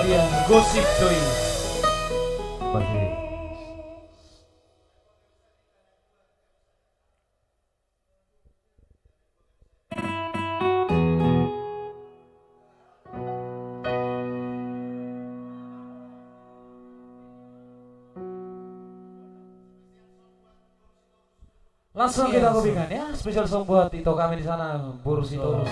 dia Gosip Joy. Pasti. Langsung kita kopikan ya, spesial song buat Ito kami di sana, Boros Itorus.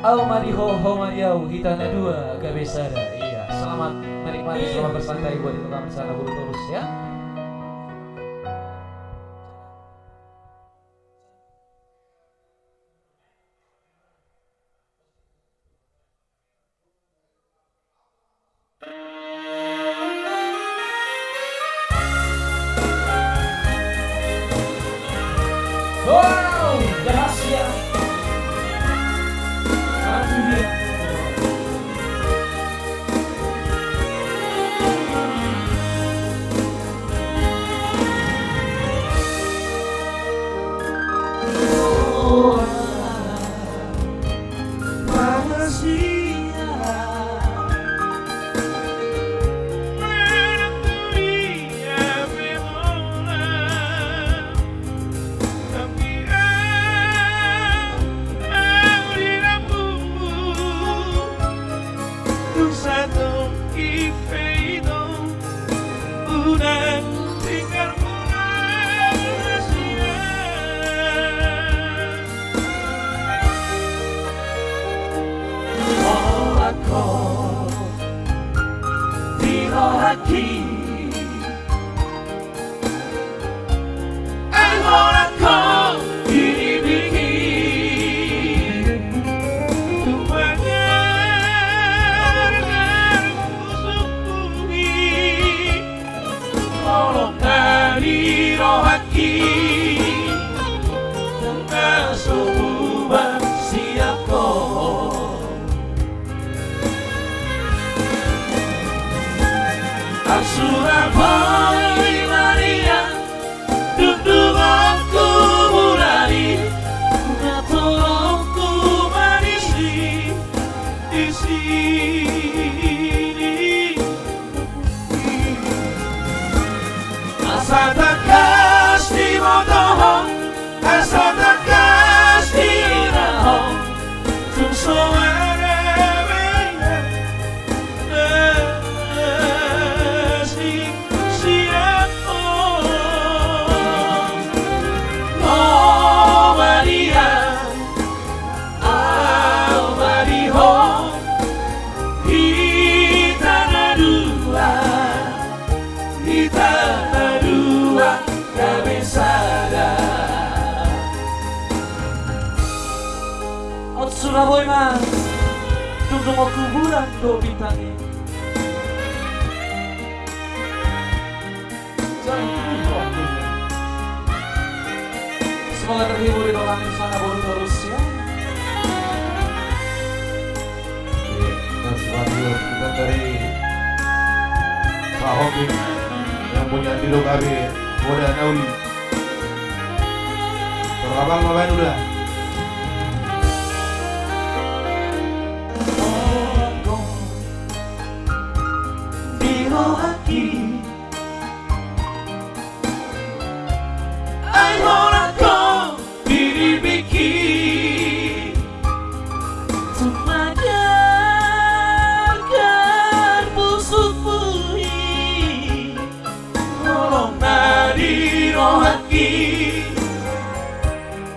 Au madiho ho madiau hitana dua gak bisa ada. Iya, selamat menikmati, selamat bersantai buat Ito kami di sana, Boros Itorus ya. Wow, rahasia. Maju dia. Surabaya mas, tunggu mau kuburan do bintangnya. Semoga terhibur di orang di sana baru terus ya. Kita dari Pak Hobi yang punya di Lokabe, Moda Nauli. Terabang ngapain udah?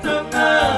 Tengah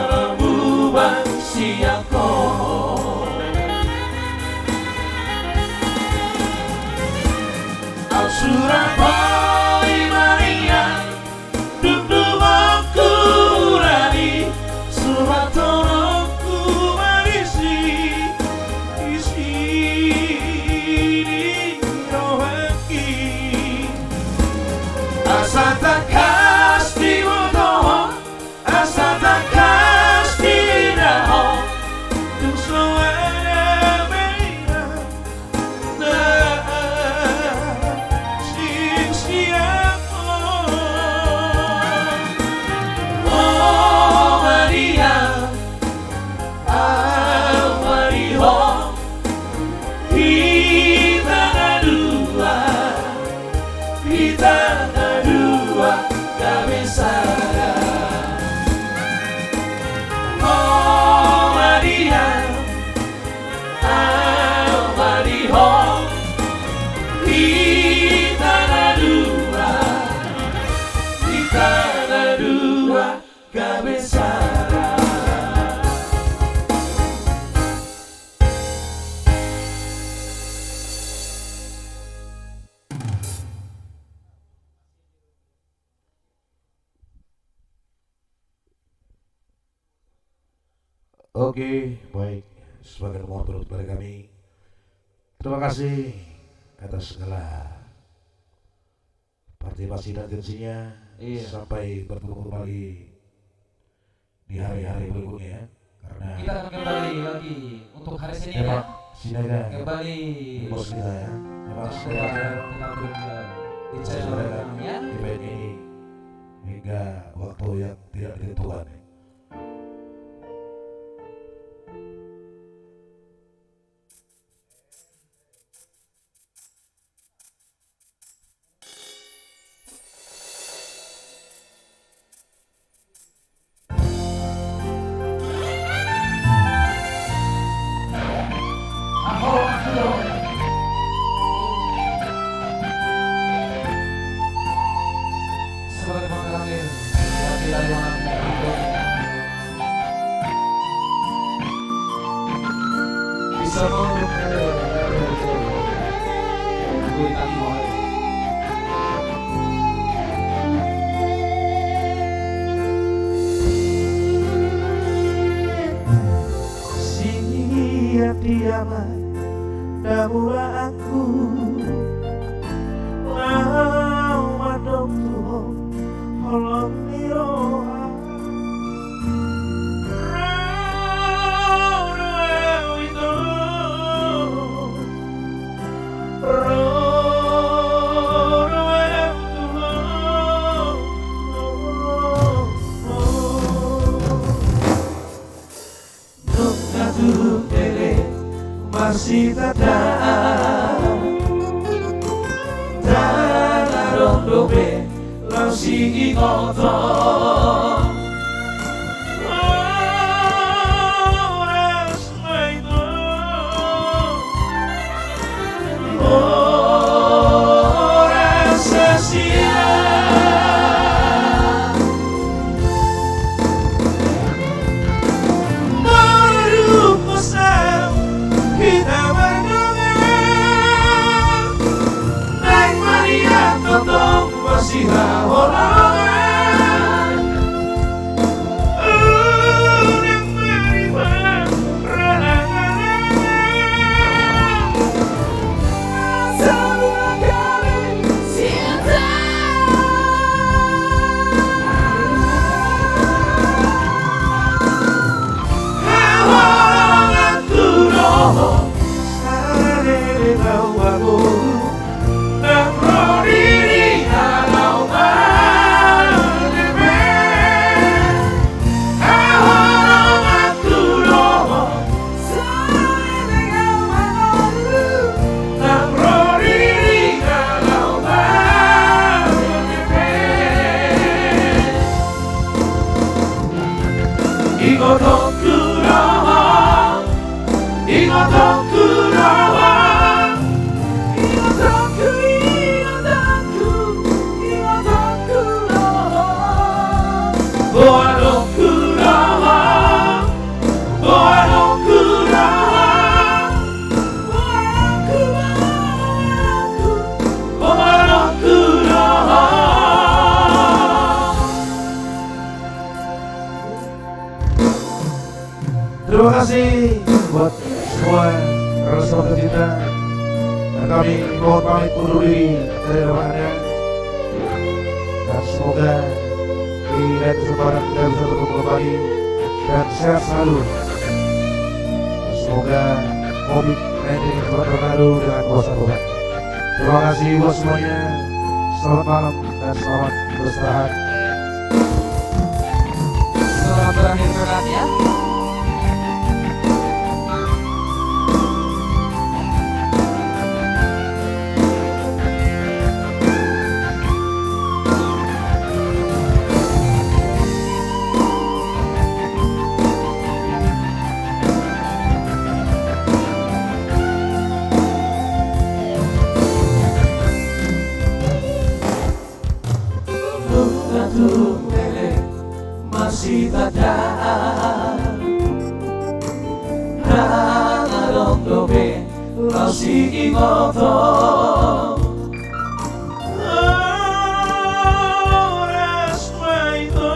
Oke, baik. Sebagai mohon turut dari kami. Terima kasih atas segala partisipasi dan atensinya. Iya. Sampai bertemu kembali di hari-hari berikutnya. Karena Kita akan kembali lagi untuk hari Senin ya. Sinaga Kembali. bos kita ya. Memang Sudah sengaja tetap berada di channel sebenarnya kami ya. event ini hingga waktu yang tidak ditentukan. Sebagai pengakhir dari layanan itu bisa menurut gue tadi mau Siap diaman damula aku lau madok tuho holong niroha masih tetap dan arong dobe lausi ikoto ores maito ores sia baru pesan kita berdongeng naik Maria totong masih haholangan yang beriman ranangan semua kami cinta haholangan tuh Terima kasih buat semua rekan tercinta. Dan kami mohon pamit undur diri dari depannya. Dan semoga di lain kesempatan kita bisa bertemu kembali dan sehat selalu. Dan semoga COVID-19 cepat berlalu dengan kuasa Tuhan. Terima kasih buat semuanya. Selamat malam dan selamat beristirahat. selamat berakhir berat ya. Masih tadaan Hana dong dobe Lausi ikoto Ores maito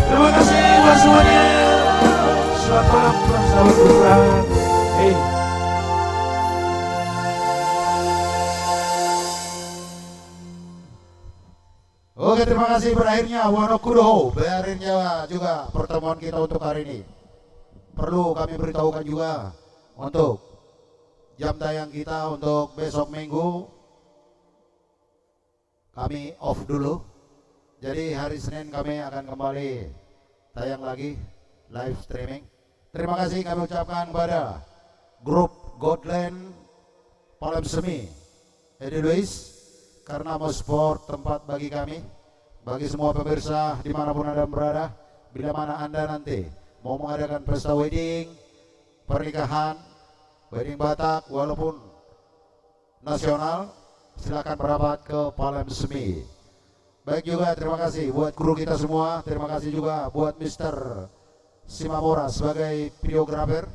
Terima kasih buat semuanya. Selamat malam, selamat beristirahat. Oke, terima kasih. Berakhirnya Wanokudoho, berakhirnya juga pertemuan kita untuk hari ini. Perlu kami beritahukan juga untuk jam tayang kita untuk besok minggu kami off dulu. Jadi hari Senin kami akan kembali tayang lagi live streaming. Terima kasih kami ucapkan kepada grup Godland Palem Semi Edi Luis karena mau sport tempat bagi kami, bagi semua pemirsa dimanapun Anda berada. Bila mana Anda nanti mau mengadakan pesta wedding, pernikahan, wedding Batak walaupun nasional, silakan merapat ke Palem Semi. Baik juga terima kasih buat kru kita semua. Terima kasih juga buat Mr. Simamora sebagai videografer.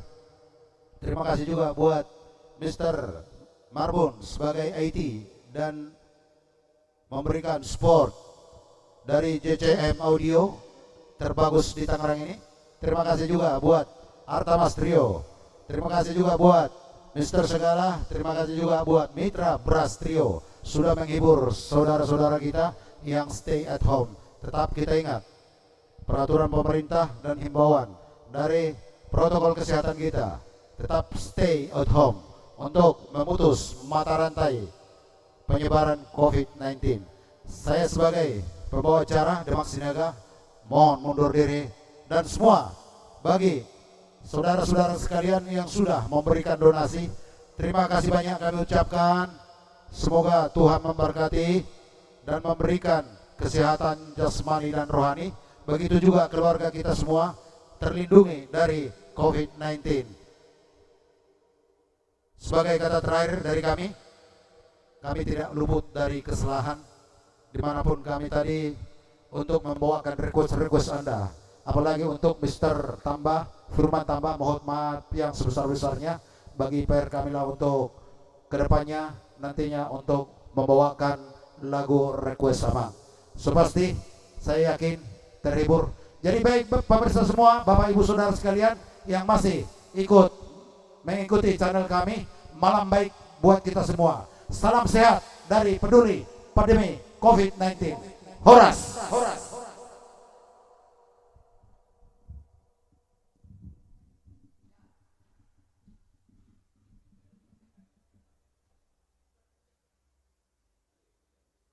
Terima kasih juga buat Mr. Marbun sebagai IT dan memberikan support dari JCM Audio terbagus di Tangerang ini. Terima kasih juga buat Artamas Trio. Terima kasih juga buat Mr. Segala. Terima kasih juga buat Mitra Brass Trio sudah menghibur saudara-saudara kita yang stay at home. Tetap kita ingat peraturan pemerintah dan himbauan dari protokol kesehatan kita. Tetap stay at home untuk memutus mata rantai penyebaran COVID-19. Saya sebagai pembawa acara Demak Sinaga mohon mundur diri, dan semua bagi saudara-saudara sekalian yang sudah memberikan donasi, terima kasih banyak kami ucapkan. Semoga Tuhan memberkati dan memberikan kesehatan jasmani dan rohani. Begitu juga keluarga kita semua terlindungi dari COVID-19. Sebagai kata terakhir dari kami tidak luput dari kesalahan dimanapun kami tadi untuk membawakan request Anda. Apalagi untuk Mr. Tambah, Firman Tambah, mohon maaf yang sebesar-besarnya bagi PR kami lah untuk kedepannya nantinya untuk membawakan lagu request sama. Pasti saya yakin terhibur. Jadi baik pemirsa semua, Bapak Ibu Saudara sekalian yang masih ikut mengikuti channel kami, malam baik buat kita semua. Salam sehat dari peduli pandemi COVID-19. Horas.